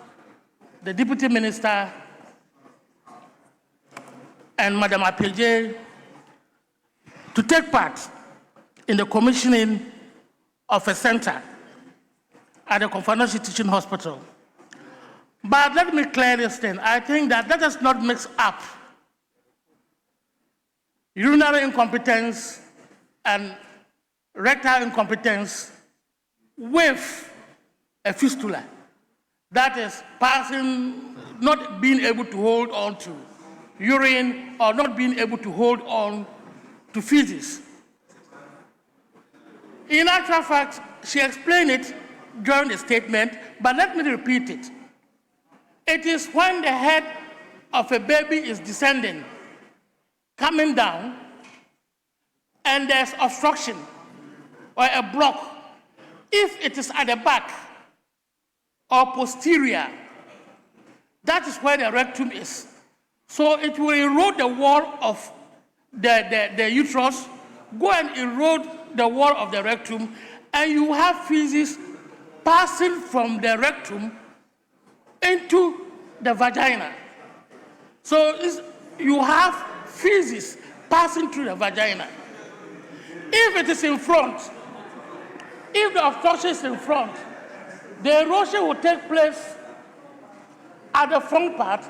the Deputy Minister, and Madam Appiagyei, to take part in the commissioning of a center at the Confanashi Teaching Hospital. But let me clear this thing. I think that let us not mix up urinary incompetence and rectal incompetence with a fistula. That is passing, not being able to hold on to urine or not being able to hold on to feces. In actual fact, she explained it during the statement, but let me repeat it. It is when the head of a baby is descending, coming down, and there's obstruction or a block. If it is at the back or posterior, that is where the rectum is. So it will erode the wall of the uterus, go and erode the wall of the rectum, and you have feces passing from the rectum into the vagina. So you have feces passing through the vagina. If it is in front, if the obstruction is in front, the erosion will take place at the front part,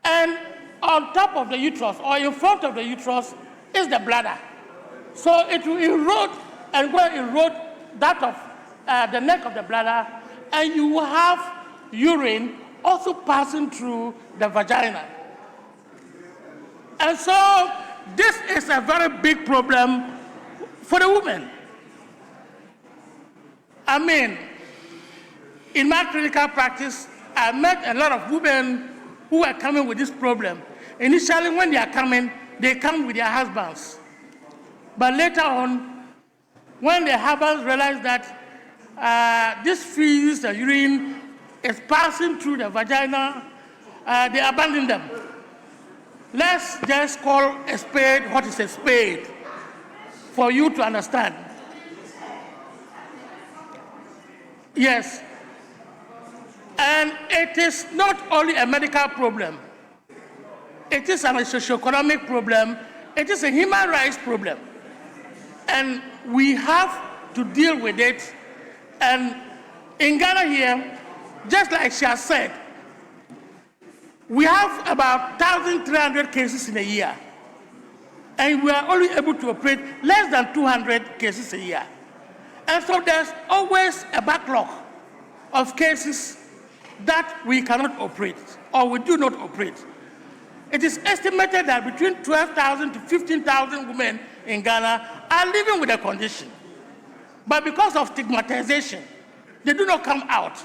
and on top of the uterus or in front of the uterus is the bladder. So it will erode and go erode that of the neck of the bladder, and you will have urine also passing through the vagina. And so this is a very big problem for the women. I mean, in my clinical practice, I met a lot of women who are coming with this problem. Initially, when they are coming, they come with their husbands. But later on, when the husbands realize that this feces, the urine, is passing through the vagina, they abandon them. Let's just call a spade what is a spade for you to understand. Yes. And it is not only a medical problem. It is a socioeconomic problem. It is a human rights problem. And we have to deal with it. And in Ghana here, just like she has said, we have about 1,300 cases in a year. And we are only able to operate less than 200 cases a year. And so there's always a backlog of cases that we cannot operate, or we do not operate. It is estimated that between 12,000 to 15,000 women in Ghana are living with a condition. But because of stigmatization, they do not come out.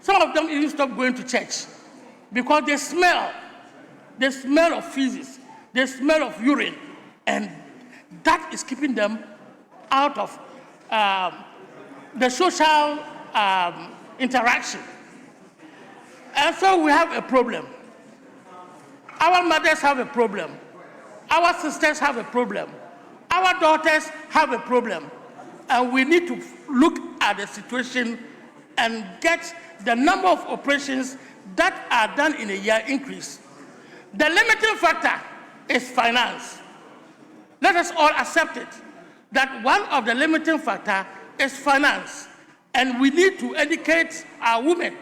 Some of them even stop going to church because they smell of feces, they smell of urine, and that is keeping them out of the social interaction. And so we have a problem. Our mothers have a problem. Our sisters have a problem. Our daughters have a problem. And we need to look at the situation and get the number of operations that are done in a year increase. The limiting factor is finance. Let us all accept it, that one of the limiting factor is finance. And we need to educate our women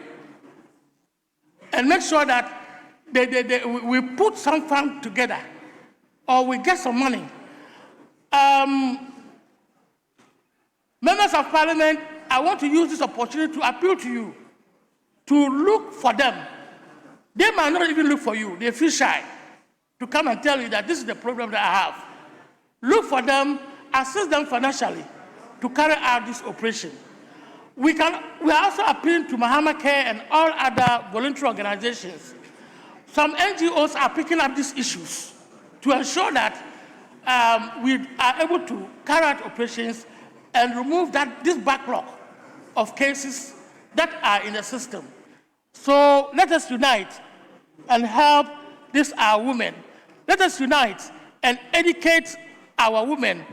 and make sure that we put some fund together or we get some money. Members of Parliament, I want to use this opportunity to appeal to you to look for them. They might not even look for you. They feel shy to come and tell you that this is the problem that I have. Look for them, assist them financially to carry out this operation. We are also appealing to Mahama Care and all other voluntary organizations. Some NGOs are picking up these issues to ensure that we are able to carry out operations and remove this backlog of cases that are in the system. So let us unite and help our women. Let us unite and educate our women.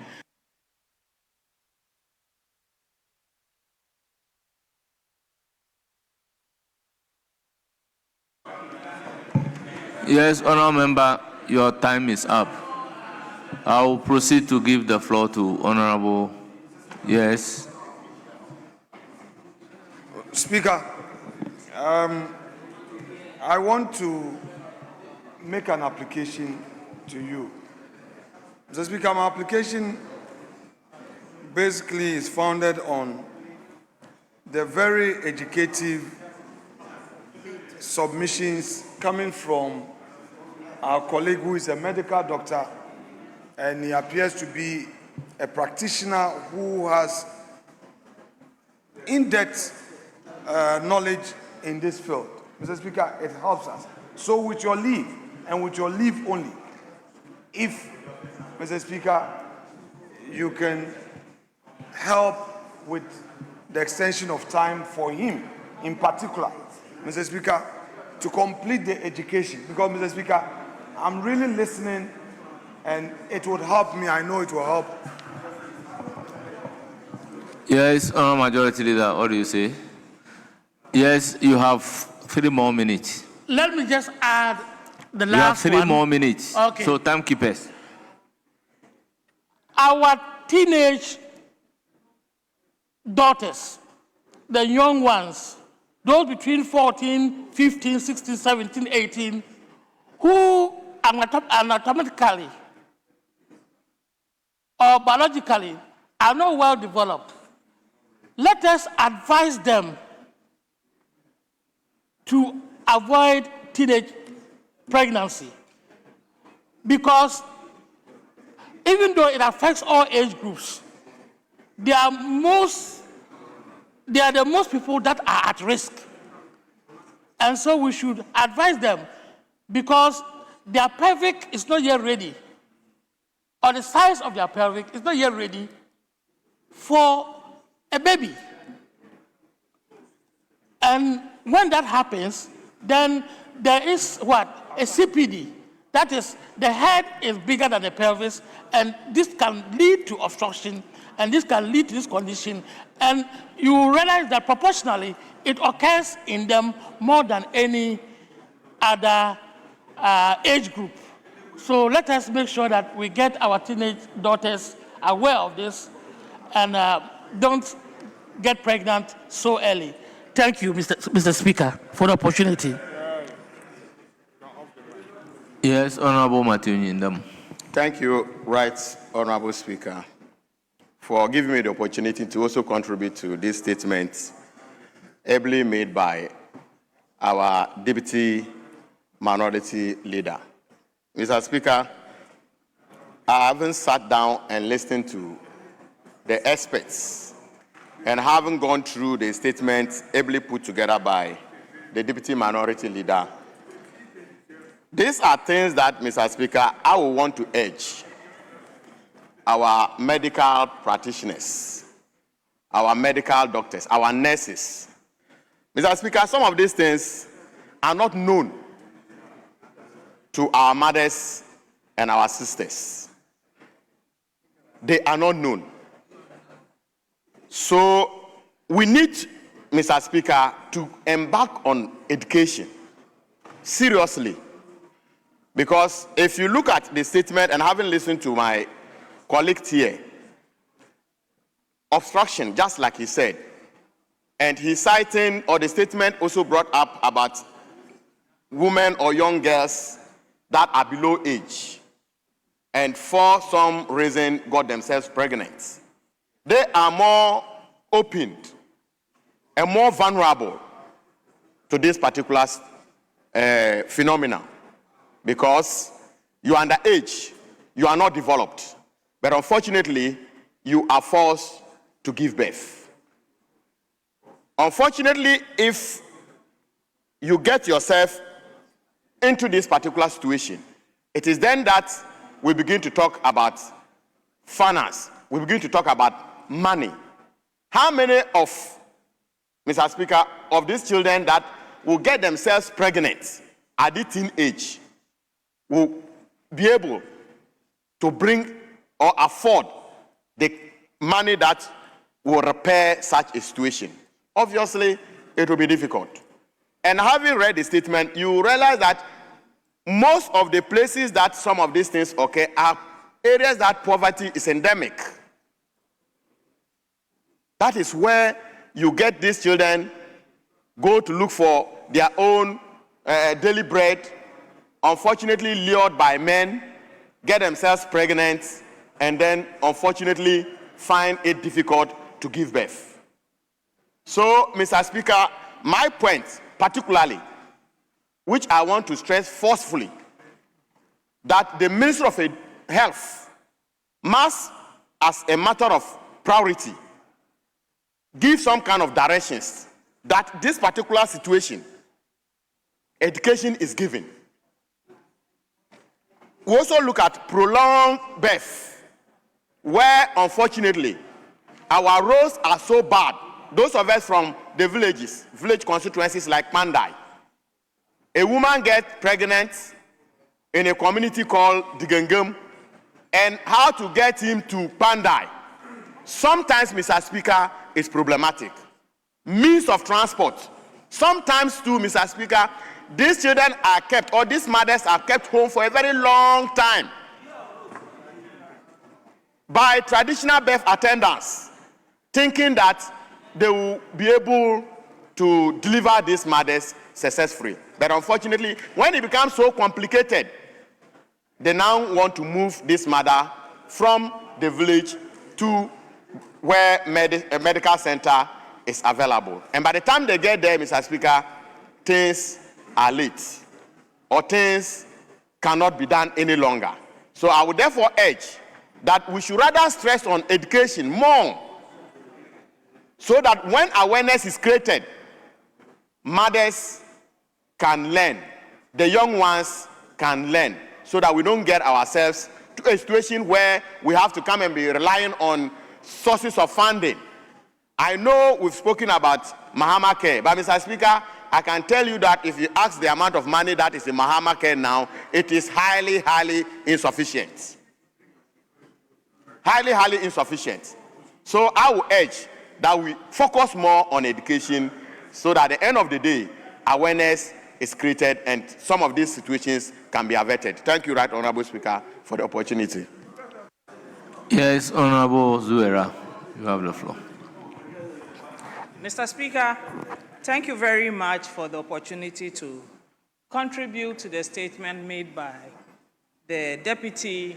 Yes, Honourable Member, your time is up. I will proceed to give the floor to Honourable. Yes. Speaker, I want to make an application to you. Mr. Speaker, my application basically is founded on the very educative submissions coming from our colleague who is a medical doctor, and he appears to be a practitioner who has in-depth knowledge in this field. Mr. Speaker, it helps us. So with your leave, and with your leave only, if, Mr. Speaker, you can help with the extension of time for him in particular, Mr. Speaker, to complete the education. Because, Mr. Speaker, I'm really listening and it would help me. I know it will help. Yes, Honourable Majority Leader, what do you say? Yes, you have 3 more minutes. Let me just add the You have last 3 one. more minutes. Okay. So timekeepers. Our teenage daughters, the young ones, those between 14, 15, 16, 17, 18, who anatomically or biologically are not well developed, let us advise them to avoid teenage pregnancy. Because even though it affects all age groups, they are the most people that are at risk. And so we should advise them because their pelvic is not yet ready, or the size of their pelvic is not yet ready for a baby. And when that happens, then there is what? A CPD. That is, the head is bigger than the pelvis, and this can lead to obstruction, and this can lead to this condition. And you realize that proportionally, it occurs in them more than any other age group. So let us make sure that we get our teenage daughters aware of this and don't get pregnant so early. Thank you, Mr. Speaker, for the opportunity. Yes, Honourable Matthew Nyindam. Thank you, Right Honourable Speaker, for giving me the opportunity to also contribute to this statement ably made by our Deputy Minority Leader. Mr. Speaker, I haven't sat down and listened to the experts and haven't gone through the statement ably put together by the Deputy Minority Leader. These are things that, Mr. Speaker, I will want to urge our medical practitioners, our medical doctors, our nurses. Mr. Speaker, some of these things are not known. to our mothers and our sisters. They are not known. So we need, Mr. Speaker, to embark on education seriously. Because if you look at the statement, and having listened to my colleague here, obstruction, just like he said, and he's citing, or the statement also brought up about women or young girls that are below age and for some reason got themselves pregnant. They are more opened and more vulnerable to this particular phenomenon because you are underage, you are not developed, but unfortunately, you are forced to give birth. Unfortunately, if you get yourself into this particular situation, it is then that we begin to talk about finance, we begin to talk about money. How many of, Mr. Speaker, of these children that will get themselves pregnant at the teen age will be able to bring or afford the money that will repair such a situation? Obviously, it will be difficult. And having read the statement, you realize that most of the places that some of these things occur are areas that poverty is endemic. That is where you get these children go to look for their own daily bread, unfortunately lured by men, get themselves pregnant, and then unfortunately find it difficult to give birth. So, Mr. Speaker, my point particularly, which I want to stress forcefully, that the Ministry of Health must, as a matter of priority, give some kind of directions that this particular situation, education is given. We also look at prolonged birth, where unfortunately our roads are so bad. Those of us from the villages, village constituencies like Pandai, a woman gets pregnant in a community called Digengem, and how to get him to Pandai, sometimes, Mr. Speaker, is problematic. Means of transport, sometimes too, Mr. Speaker, these children are kept, or these mothers are kept home for a very long time by traditional birth attendants, thinking that they will be able to deliver these mothers successfully. But unfortunately, when it becomes so complicated, they now want to move this mother from the village to where a medical center is available. And by the time they get there, Mr. Speaker, things are late, or things cannot be done any longer. So I would therefore urge that we should rather stress on education more, so that when awareness is created, mothers can learn, the young ones can learn, so that we don't get ourselves to a situation where we have to come and be relying on sources of funding. I know we've spoken about Mahama Care, but Mr. Speaker, I can tell you that if you ask the amount of money that is in Mahama Care now, it is highly, highly insufficient. Highly, highly insufficient. So I will urge that we focus more on education so that at the end of the day, awareness is created and some of these situations can be averted. Thank you, Right Honorable Speaker, for the opportunity. Yes, Honorable Zuera, you have the floor. Mr. Speaker, thank you very much for the opportunity to contribute to the statement made by the Deputy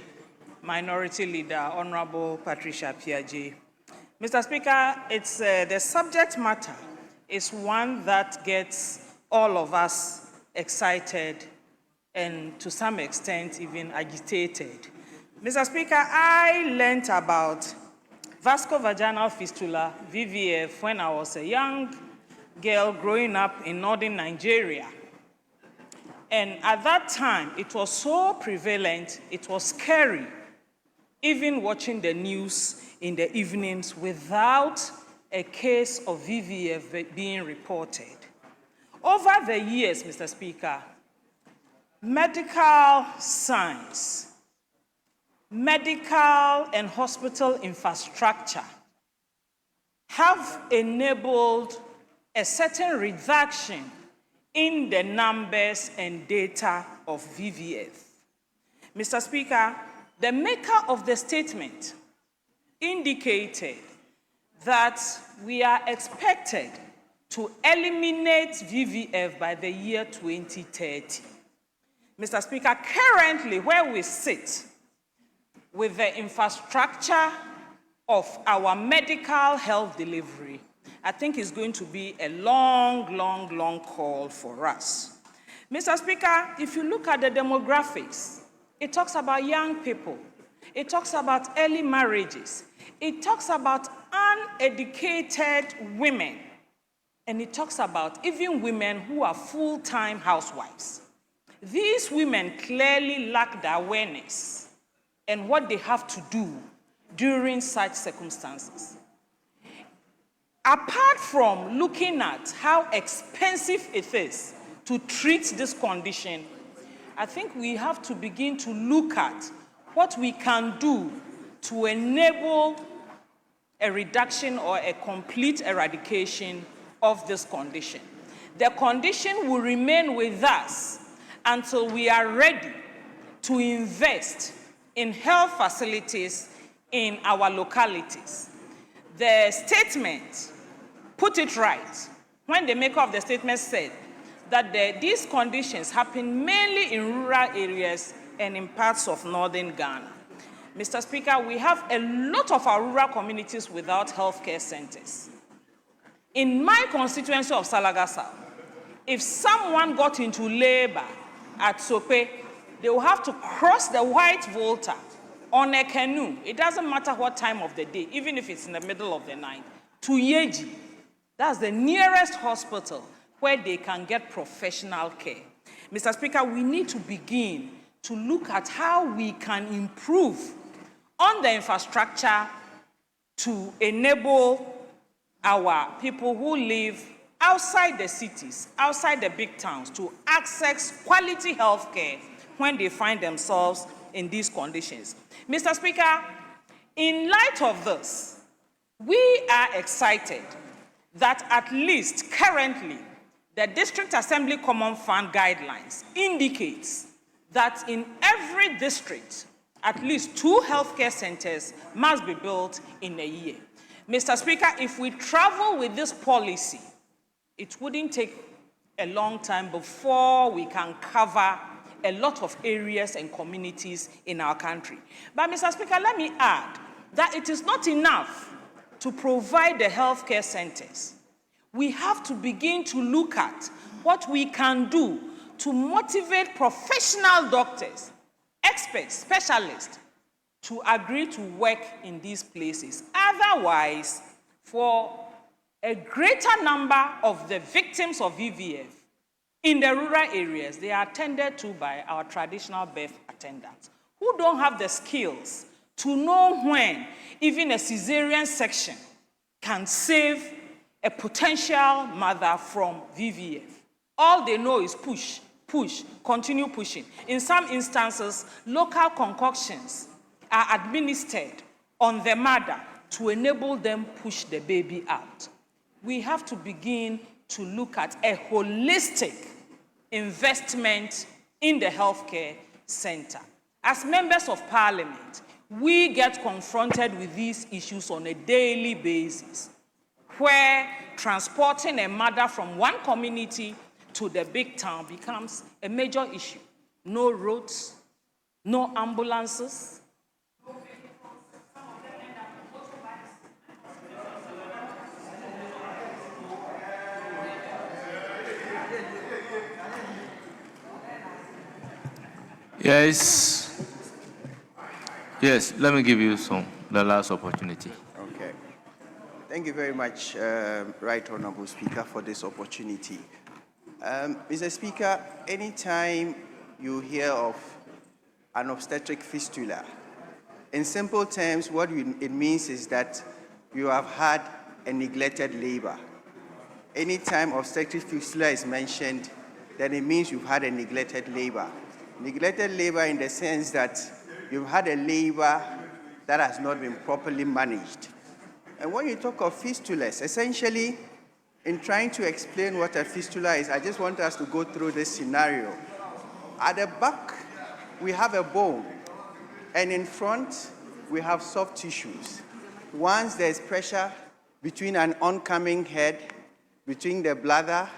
Minority Leader, Honorable Patricia Piaji. Mr. Speaker, it's, the subject matter is one that gets all of us excited and to some extent even agitated. Mr. Speaker, I learned about vasculovaginal fistula, VVF, when I was a young girl growing up in northern Nigeria. And at that time, it was so prevalent, it was scary, even watching the news in the evenings without a case of VVF being reported. Over the years, Mr. Speaker, medical science, medical and hospital infrastructure have enabled a certain reduction in the numbers and data of VVF. Mr. Speaker, the maker of the statement indicated that we are expected to eliminate VVF by the year 2030. Mr. Speaker, currently where we sit with the infrastructure of our medical health delivery, I think it's going to be a long call for us. Mr. Speaker, if you look at the demographics, it talks about young people. It talks about early marriages. It talks about uneducated women. And it talks about even women who are full-time housewives. These women clearly lack the awareness and what they have to do during such circumstances. Apart from looking at how expensive it is to treat this condition, I think we have to begin to look at what we can do to enable a reduction or a complete eradication of this condition. The condition will remain with us until we are ready to invest in health facilities in our localities. The statement put it right when the maker of the statement said that these conditions happen mainly in rural areas and in parts of northern Ghana. Mr. Speaker, we have a lot of our rural communities without healthcare centers. In my constituency of Salaga South, if someone got into labor at Sope, they will have to cross the White Volta on a canoe. It doesn't matter what time of the day, even if it's in the middle of the night, to Yeji. That's the nearest hospital where they can get professional care. Mr. Speaker, we need to begin to look at how we can improve on the infrastructure to enable our people who live outside the cities, outside the big towns, to access quality health care when they find themselves in these conditions. Mr. Speaker, in light of this, we are excited that at least currently the District Assembly Common Fund guidelines indicates that in every district, at least 2 healthcare centers must be built in a year. Mr. Speaker, if we travel with this policy, it wouldn't take a long time before we can cover a lot of areas and communities in our country. But Mr. Speaker, let me add that it is not enough to provide the healthcare centers. We have to begin to look at what we can do to motivate professional doctors, experts, specialists, to agree to work in these places. Otherwise, for a greater number of the victims of VVF in the rural areas, they are attended to by our traditional birth attendants who don't have the skills to know when even a cesarean section can save a potential mother from VVF. All they know is push, continue pushing. In some instances, local concoctions are administered on the mother to enable them push the baby out. We have to begin to look at a holistic investment in the healthcare center. As members of parliament, we get confronted with these issues on a daily basis, where transporting a mother from one community to the big town becomes a major issue. No roads, no ambulances. Yes, let me give you the last opportunity. Okay. Thank you very much, Right Honorable Speaker, for this opportunity. Mr. Speaker, anytime you hear of an obstetric fistula, in simple terms, what it means is that you have had a neglected labor. Anytime obstetric fistula is mentioned, then it means you've had a neglected labor. Neglected labor in the sense that you've had a labor that has not been properly managed. And when you talk of fistulas, essentially, in trying to explain what a fistula is, I just want us to go through this scenario. At the back, we have a bone, and in front, we have soft tissues. Once there's pressure between an oncoming head, between the bladder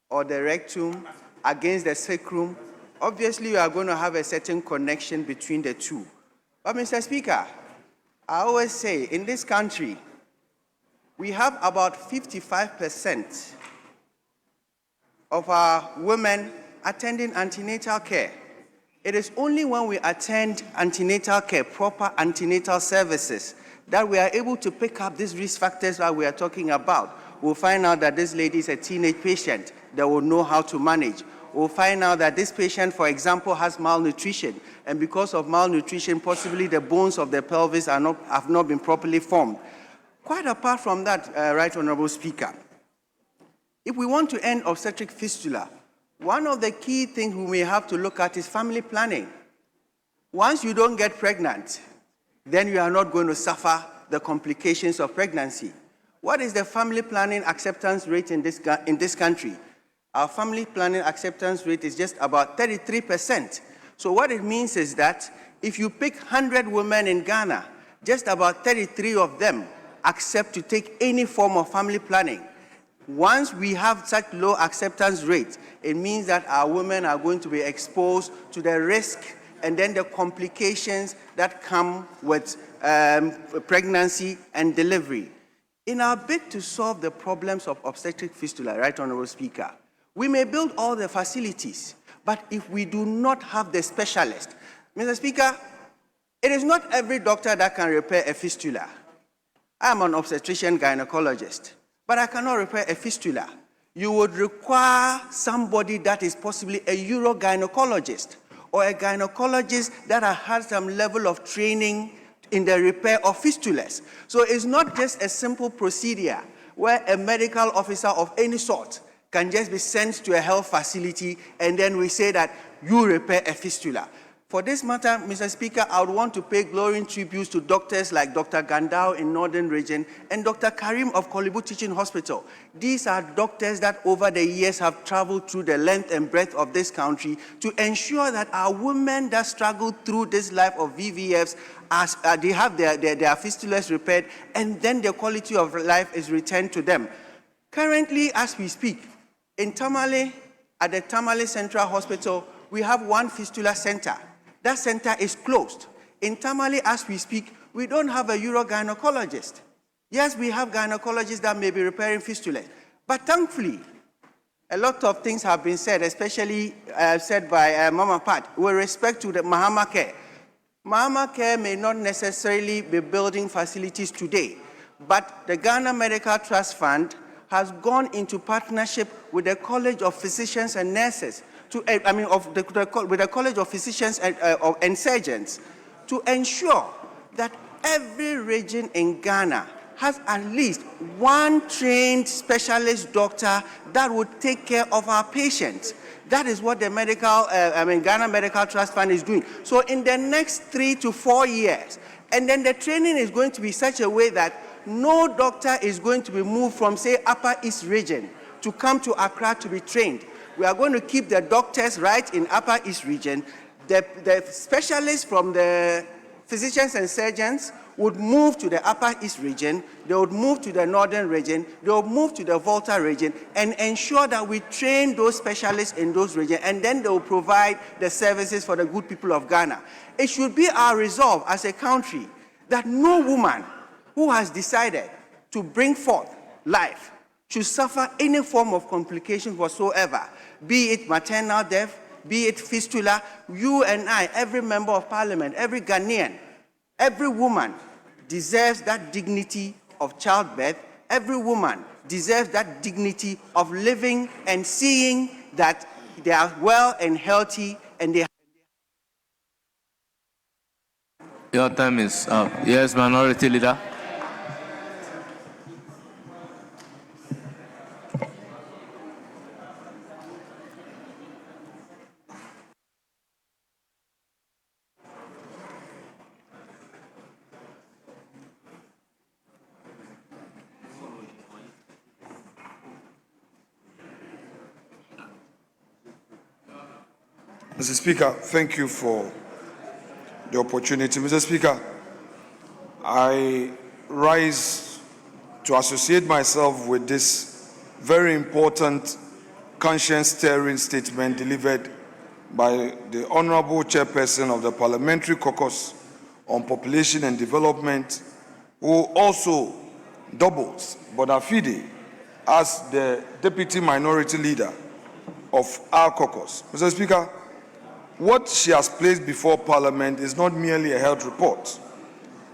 or the rectum against the sacrum, obviously you are going to have a certain connection between the two. But Mr. Speaker, I always say in this country, we have about 55% of our women attending antenatal care. It is only when we attend antenatal care, proper antenatal services, that we are able to pick up these risk factors that we are talking about. We'll find out that this lady is a teenage patient that will know how to manage. We'll find out that this patient, for example, has malnutrition, and because of malnutrition, possibly the bones of the pelvis have not been properly formed. Quite apart from that, Right Honorable Speaker, if we want to end obstetric fistula, one of the key things we may have to look at is family planning. Once you don't get pregnant, then you are not going to suffer the complications of pregnancy. What is the family planning acceptance rate in this country? Our family planning acceptance rate is just about 33%. So what it means is that if you pick 100 women in Ghana, just about 33 of them accept to take any form of family planning. Once we have such low acceptance rate, it means that our women are going to be exposed to the risk and then the complications that come with pregnancy and delivery. In our bid to solve the problems of obstetric fistula, Right Honorable Speaker, we may build all the facilities, but if we do not have the specialist, Mr. Speaker, it is not every doctor that can repair a fistula. I'm an obstetrician gynecologist, but I cannot repair a fistula. You would require somebody that is possibly a urogynecologist or a gynecologist that has had some level of training in the repair of fistulas. So it's not just a simple procedure where a medical officer of any sort can just be sent to a health facility and then we say that you repair a fistula. For this matter, Mr. Speaker, I would want to pay glowing tributes to doctors like Dr. Gandao in Northern Region and Dr. Karim of Kolibu Teaching Hospital. These are doctors that over the years have traveled through the length and breadth of this country to ensure that our women that struggle through this life of VVFs, they have their fistulas repaired and then their quality of life is returned to them. Currently, as we speak, in Tamale, at the Tamale Central Hospital, we have one fistula center. That center is closed. In Tamale, as we speak, we don't have a urogynecologist. Yes, we have gynecologists that may be repairing fistulas, but thankfully, a lot of things have been said, especially said by Mama Pat, with respect to the Mahama Care. Mahama Care may not necessarily be building facilities today, but the Ghana Medical Trust Fund has gone into partnership with the College of Physicians and Nurses, with the College of Physicians and Surgeons, to ensure that every region in Ghana has at least one trained specialist doctor that would take care of our patients. That is what the Ghana Medical Trust Fund is doing. So in the next 3 to 4 years, and then the training is going to be such a way that no doctor is going to be moved from, say, Upper East Region to come to Accra to be trained. We are going to keep the doctors right in Upper East Region. The specialists from the physicians and surgeons would move to the Upper East Region, they would move to the Northern Region, they would move to the Volta Region, and ensure that we train those specialists in those regions, and then they will provide the services for the good people of Ghana. It should be our resolve as a country that no woman who has decided to bring forth life should suffer any form of complication whatsoever, be it maternal death, be it fistula. You and I, every member of parliament, every Ghanaian, every woman deserves that dignity of childbirth. Every woman deserves that dignity of living and seeing that they are well and healthy and they. Your time is up. Yes, Minority Leader. Mr. Speaker, thank you for the opportunity. Mr. Speaker, I rise to associate myself with this very important conscience-stirring statement delivered by the Honorable Chairperson of the Parliamentary Caucus on Population and Development, who also doubles bona fide as the Deputy Minority Leader of our caucus. Mr. Speaker, what she has placed before Parliament is not merely a health report.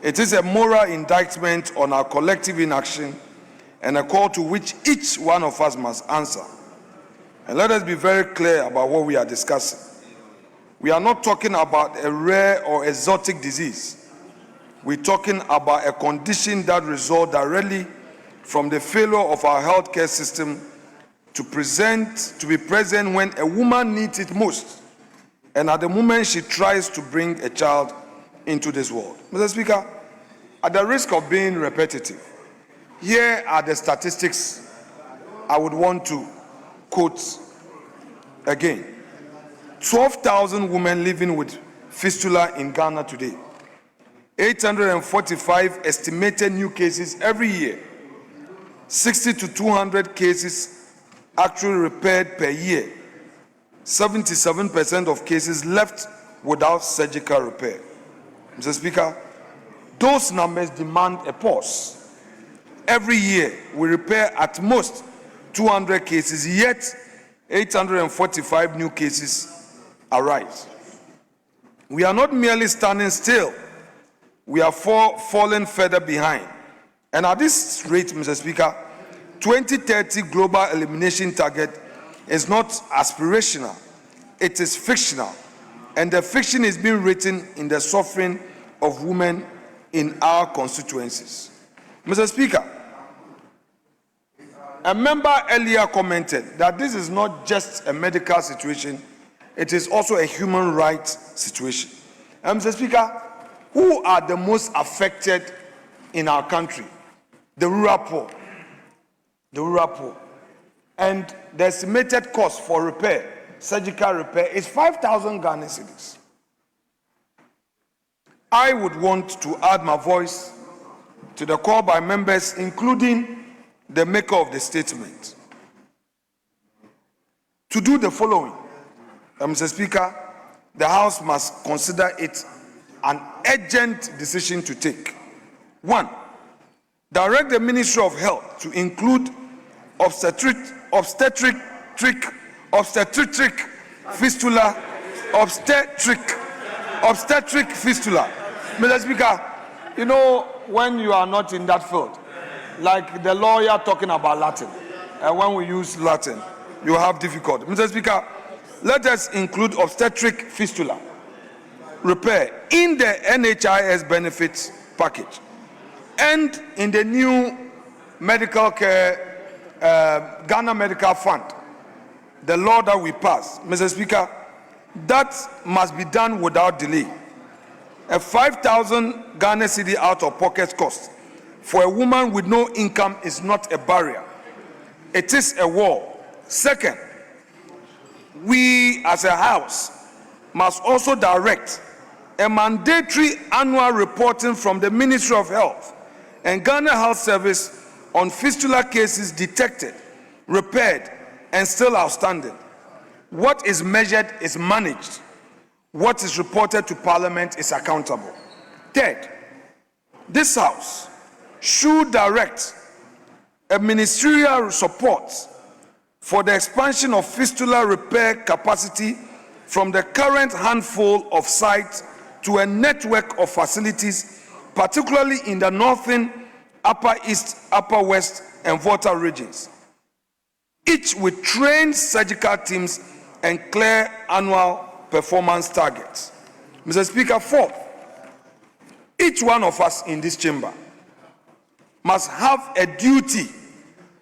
It is a moral indictment on our collective inaction and a call to which each one of us must answer. And let us be very clear about what we are discussing. We are not talking about a rare or exotic disease. We're talking about a condition that results directly from the failure of our healthcare system to be present when a woman needs it most, and at the moment she tries to bring a child into this world. Mr. Speaker, at the risk of being repetitive, here are the statistics I would want to quote again. 12,000 women living with fistula in Ghana today. 845 estimated new cases every year. 60 to 200 cases actually repaired per year. 77% of cases left without surgical repair. Mr. Speaker, those numbers demand a pause. Every year, we repair at most 200 cases, yet 845 new cases arise. We are not merely standing still, we are falling further behind. And at this rate, Mr. Speaker, 2030 global elimination target is not aspirational, it is fictional. And the fiction is being written in the suffering of women in our constituencies. Mr. Speaker, a member earlier commented that this is not just a medical situation, it is also a human rights situation. And Mr. Speaker, who are the most affected in our country? The rural poor. The rural poor. And the estimated cost for repair, surgical repair, is 5,000 Ghana cedis. I would want to add my voice to the call by members, including the maker of the statement, to do the following. Mr. Speaker, the House must consider it an urgent decision to take. 1, direct the Ministry of Health to include obstetric fistula. Mr. Speaker, you know, when you are not in that field, like the lawyer talking about Latin, and when we use Latin, you have difficulty. Mr. Speaker, let us include obstetric fistula repair in the NHIS benefits package and in the new medical care Ghana Medical Fund, the law that we passed. Mr. Speaker, that must be done without delay. A 5,000 Ghana cedi out-of-pocket cost for a woman with no income is not a barrier. It is a wall. Second, we as a House must also direct a mandatory annual reporting from the Ministry of Health and Ghana Health Service on fistula cases detected, repaired, and still outstanding. What is measured is managed. What is reported to Parliament is accountable. Third, this House should direct a ministerial support for the expansion of fistula repair capacity from the current handful of sites to a network of facilities, particularly in the northern, upper east, upper west, and Volta regions, each with trained surgical teams and clear annual performance targets. Mr. Speaker, fourth, each one of us in this chamber must have a duty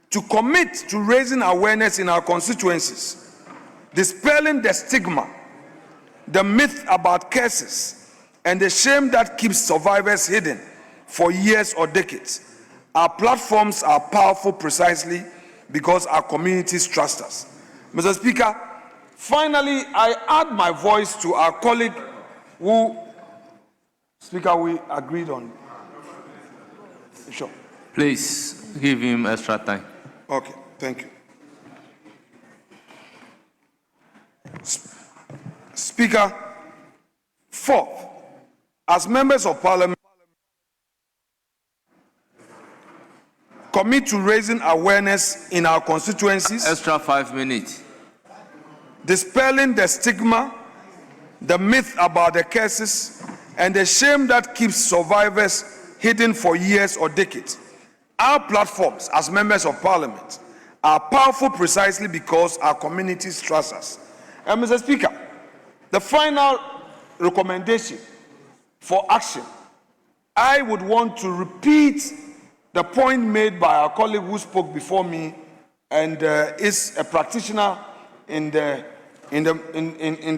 to commit to raising awareness in our constituencies, dispelling the stigma, the myth about curses, and the shame that keeps survivors hidden for years or decades. Our platforms are powerful precisely because our communities trust us. Mr. Speaker, Finally, I add my voice to our colleague who, Speaker, we agreed on. Sure. Please give him extra time. Okay, thank you. Speaker, fourth, as members of Parliament, commit to raising awareness in our constituencies. Extra 5 minutes. Dispelling the stigma, the myth about the curses, and the shame that keeps survivors hidden for years or decades. Our platforms as members of Parliament are powerful precisely because our communities trust us. And Mr. Speaker, the final recommendation for action, I would want to repeat the point made by our colleague who spoke before me and is a practitioner in the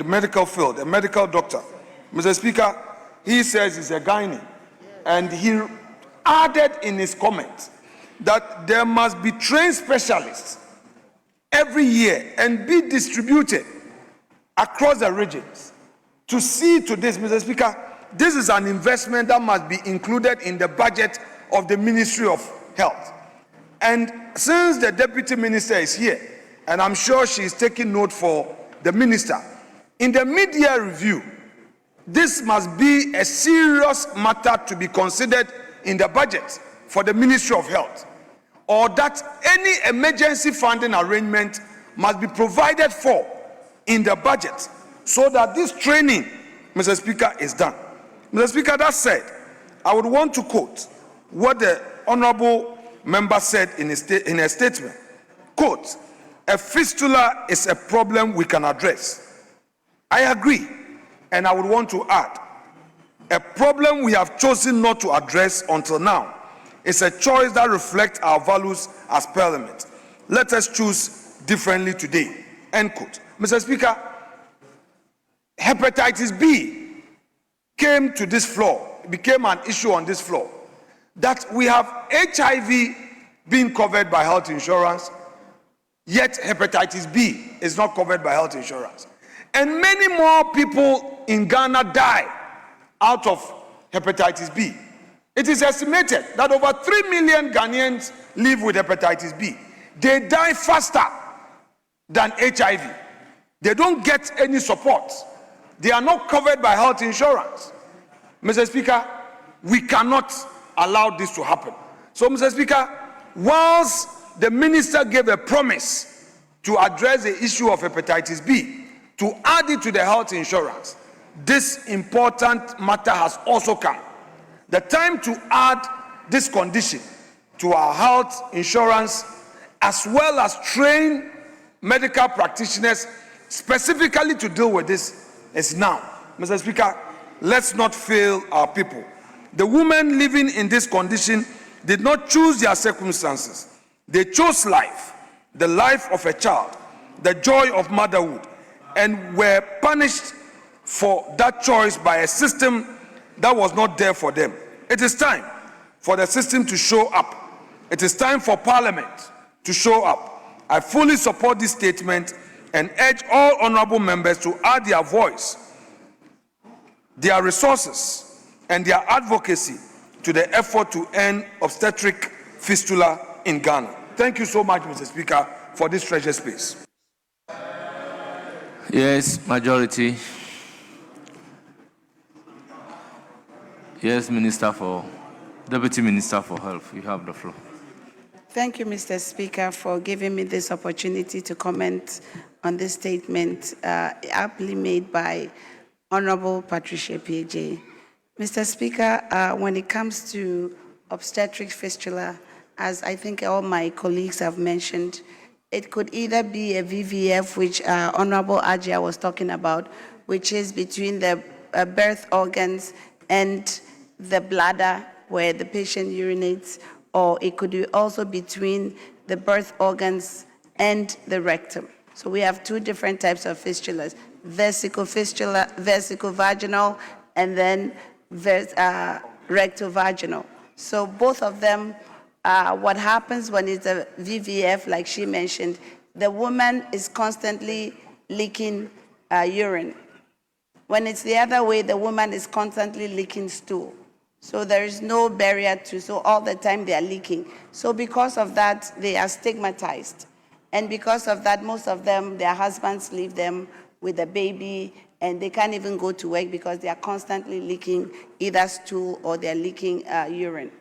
medical field, a medical doctor. Mr. Speaker, he says he's a gynae, and he added in his comments that there must be trained specialists every year and be distributed across the regions to see to this. Mr. Speaker, this is an investment that must be included in the budget of the Ministry of Health. And since the Deputy Minister is here, and I'm sure she is taking note for the Minister, in the mid-year review, this must be a serious matter to be considered in the budget for the Ministry of Health, or that any emergency funding arrangement must be provided for in the budget so that this training, Mr. Speaker, is done. Mr. Speaker, that said, I would want to quote what the honorable member said in a statement. Quote, "A fistula is a problem we can address." I agree, and I would want to add, a problem we have chosen not to address until now is a choice that reflects our values as Parliament. Let us choose differently today. End quote. Mr. Speaker, hepatitis B came to this floor, it became an issue on this floor, that we have HIV being covered by health insurance, yet hepatitis B is not covered by health insurance. And many more people in Ghana die out of hepatitis B. It is estimated that over 3 million Ghanaians live with hepatitis B. They die faster than HIV. They don't get any support. They are not covered by health insurance. Mr. Speaker, we cannot allow this to happen. So, Mr. Speaker, whilst the minister gave a promise to address the issue of hepatitis B, to add it to the health insurance, this important matter has also come. The time to add this condition to our health insurance, as well as train medical practitioners specifically to deal with this, is now. Mr. Speaker, let's not fail our people. The women living in this condition did not choose their circumstances. They chose life, the life of a child, the joy of motherhood, and were punished for that choice by a system that was not there for them. It is time for the system to show up. It is time for Parliament to show up. I fully support this statement and urge all honorable members to add their voice, their resources, and their advocacy to the effort to end obstetric fistula in Ghana. Thank you so much, Mr. Speaker, for this treasure space. Yes, majority. Yes, Deputy Minister for Health, you have the floor. Thank you, Mr. Speaker, for giving me this opportunity to comment on this statement aptly made by Honorable Patricia PJ. Mr. Speaker, when it comes to obstetric fistula, as I think all my colleagues have mentioned, it could either be a VVF, which Honorable Ajia was talking about, which is between the birth organs and the bladder where the patient urinates, or it could be also between the birth organs and the rectum. So we have two different types of fistulas, vesicofistula, vesicovaginal, and then rectovaginal. So both of them, what happens when it's a VVF, like she mentioned, the woman is constantly leaking urine. When it's the other way, the woman is constantly leaking stool. So there is no barrier to, so all the time they are leaking. So because of that, they are stigmatized. And because of that, most of them, their husbands leave them with a baby, and they can't even go to work because they are constantly leaking either stool or they're leaking urine.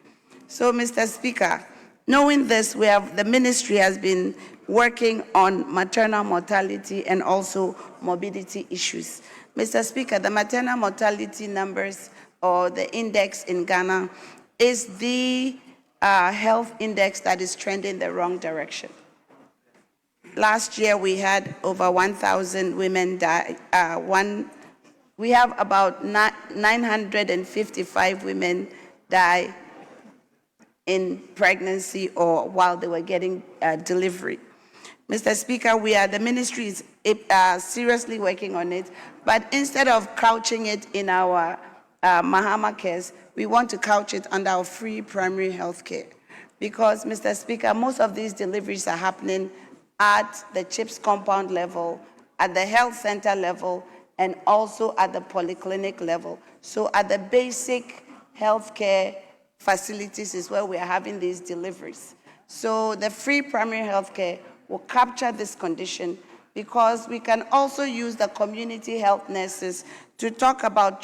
So, Mr. Speaker, knowing this, the ministry has been working on maternal mortality and also morbidity issues. Mr. Speaker, the maternal mortality numbers or the index in Ghana is the health index that is trending the wrong direction. Last year, we had over 1,000 women die. We have about 955 women die in pregnancy or while they were getting delivery. Mr. Speaker, the ministry is seriously working on it, but instead of couching it in our Mahama cares, we want to couch it under our free primary health care. Because, Mr. Speaker, most of these deliveries are happening at the CHIPS compound level, at the health center level, and also at the polyclinic level. So at the basic healthcare facilities is where we are having these deliveries. So the free primary health care will capture this condition because we can also use the community health nurses to talk about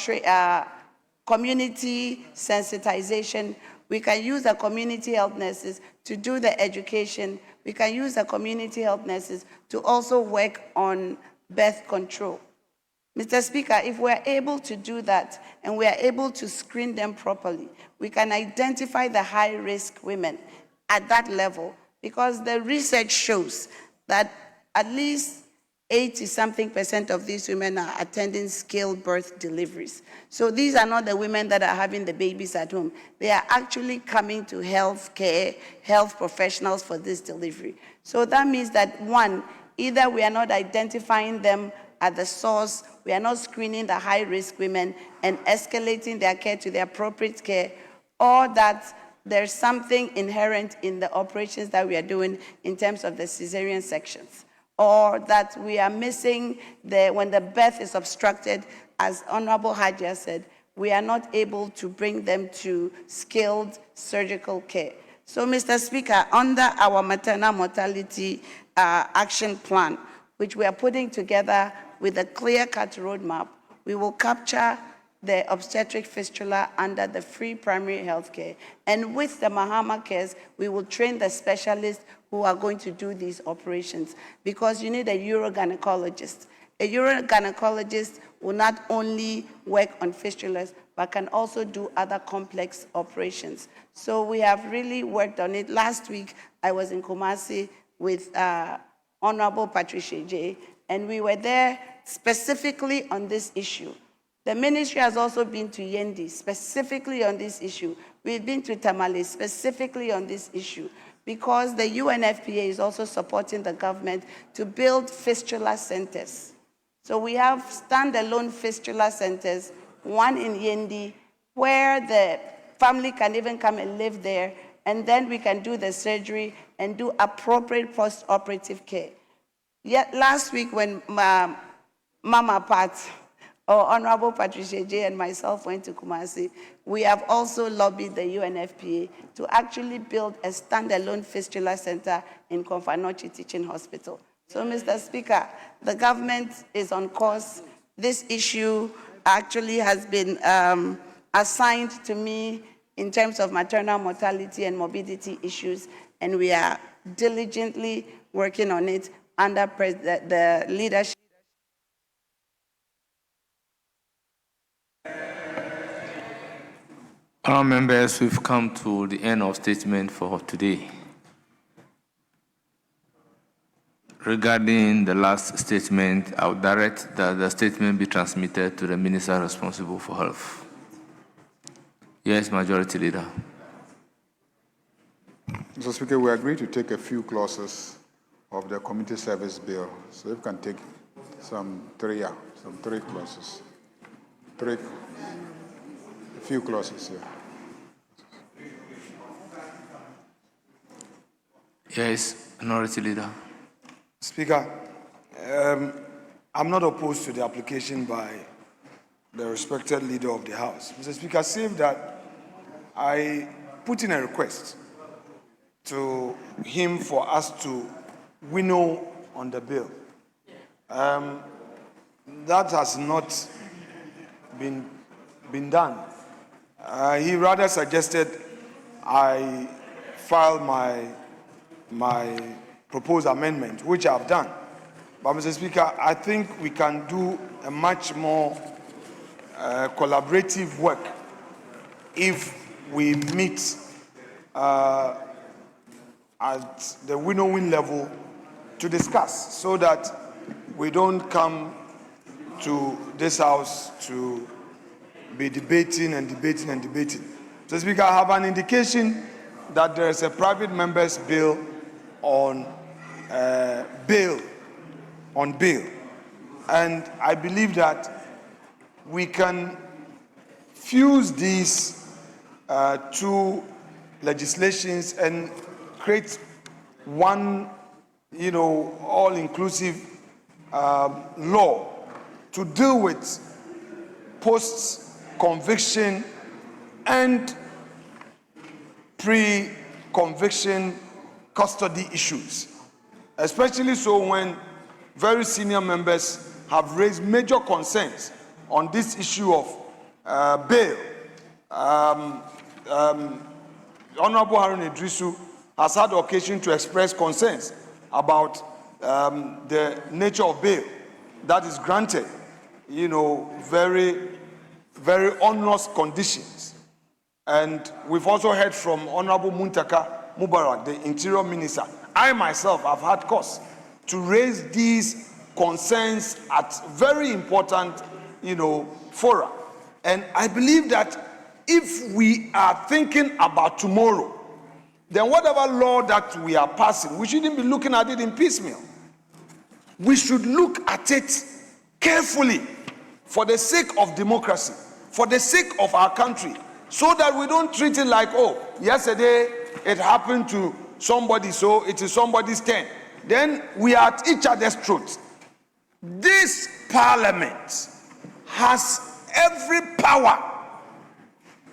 community sensitization. We can use the community health nurses to do the education. We can use the community health nurses to also work on birth control. Mr. Speaker, if we're able to do that and we are able to screen them properly, we can identify the high-risk women at that level because the research shows that at least 80-something% of these women are attending skilled birth deliveries. So these are not the women that are having the babies at home. They are actually coming to health care, health professionals for this delivery. So that means that, one, either we are not identifying them at the source, we are not screening the high-risk women and escalating their care to the appropriate care, or that there's something inherent in the operations that we are doing in terms of the cesarean sections, or that we are missing when the birth is obstructed, as Honorable Hajia said, we are not able to bring them to skilled surgical care. So, Mr. Speaker, under our maternal mortality action plan, which we are putting together with a clear-cut roadmap, we will capture the obstetric fistula under the free primary health care. And with the Mahama cares, we will train the specialists who are going to do these operations because you need a urogynecologist. A urogynecologist will not only work on fistulas, but can also do other complex operations. So we have really worked on it. Last week, I was in Kumasi with Honorable Patricia J, and we were there specifically on this issue. The ministry has also been to Yendi specifically on this issue. We've been to Tamale specifically on this issue because the UNFPA is also supporting the government to build fistula centers. So we have standalone fistula centers, one in Yendi, where the family can even come and live there, and then we can do the surgery and do appropriate post-operative care. Yet last week when Mama Pat, or Honorable Patricia J and myself went to Kumasi, we have also lobbied the UNFPA to actually build a standalone fistula center in Konfanochi Teaching Hospital. So, Mr. Speaker, the government is on course. This issue actually has been assigned to me in terms of maternal mortality and morbidity issues, and we are diligently working on it under the leadership. Honourable members, we've come to the end of statement for today. Regarding the last statement, I would direct that the statement be transmitted to the Minister responsible for health. Yes, Majority Leader. Mr. Speaker, we agree to take a few clauses of the Community Service Bill. So if you can take some three clauses. A few clauses here. Yes, Minority Leader. Speaker, I'm not opposed to the application by the respected leader of the House. Mr. Speaker, save that I put in a request to him for us to winnow on the bill. That has not been done. He rather suggested I file my proposed amendment, which I've done. But, Mr. Speaker, I think we can do a much more collaborative work if we meet at the winnowing level to discuss, so that we don't come to this House to be debating and debating and debating. Mr. Speaker, I have an indication that there is a private member's bill on bail, and I believe that we can fuse these two legislations and create one, all-inclusive law to deal with post-conviction and pre-conviction custody issues, especially so when very senior members have raised major concerns on this issue of bail. Honorable Harun Idrisu has had occasion to express concerns about the nature of bail that is granted, very, very onerous conditions. And we've also heard from Honorable Muntaka Mubarak, the Interior Minister. I myself have had cause to raise these concerns at very important, fora. And I believe that if we are thinking about tomorrow, then whatever law that we are passing, we shouldn't be looking at it in piecemeal. We should look at it carefully for the sake of democracy, for the sake of our country, so that we don't treat it like, oh, yesterday it happened to somebody, so it is somebody's turn. Then we are at each other's throats. This parliament has every power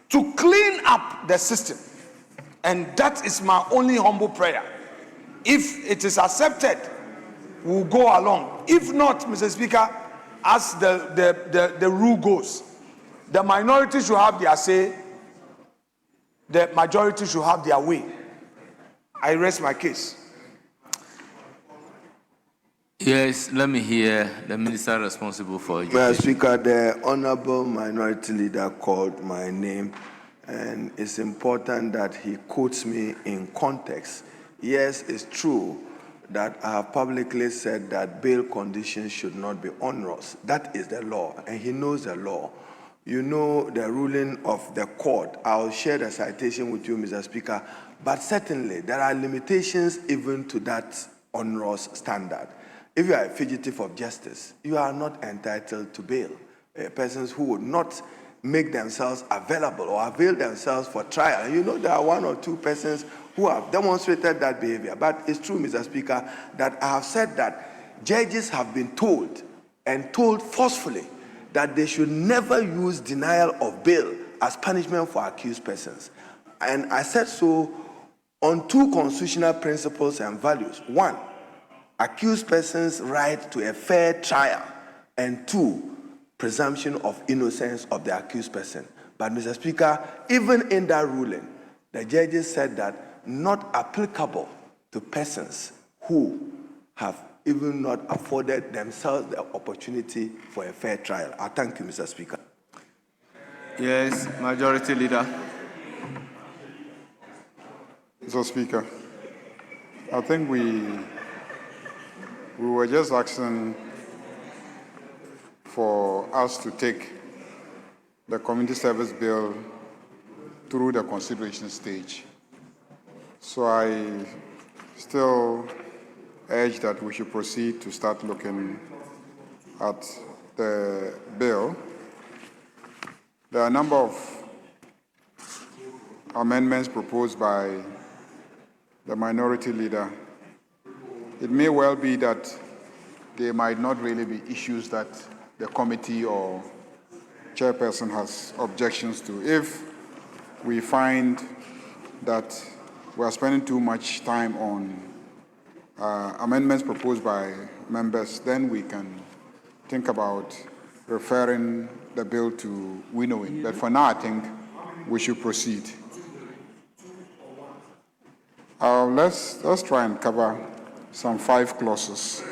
to clean up the system. And that is my only humble prayer. If it is accepted, we'll go along. If not, Mr. Speaker, as the rule goes, the minority should have their say, the majority should have their way. I rest my case. Yes, let me hear the minister responsible for education. Mr. Speaker, the Honorable Minority Leader called my name, and it's important that he quotes me in context. Yes, it's true that I have publicly said that bail conditions should not be onerous. That is the law, and he knows the law. You know the ruling of the court. I'll share the citation with you, Mr. Speaker, but certainly there are limitations even to that onerous standard. If you are a fugitive of justice, you are not entitled to bail. Persons who would not make themselves available or avail themselves for trial. And there are one or two persons who have demonstrated that behavior. But it's true, Mr. Speaker, that I have said that judges have been told, and told forcefully, that they should never use denial of bail as punishment for accused persons. And I said so on two constitutional principles and values. One, accused persons' right to a fair trial, and two, presumption of innocence of the accused person. But, Mr. Speaker, even in that ruling, the judges said that not applicable to persons who have even not afforded themselves the opportunity for a fair trial. I thank you, Mr. Speaker. Yes, Majority Leader. Mr. Speaker, I think we were just asking for us to take the community service bill through the consideration stage. So I still urge that we should proceed to start looking at the bill. There are a number of amendments proposed by the minority leader. It may well be that they might not really be issues that the committee or chairperson has objections to. If we find that we are spending too much time on amendments proposed by members, then we can think about referring the bill to winnowing. But for now, I think we should proceed. Let's try and cover some 5 clauses.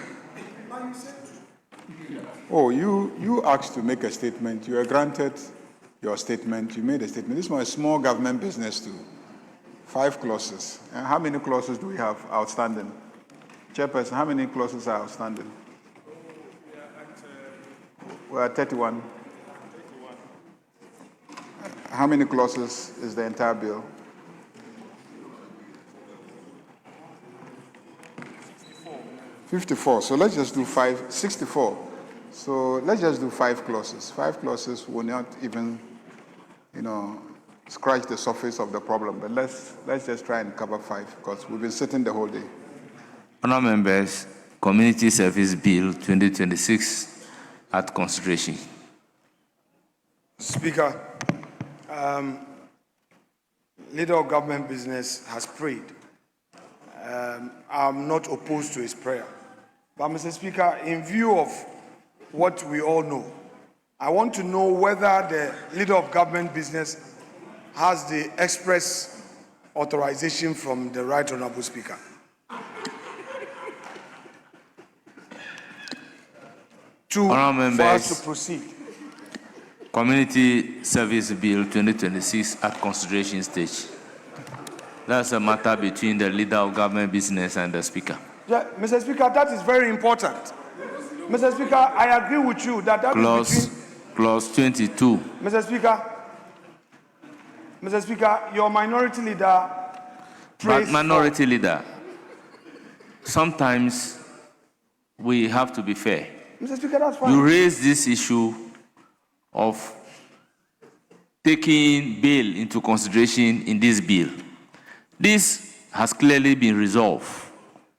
Oh, you asked to make a statement. You were granted your statement. You made a statement. This was a small government business too. 5 clauses. And how many clauses do we have outstanding? Chairperson, how many clauses are outstanding? We're at 31. How many clauses is the entire bill? 54. So let's just do 64. So let's just do 5 clauses. 5 clauses will not even, scratch the surface of the problem. But let's just try and cover 5 because we've been sitting the whole day. Honourable members, Community Service Bill 2026 at consideration. Speaker, leader of government business has prayed. I'm not opposed to his prayer. But Mr. Speaker, in view of what we all know, I want to know whether the leader of government business has the express authorization from the Right Honourable Speaker. For us to proceed. Community Service Bill 2026 at consideration stage. That's a matter between the leader of government business and the speaker. Yeah, Mr. Speaker, that is very important. Mr. Speaker, I agree with you that is between... Clause 22. Mr. Speaker, your minority leader But minority leader, sometimes we have to be fair. Mr. Speaker, that's fine. You raise this issue of taking bail into consideration in this bill. This has clearly been resolved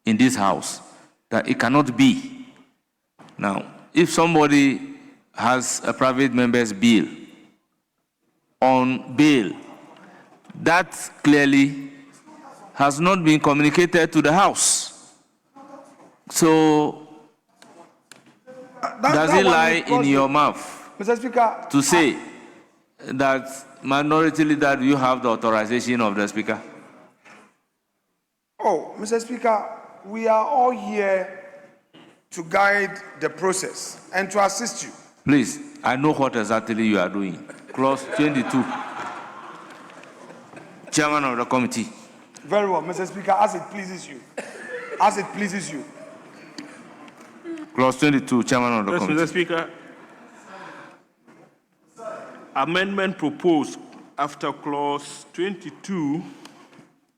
in this House that it cannot be. Now, if somebody has a private member's bill on bail, that clearly has not been communicated to the House. So, does it lie in your mouth, Mr. Speaker, to say that minority leader, do you have the authorization of the Speaker? Oh, Mr. Speaker, we are all here to guide the process and to assist you. Please, I know what exactly you are doing. Clause 22. Chairman of the committee. Very well, Mr. Speaker, as it pleases you. As it pleases you. Clause 22, Chairman of the committee. Mr. Speaker, amendment proposed after clause 22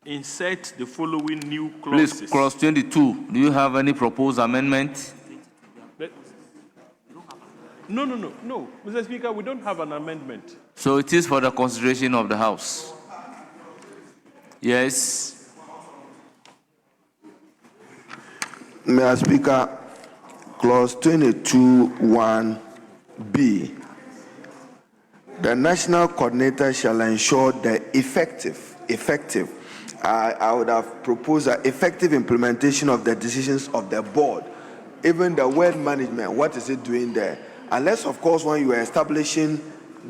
insert the following new clauses. Please, clause 22, do you have any proposed amendment? No. Mr. Speaker, we don't have an amendment. So it is for the consideration of the House. Yes. Mr. Speaker, clause 22(1)(b). The national coordinator shall ensure the effective, I would have proposed an effective implementation of the decisions of the board. Even the word management, what is it doing there? Unless, of course, when you were establishing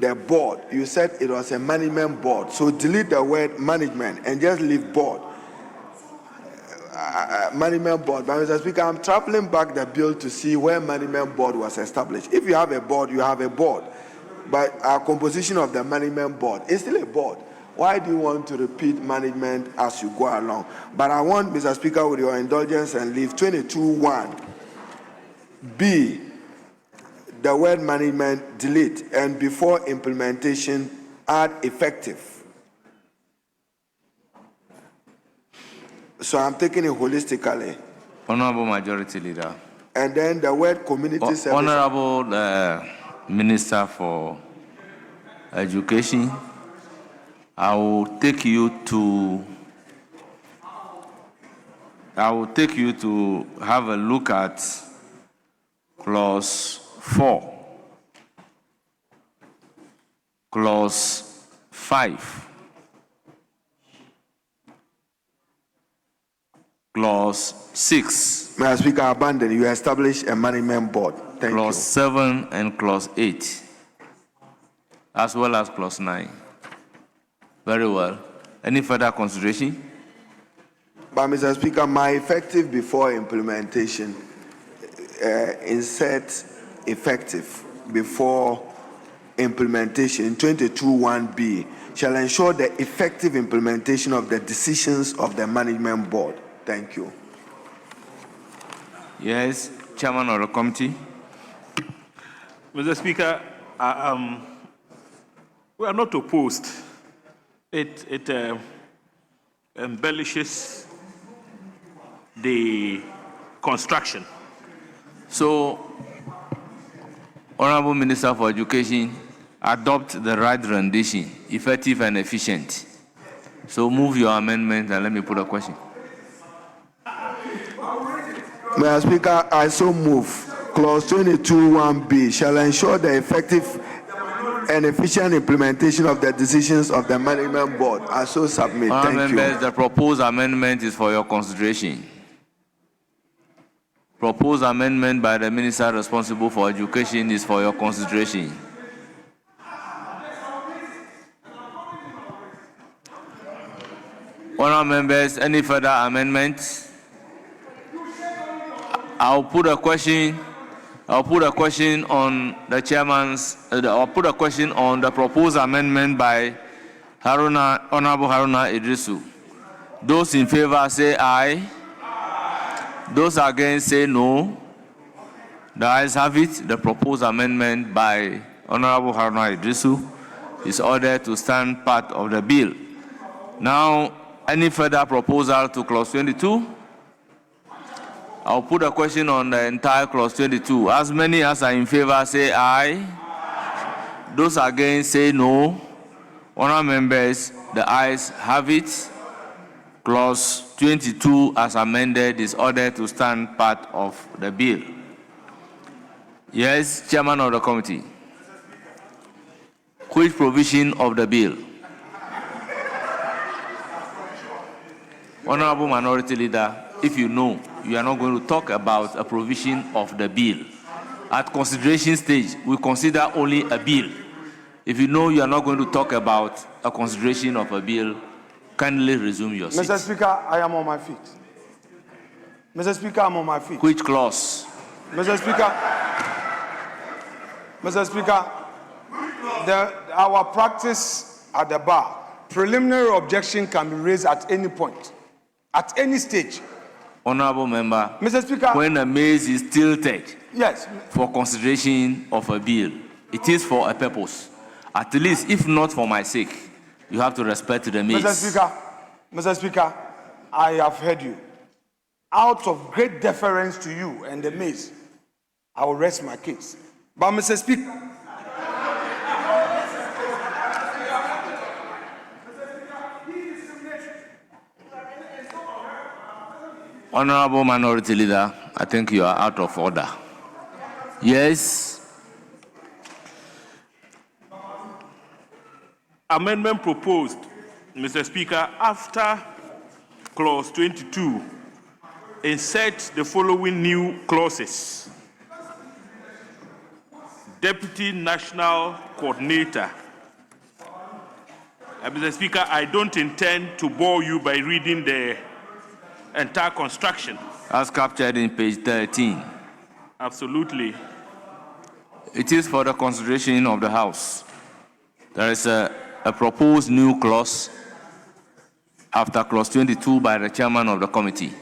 the board, you said it was a management board. So delete the word management and just leave board. Management board. But Mr. Speaker, I'm traveling back the bill to see where management board was established. If you have a board, you have a board. But our composition of the management board is still a board. Why do you want to repeat management as you go along? But I want, Mr. Speaker, with your indulgence, and leave 22(1)(b), the word management, delete, and before implementation, add effective. So I'm taking it holistically. Honorable Majority Leader. And then the word community service. Honorable Minister for Education, I will take you to have a look at Clause 4. Clause 5. Clause 6. Mr. Speaker, abandon. You establish a management board. Thank Clause you. 7 and Clause 8, as well as Clause 9. Very well. Any further consideration? But Mr. Speaker, my effective before implementation, insert effective before implementation 22(1)(b) shall ensure the effective implementation of the decisions of the management board. Thank you. Yes, Chairman of the committee. Mr. Speaker, we are not opposed. It embellishes the construction. So, Honorable Minister for Education, adopt the right rendition, effective and efficient. So move your amendment and let me put a question. Mr. Speaker, I so move. Clause 22(1)(b) shall ensure the effective and efficient implementation of the decisions of the management board. I so submit. Thank Members, you. the proposed amendment is for your consideration. Proposed amendment by the Minister responsible for education is for your consideration. Honourable members, any further amendments? I'll put a question on the chairman's. I'll put a question on the proposed amendment by Honorable Haruna Idrisu. Those in favor say aye. Those against say no. The ayes have it. The proposed amendment by Honorable Haruna Idrisu is ordered to stand part of the bill. Now, any further proposal to clause 22? I'll put a question on the entire clause 22. As many as are in favor say aye. Those against say no. Honourable members, the ayes have it. Clause 22 as amended is ordered to stand part of the bill. Yes, Chairman of the committee. Which provision of the bill? Honorable Minority Leader, if you know, you are not going to talk about a provision of the bill. At consideration stage, we consider only a bill. If you know you are not going to talk about a consideration of a bill, kindly resume your seat. Mr. Speaker, I am on my feet. Mr. Speaker, I'm on my feet. Which clause? Mr. Speaker, our practice at the bar, preliminary objection can be raised at any point, at any stage. Honorable member, Mr. Speaker, when a maize is tilted yes, for consideration of a bill, it is for a purpose. At least, if not for my sake, you have to respect the maize. Mr. Speaker, I have heard you. Out of great deference to you and the maize, I will rest my case. But Mr. Speaker, Honorable Minority Leader, I think you are out of order. Yes. Amendment proposed, Mr. Speaker, after clause 22, insert the following new clauses. Deputy National Coordinator. Mr. Speaker, I don't intend to bore you by reading the entire construction. As captured in page 13. Absolutely. It is for the consideration of the House. There is a proposed new clause after clause 22 by the chairman of the committee.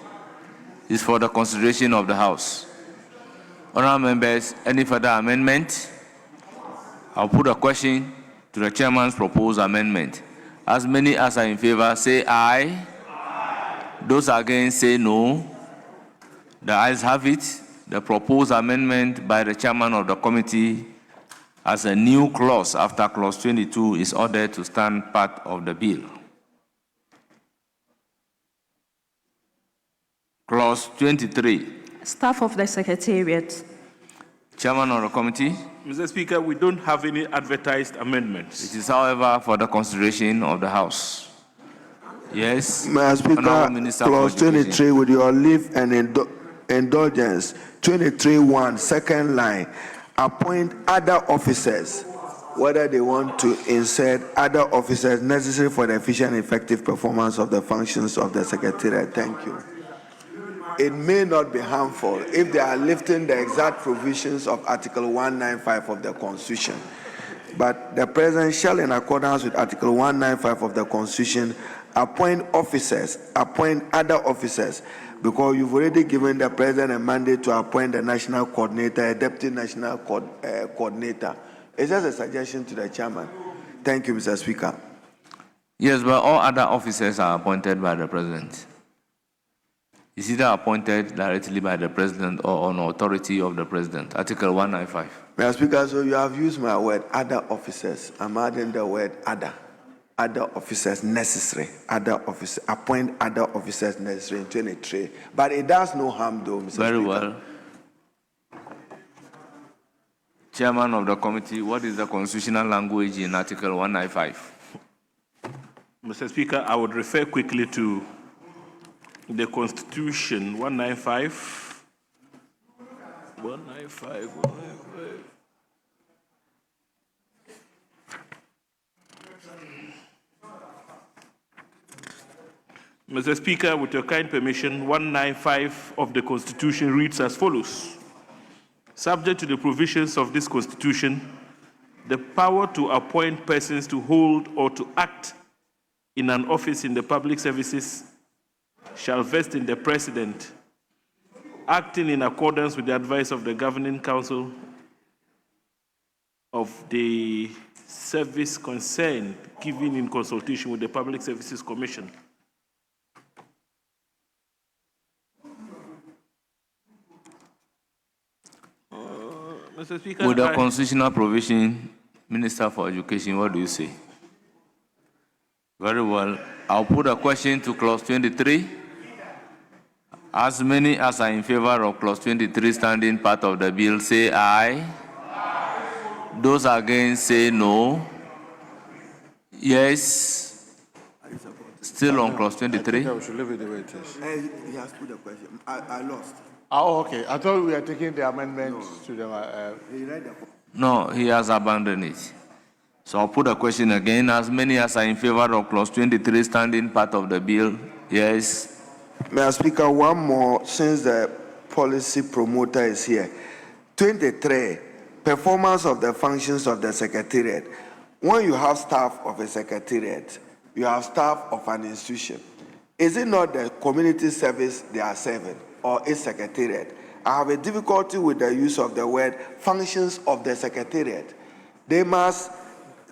It's for the consideration of the House. Honourable members, any further amendment? I'll put a question to the chairman's proposed amendment. As many as are in favor say aye. Those against say no. The ayes have it. The proposed amendment by the chairman of the committee as a new clause after clause 22 is ordered to stand part of the bill. Clause 23. Staff of the Secretariat. Chairman of the committee. Mr. Speaker, we don't have any advertised amendments. It is, however, for the consideration of the House. Yes. Mr. Speaker, Honourable Minister for clause Education. 23, with your leave and indulgence, 23(1), second line, appoint other officers, whether they want to insert other officers necessary for the efficient and effective performance of the functions of the Secretariat. Thank you. It may not be harmful if they are lifting the exact provisions of Article 195 of the Constitution. But the President shall, in accordance with Article 195 of the Constitution, appoint officers, appoint other officers, because you've already given the President a mandate to appoint a national coordinator, a deputy national coordinator. It's just a suggestion to the chairman. Thank you, Mr. Speaker. Yes, but all other officers are appointed by the President. It's either appointed directly by the President or on authority of the President. Article 195. Mr. Speaker, so you have used my word, other officers. I'm adding the word other. Other officers necessary. Other officers, appoint other officers necessary in 23. But it does no harm, though, Mr. Very Speaker. well. Chairman of the committee, what is the constitutional language in Article 195? Mr. Speaker, I would refer quickly to the Constitution 195. 195. Mr. Speaker, with your kind permission, 195 of the Constitution reads as follows. Subject to the provisions of this Constitution, the power to appoint persons to hold or to act in an office in the public services shall vest in the President, acting in accordance with the advice of the Governing Council of the service concerned, given in consultation with the Public Services Commission. Mr. Speaker, With the constitutional provision, Minister for Education, what do you say? Very well. I'll put a question to clause 23. As many as are in favor of clause 23 standing part of the bill, say aye. Those against, say no. Yes. Still on clause 23. We should leave it the way it is. He has put a question. I lost. Oh, okay. I thought we were taking the amendments to the. He read the. No, he has abandoned it. So I'll put a question again. As many as are in favor of clause 23 standing part of the bill, yes. Mr. Speaker, one more, since the policy promoter is here. 23, performance of the functions of the Secretariat. When you have staff of a Secretariat, you have staff of an institution. Is it not the community service they are serving, or its Secretariat? I have a difficulty with the use of the word functions of the Secretariat. They must,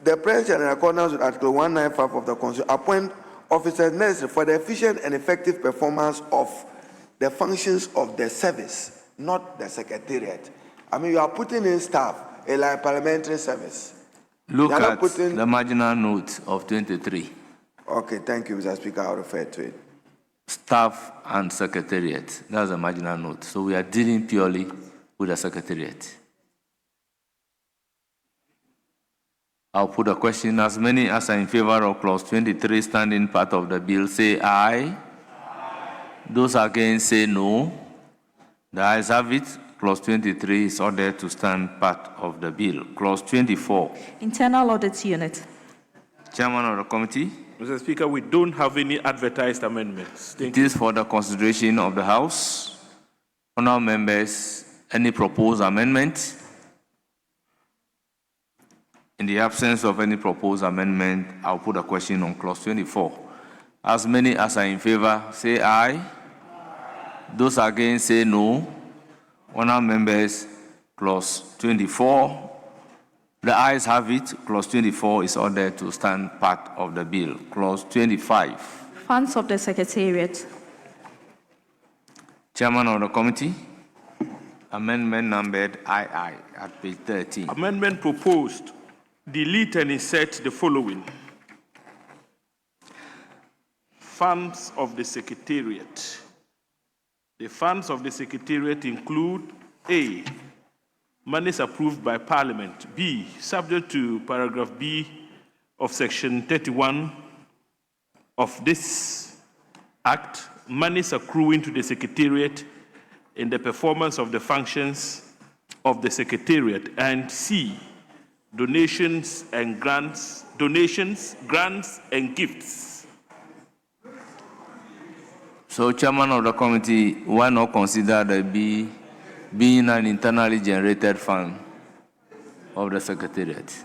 the President, in accordance with Article 195 of the Constitution, appoint officers necessary for the efficient and effective performance of the functions of the service, not the Secretariat. I mean, you are putting in staff, like parliamentary service. Look at the marginal note of 23. Okay, thank you, Mr. Speaker. I'll refer to it. Staff and Secretariat. That's a marginal note. So we are dealing purely with the Secretariat. I'll put a question. As many as are in favor of clause 23 standing part of the bill, say aye. Those against, say no. The ayes have it. Clause 23 is ordered to stand part of the bill. Clause 24. Internal Audit Unit. Chairman of the committee. Mr. Speaker, we don't have any advertised amendments. It is for the consideration of the House. Honourable members, any proposed amendment? In the absence of any proposed amendment, I'll put a question on clause 24. As many as are in favor, say aye. Those against, say no. Honourable members, clause 24. The ayes have it. Clause 24 is ordered to stand part of the bill. Clause 25. Funds of the Secretariat. Chairman of the committee, amendment numbered II at page 13. Amendment proposed, delete and insert the following. Funds of the Secretariat. The funds of the Secretariat include A, monies approved by Parliament. B, subject to paragraph B of section 31 of this Act, monies accruing to the Secretariat in the performance of the functions of the Secretariat. And C, donations, grants, and gifts. So, Chairman of the committee, why not consider the B being an internally generated fund of the Secretariat?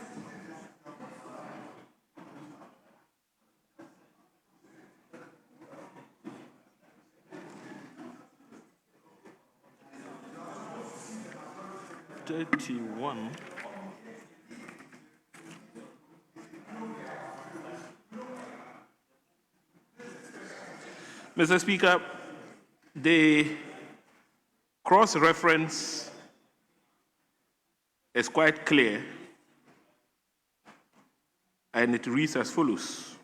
Mr. Speaker, the cross-reference is quite clear, and it reads as follows.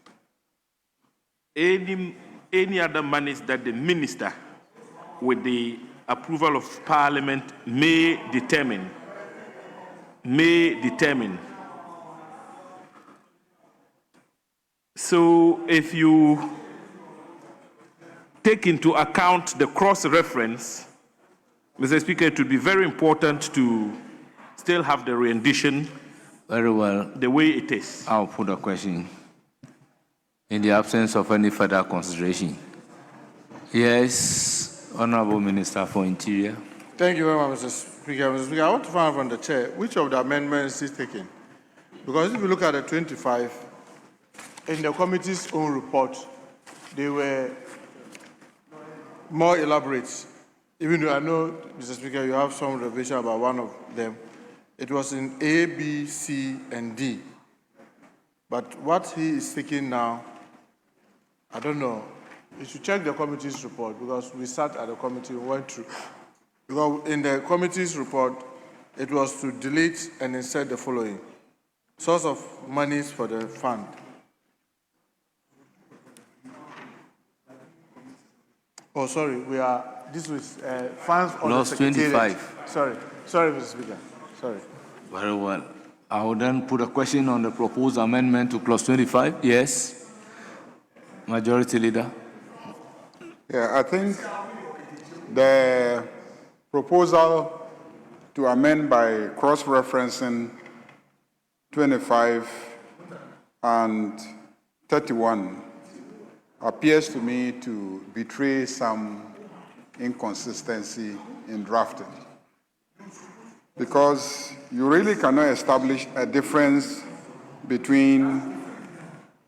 Any other monies that the minister, with the approval of Parliament, may determine. So if you take into account the cross-reference, Mr. Speaker, it would be very important to still have the rendition Very well. the way it is. I'll put a question. In the absence of any further consideration. Yes, Honorable Minister for Interior. Thank you very much, Mr. Speaker. Mr. Speaker, I want to find out from the chair which of the amendments is taken. Because if you look at the 25, in the committee's own report, they were more elaborate. Even though I know, Mr. Speaker, you have some reservation about one of them. It was in A, B, C, and D. But what he is taking now, I don't know. You should check the committee's report because we sat at the committee and went through. Because in the committee's report, it was to delete and insert the following. Source of monies for the fund. Oh, sorry, this was funds on the Clause Secretariat. 25. Sorry, Mr. Speaker, sorry. Very well. I will then put a question on the proposed amendment to clause 25. Yes. Majority Leader. Yeah, I think the proposal to amend by cross-referencing 25 and 31 appears to me to betray some inconsistency in drafting. Because you really cannot establish a difference between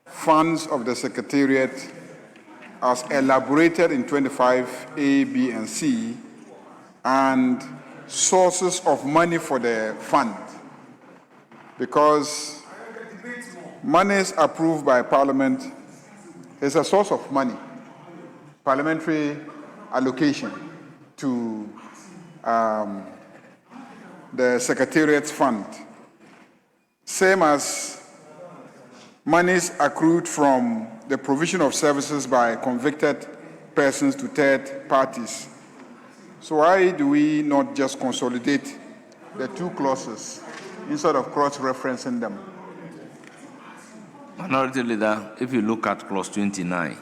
funds of the Secretariat as elaborated in 25A, B, and C, and sources of money for the fund. Because monies approved by Parliament is a source of money, parliamentary allocation to the Secretariat's fund. Same as monies accrued from the provision of services by convicted persons to third parties. So why do we not just consolidate the two clauses instead of cross-referencing them? Minority Leader, if you look at clause 29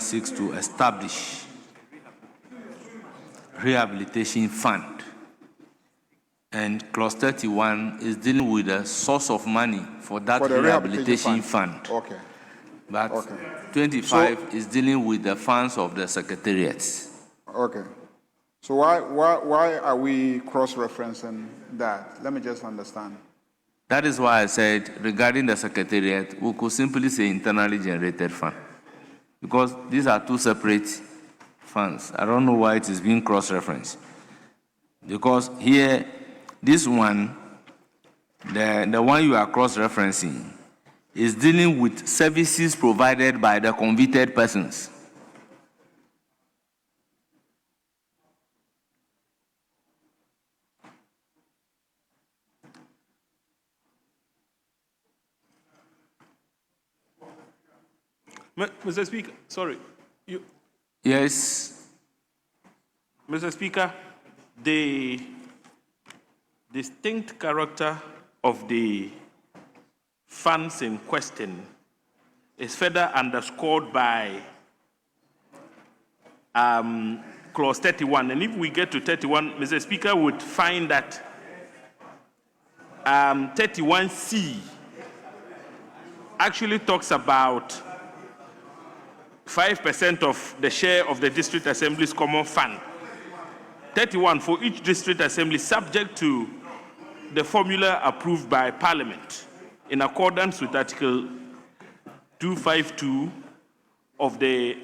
seeks to establish rehabilitation fund. And clause 31 is dealing with the source of money for that For the rehabilitation fund. Okay. But Okay. 25 is dealing with the funds of the Secretariats. Okay. So why are we cross-referencing that? Let me just understand. That is why I said, regarding the Secretariat, we could simply say internally generated fund. Because these are two separate funds. I don't know why it is being cross-referenced. Because here, this one, the one you are cross-referencing, is dealing with services provided by the convicted persons. Mr. Speaker, sorry. Yes. Mr. Speaker, the distinct character of the funds in question is further underscored by clause 31. And if we get to 31, Mr. Speaker would find that 31C actually talks about 5% of the share of the District Assembly's common fund. 31 for each District Assembly, subject to the formula approved by Parliament in accordance with Article 252 of the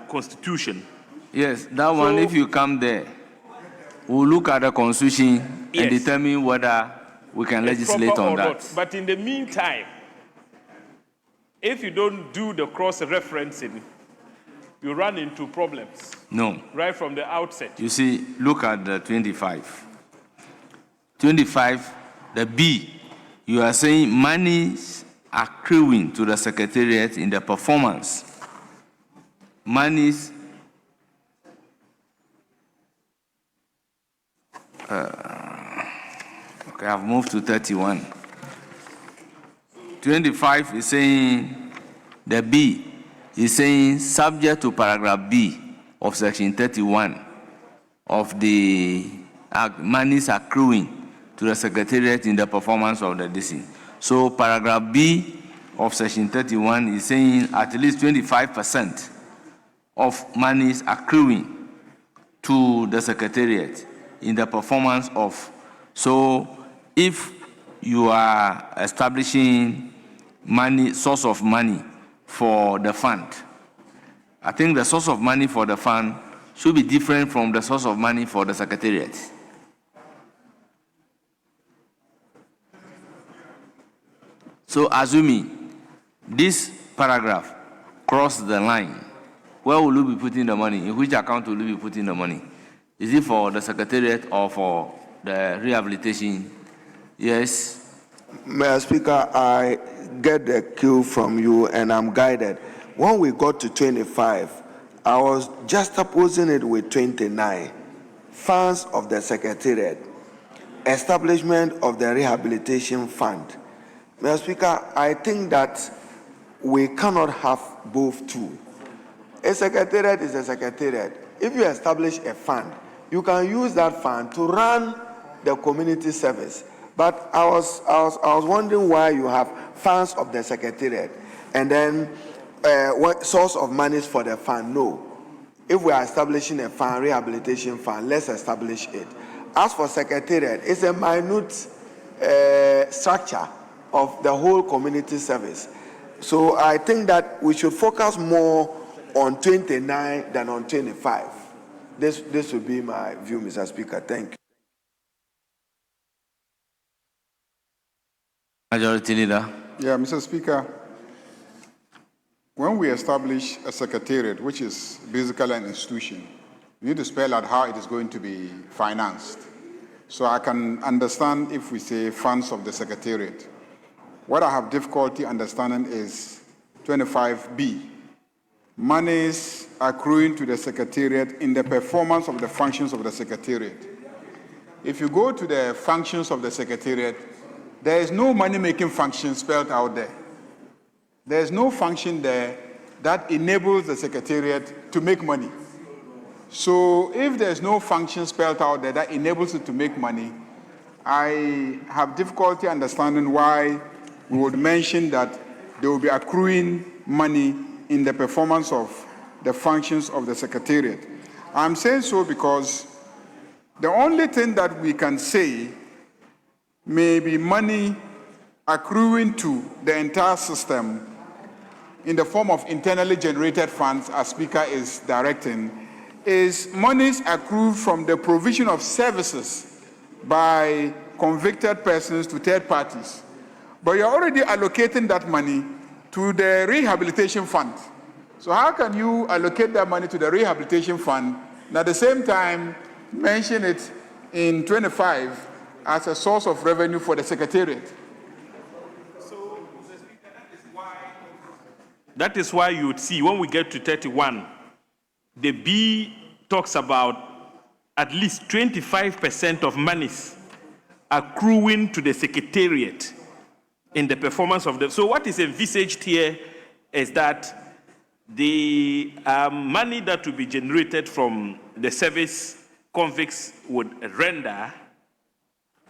Constitution. Yes, that one, if you come there, we'll look at the Constitution and determine whether we can legislate on that. Not. But in the meantime, if you don't do the cross-referencing, you run into problems. No. Right from the outset. You see, look at the 25. 25, the B, you are saying monies accruing to the Secretariat in the performance. Monies okay, I've moved to 31. 25 is saying the B is saying subject to paragraph B of section 31 of the monies accruing to the Secretariat in the performance of the DC. So paragraph B of section 31 is saying at least 25% of monies accruing to the Secretariat in the performance of. So if you are establishing source of money for the fund, I think the source of money for the fund should be different from the source of money for the Secretariat. So assuming this paragraph crossed the line, where will you be putting the money? In which account will you be putting the money? Is it for the Secretariat or for the rehabilitation? Yes. Mr. Speaker, I get the cue from you and I'm guided. When we got to 25, I was just opposing it with 29. Funds of the Secretariat, establishment of the rehabilitation fund. Mr. Speaker, I think that we cannot have both two. A secretariat is a secretariat. If you establish a fund, you can use that fund to run the community service. But I was wondering why you have funds of the Secretariat and then what source of monies for the fund. No. If we are establishing a fund, rehabilitation fund, let's establish it. As for Secretariat, it's a minute structure of the whole community service. So I think that we should focus more on 29 than on 25. This would be my view, Mr. Speaker. Thank you. Majority Leader. Yeah, Mr. Speaker, when we establish a secretariat, which is basically an institution, we need to spell out how it is going to be financed. So I can understand if we say funds of the secretariat. What I have difficulty understanding is 25B, monies accruing to the secretariat in the performance of the functions of the secretariat. If you go to the functions of the secretariat, there is no money-making function spelled out there. There is no function there that enables the secretariat to make money. So if there's no function spelled out there that enables it to make money, I have difficulty understanding why we would mention that they will be accruing money in the performance of the functions of the secretariat. I'm saying so because the only thing that we can say may be money accruing to the entire system in the form of internally generated funds, as Speaker is directing, is monies accrued from the provision of services by convicted persons to third parties. But you're already allocating that money to the rehabilitation fund. So how can you allocate that money to the rehabilitation fund and at the same time mention it in 25 as a source of revenue for the Secretariat? So, Mr. Speaker, that is why you would see when we get to 31, the B talks about at least 25% of monies accruing to the Secretariat in the performance of the... So what is envisaged here is that the money that will be generated from the service convicts would render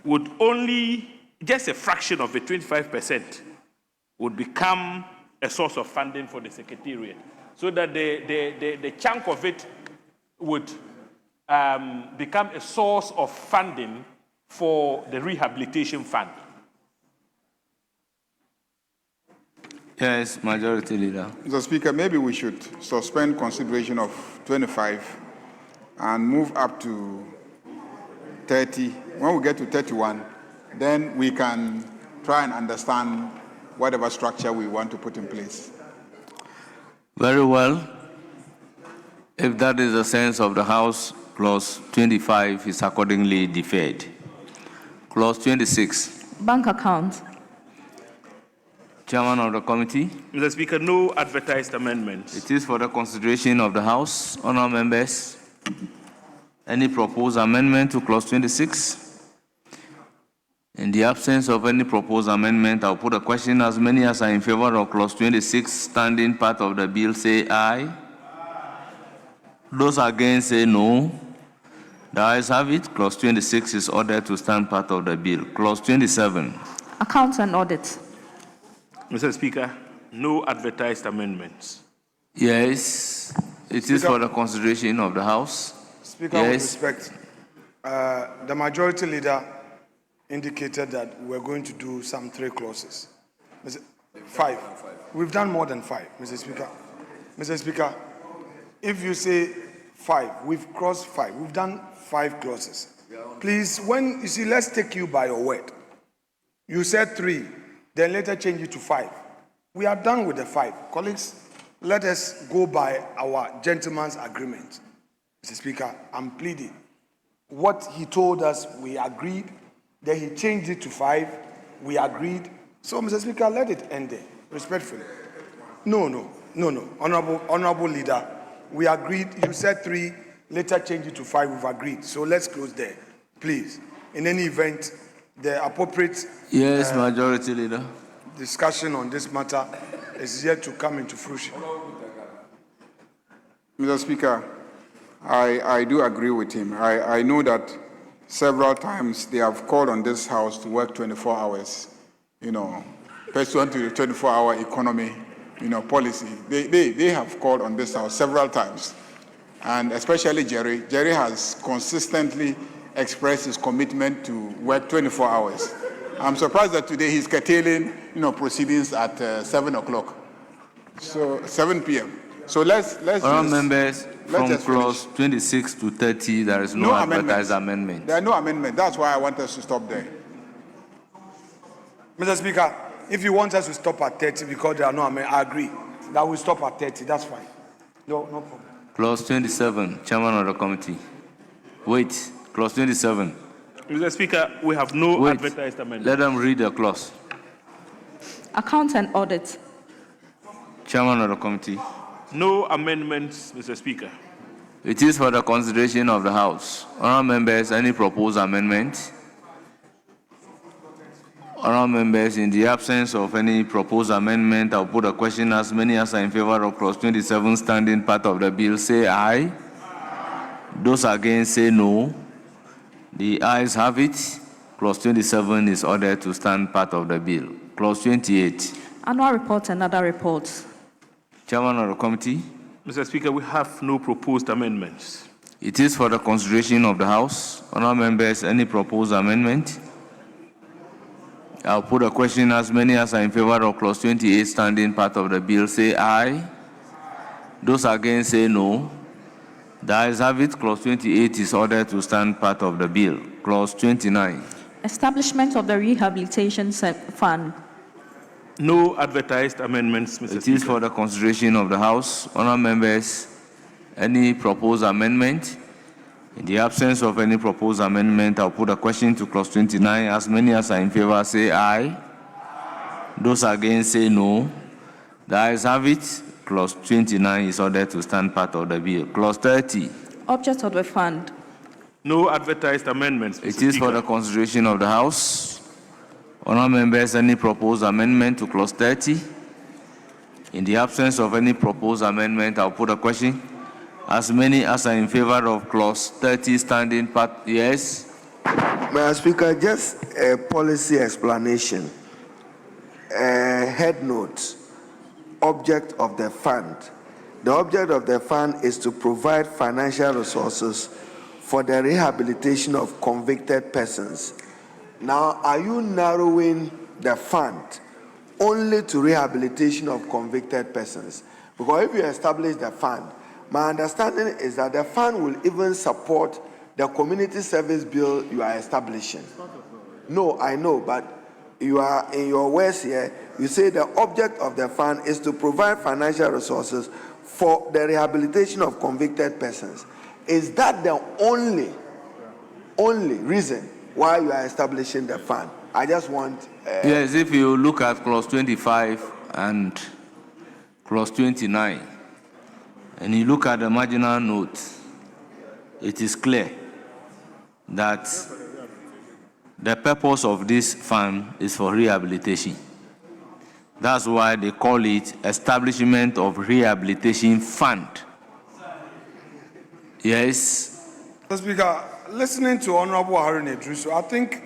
would only, just a fraction of it, 25%, would become a source of funding for the Secretariat. So that the chunk of it would become a source of funding for the rehabilitation fund. Yes, Majority Leader. Mr. Speaker, maybe we should suspend consideration of 25 and move up to 30. When we get to 31, then we can try and understand whatever structure we want to put in place. Very well. If that is the sense of the House, Clause 25 is accordingly deferred. Clause 26. Bank account. Chairman of the committee. Mr. Speaker, no advertised amendments. It is for the consideration of the House. Honourable members, any proposed amendment to Clause 26? In the absence of any proposed amendment, I'll put a question. As many as are in favor of Clause 26, standing part of the bill, say aye. Those against say no. The ayes have it. Clause 26 is ordered to stand part of the bill. Clause 27. Accounts and audit. Mr. Speaker, no advertised amendments. Yes, it is for the consideration of the House. Speaker, yes. with respect, the Majority Leader indicated that we're going to do some 3 clauses. 5. We've done more than 5, Mr. Speaker. Mr. Speaker, if you say 5, we've crossed 5. We've done 5 clauses. Please, when you see, let's take you by your word. You said 3, then later change it to 5. We are done with the 5. Colleagues, let us go by our gentleman's agreement. Mr. Speaker, I'm pleading. What he told us, we agreed. Then he changed it to 5. We agreed. So, Mr. Speaker, let it end there, respectfully. No. Honorable Leader, we agreed. You said 3, later change it to 5. We've agreed. So let's close there, please. In any event, the appropriate yes, Majority Leader. Discussion on this matter is yet to come into fruition. Mr. Speaker, I do agree with him. I know that several times they have called on this House to work 24 hours, pursuant to the 24-hour economy, policy. They have called on this House several times, and especially Jerry. Jerry has consistently expressed his commitment to work 24 hours. I'm surprised that today he's curtailing, proceedings at 7 o'clock, so 7 p.m. So let's members, from Clause 26 to 30, there is no advertised amendment. There are no amendments. That's why I want us to stop there. Mr. Speaker, if you want us to stop at 30 because there are no amendments, I agree that we stop at 30. That's fine. No problem. Clause 27, Chairman of the committee. Wait, Clause 27. Mr. Speaker, we have no advertised amendment. Let them read the clause. Accounts and audit. Chairman of the committee. No amendments, Mr. Speaker. It is for the consideration of the House. Honourable members, any proposed amendment? Honourable members, in the absence of any proposed amendment, I'll put a question. As many as are in favor of Clause 27, standing part of the bill, say aye. Those against say no. The ayes have it. Clause 27 is ordered to stand part of the bill. Clause 28. Annual report and other reports. Chairman of the committee. Mr. Speaker, we have no proposed amendments. It is for the consideration of the House. Honourable members, any proposed amendment? I'll put a question. As many as are in favor of Clause 28, standing part of the bill, say aye. Those against say no. The ayes have it. Clause 28 is ordered to stand part of the bill. Clause 29. Establishment of the Rehabilitation Fund. No advertised amendments, Mr. Speaker. It is for the consideration of the House. Honourable members, any proposed amendment? In the absence of any proposed amendment, I'll put a question to Clause 29. As many as are in favor, say aye. Those against say no. The ayes have it. Clause 29 is ordered to stand part of the bill. Clause 30. Object of the fund. No advertised amendments, Mr. It is for Speaker. the consideration of the House. Honourable members, any proposed amendment to clause 30? In the absence of any proposed amendment, I'll put a question. As many as are in favor of clause 30 standing part, yes? Mr. Speaker, just a policy explanation. Head note, object of the fund. The object of the fund is to provide financial resources for the rehabilitation of convicted persons. Now, are you narrowing the fund only to rehabilitation of convicted persons? Because if you establish the fund, my understanding is that the fund will even support the community service bill you are establishing. No, I know, but you are in your words here, you say the object of the fund is to provide financial resources for the rehabilitation of convicted persons. Is that the only reason why you are establishing the fund? I just want... Yes, if you look at clause 25 and clause 29, and you look at the marginal note, it is clear that the purpose of this fund is for rehabilitation. That's why they call it Establishment of Rehabilitation Fund. Yes? Mr. Speaker, listening to Honorable Harun Idrisu, I think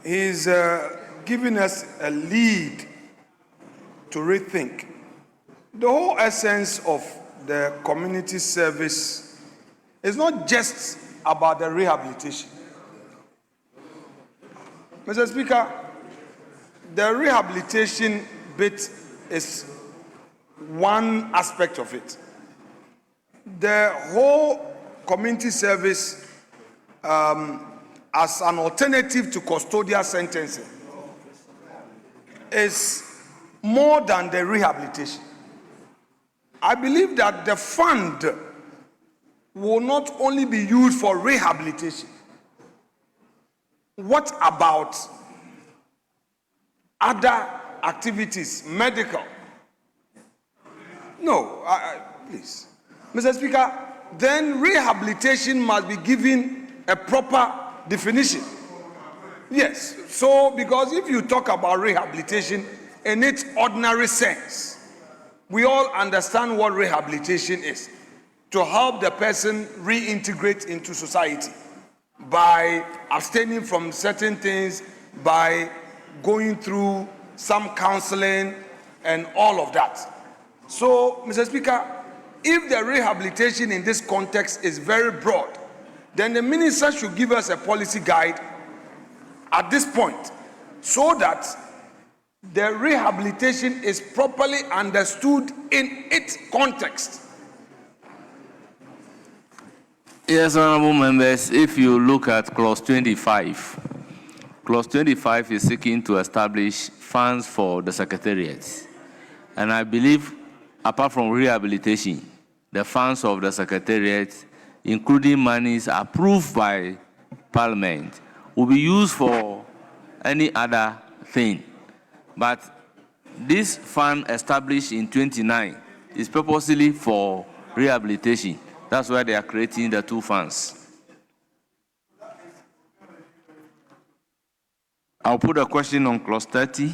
he's giving us a lead to rethink. The whole essence of the community service is not just about the rehabilitation. Mr. Speaker, the rehabilitation bit is one aspect of it. The whole community service as an alternative to custodial sentencing is more than the rehabilitation. I believe that the fund will not only be used for rehabilitation. What about other activities, medical? No, please. Mr. Speaker, then rehabilitation must be given a proper definition. Yes, so because if you talk about rehabilitation in its ordinary sense, we all understand what rehabilitation is. To help the person reintegrate into society by abstaining from certain things, by going through some counseling and all of that. So, Mr. Speaker, if the rehabilitation in this context is very broad, then the minister should give us a policy guide at this point so that the rehabilitation is properly understood in its context. Yes, honorable members, if you look at clause 25 is seeking to establish funds for the secretariat. And I believe, apart from rehabilitation, the funds of the secretariat, including monies approved by Parliament, will be used for any other thing. But this fund established in 29 is purposely for rehabilitation. That's why they are creating the two funds. I'll put a question on clause 30.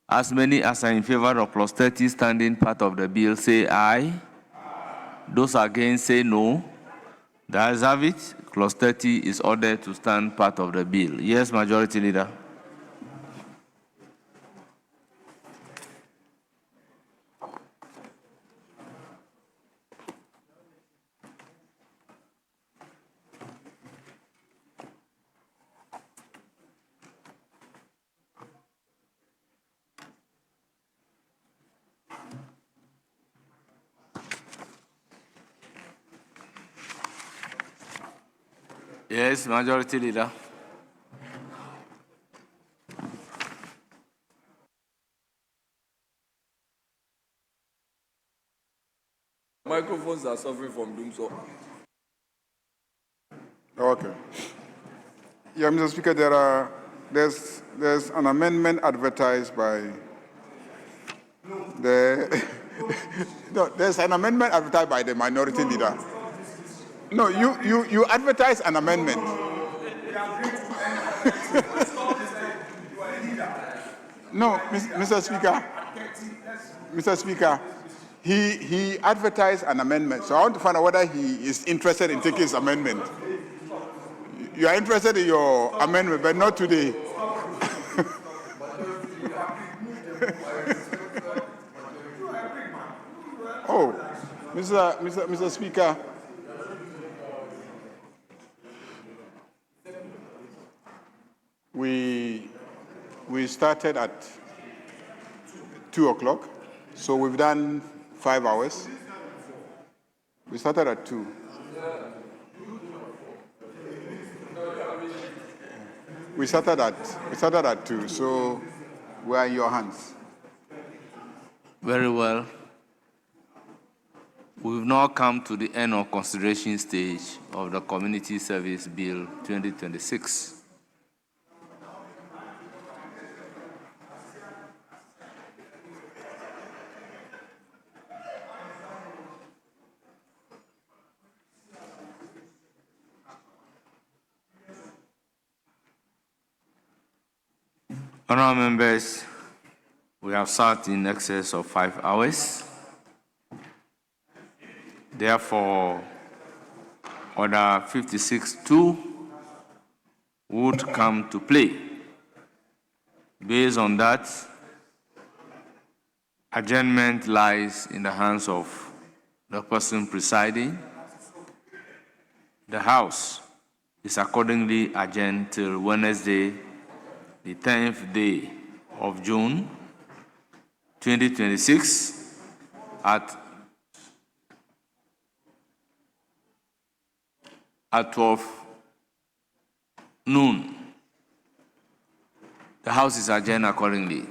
As many as are in favor of clause 30 standing part of the bill, say aye. Those against, say no. The ayes have it. Clause 30 is ordered to stand part of the bill. Yes, Majority Leader. Yes, Majority Leader. Microphones are suffering from doom, so. Okay. Yeah, Mr. Speaker, there's an amendment advertised by the no, there's an amendment advertised by the minority leader. No, you advertise an amendment. No, Mr. Speaker, he advertised an amendment. So I want to find out whether he is interested in taking his amendment. You are interested in your amendment, but not today. Oh, Mr. Speaker. We started at 2 o'clock, so we've done 5 hours. We started at 2. We started at 2, so we're in your hands. Very well. We've now come to the end of consideration stage of the Community Service Bill 2026. Honourable members, we have sat in excess of 5 hours. Therefore, Order 56-2 would come to play. Based on that, adjournment lies in the hands of the person presiding. The House is accordingly adjourned till Wednesday, the 10th day of June, 2026 at 12 noon. The House is adjourned accordingly.